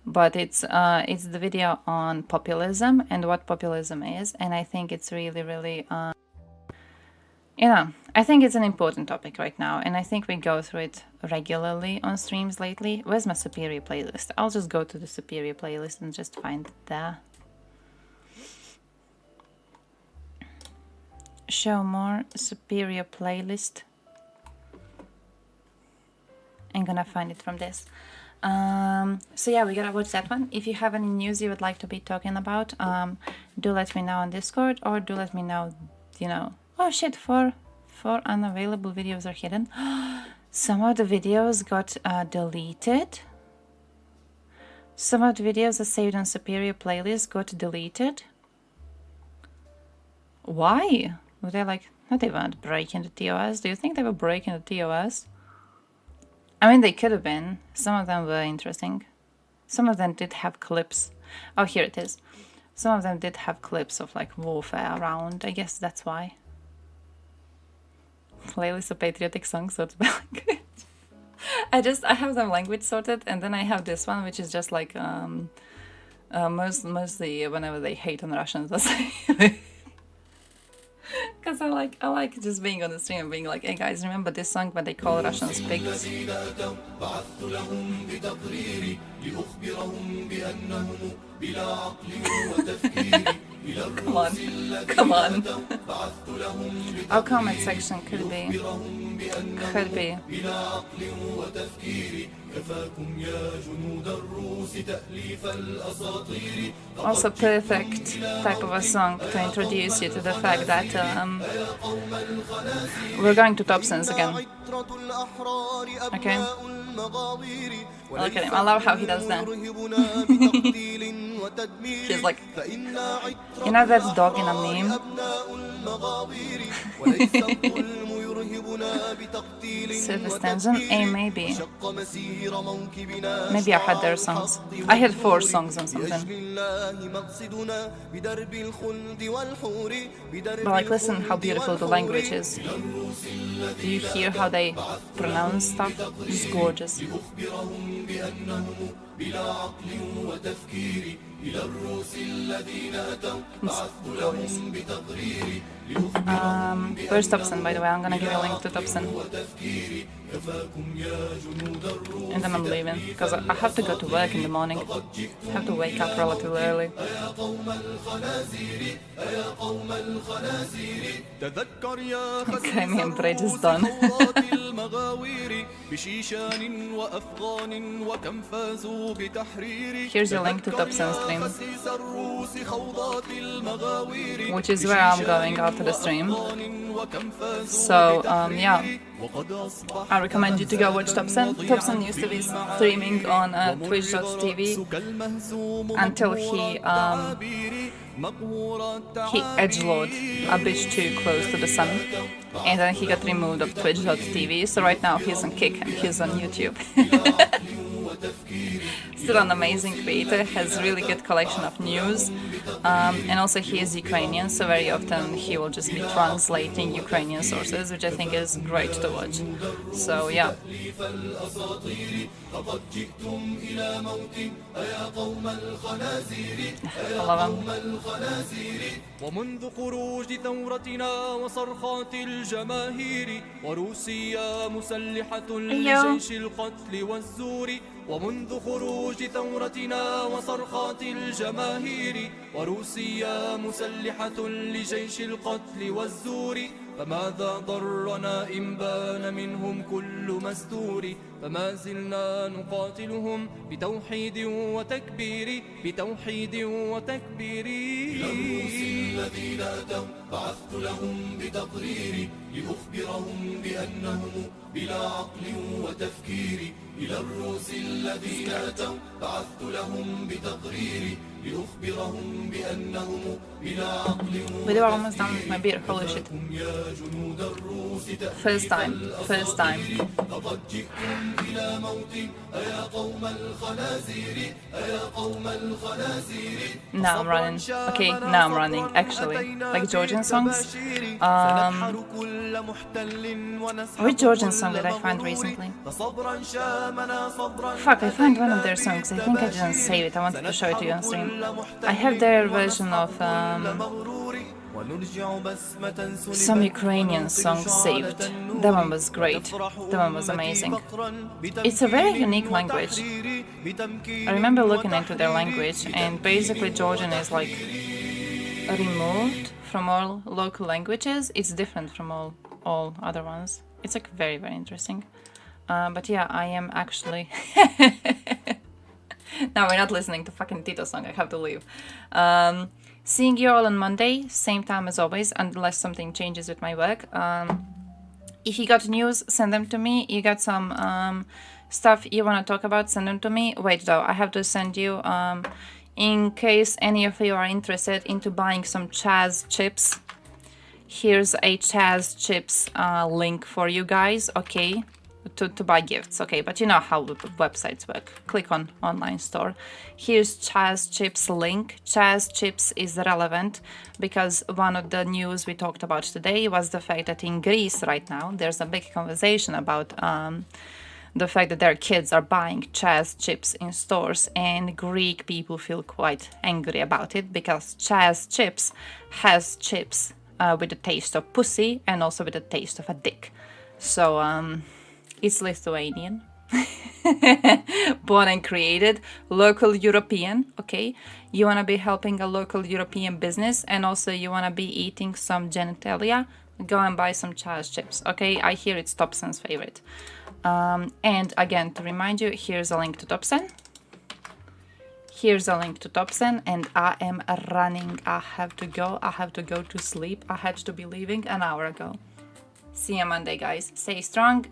But it's the video on populism and what populism is, and I think it's really, really, you know, I think it's an important topic right now, and I think we go through it regularly on streams lately. Where's my Superior playlist? I'll just go to the Superior playlist and just find it there. show more superior playlist. I'm gonna find it from this. So yeah, we gotta watch that one. If you have any news you would like to be talking about, do let me know on Discord, or do let me know, you know. Oh shit, four unavailable videos are hidden. Some of the videos got deleted. Some of the videos that saved on Superior playlist got deleted. Why? Were they like, no, they weren't breaking the TOS? Do you think they were breaking the TOS? I mean, they could have been. Some of them were interesting. Some of them did have clips. Oh, here it is. Some of them did have clips of like warfare around. I guess that's why. Playlist of patriotic songs, so it's language. I have them language sorted, and then I have this one, which is just like mostly whenever they hate on Russians, I say. Because I like just being on the stream and being like, hey guys, remember this song when they call Russians pigs? Come on, come on. Our comment section could be. Also perfect type of a song to introduce you to the fact that we're going to top sense again. Okay? Look at him, I love how he does that. She's like, you know that dog in a meme? Surface tension? Maybe. Maybe I had their songs. I had 4 songs on something. But like, listen how beautiful the language is. Do you hear how they pronounce stuff? It's gorgeous. Where's Thompson, by the way? I'm gonna give you a link to Thompson. And then I'm leaving, because I have to go to work in the morning. I have to wake up relatively early. Okay, me and Bridge is done. Here's your link to Thompson stream, which is where I'm going after the stream. So, yeah, I recommend you to go watch Thompson. Thompson used to be streaming on Twitch.tv until he edgelord a bit too close to the sun, and then he got removed of Twitch.tv. So right now he's on Kick and he's on YouTube. Still an amazing creator, has really good collection of news, and also he is Ukrainian, so very often he will just be translating Ukrainian sources, which I think is great to watch. So yeah. I love him. ومنذ خروج ثورتنا وصرخات الجماهير وروسيا مسلحة لجيش القتل والزور ومنذ خروج ثورتنا وصرخات الجماهير وروسيا مسلحة لجيش القتل والزور فماذا ضرنا إن بان منهم كل مستور فما زلنا نقاتلهم بتوحيد وتكبير بتوحيد وتكبير إلى الروس الذين أتوا بعثت لهم بتقرير لأخبرهم بأنهم بلا عقل وتفكير إلى الروس الذين أتوا بعثت لهم بتقرير لأخبرهم بأنهم بلا عقل We were almost done with my beer, holy shit. First time. Now I'm running. Okay, now I'm running, actually. Like Georgian songs. Which Georgian song did I find recently? Fuck, I found one of their songs. I think I didn't save it. I wanted to show it to you on stream. I have their version of some Ukrainian songs saved. That one was great. That one was amazing. It's a very unique language. I remember looking into their language, and basically Georgian is like removed from all local languages, it's different from all other ones. It's like very, very interesting. But yeah, I am actually... Now we're not listening to fucking Tito song, I have to leave. Seeing you all on Monday, same time as always, unless something changes with my work. If you got news, send them to me. You got some stuff you want to talk about, send them to me. Wait though, I have to send you, in case any of you are interested into buying some Chaz chips. Here's a Chaz chips link for you guys, okay? To buy gifts, okay, but you know how the websites work. Click on online store. Here's Chaz Chips link. Chaz Chips is relevant because one of the news we talked about today was the fact that in Greece right now there's a big conversation about the fact that their kids are buying Chaz Chips in stores, and Greek people feel quite angry about it because Chaz Chips has chips with the taste of pussy and also with the taste of a dick. So it's Lithuanian, born and created, local European, okay? You want to be helping a local European business and also you want to be eating some genitalia, go and buy some Chaz chips, okay? I hear it's Topsen's favorite. And again, to remind you, here's a link to Topsen. Here's a link to Topsen, and I am running. I have to go to sleep. I had to be leaving an hour ago. See you Monday, guys. Stay strong.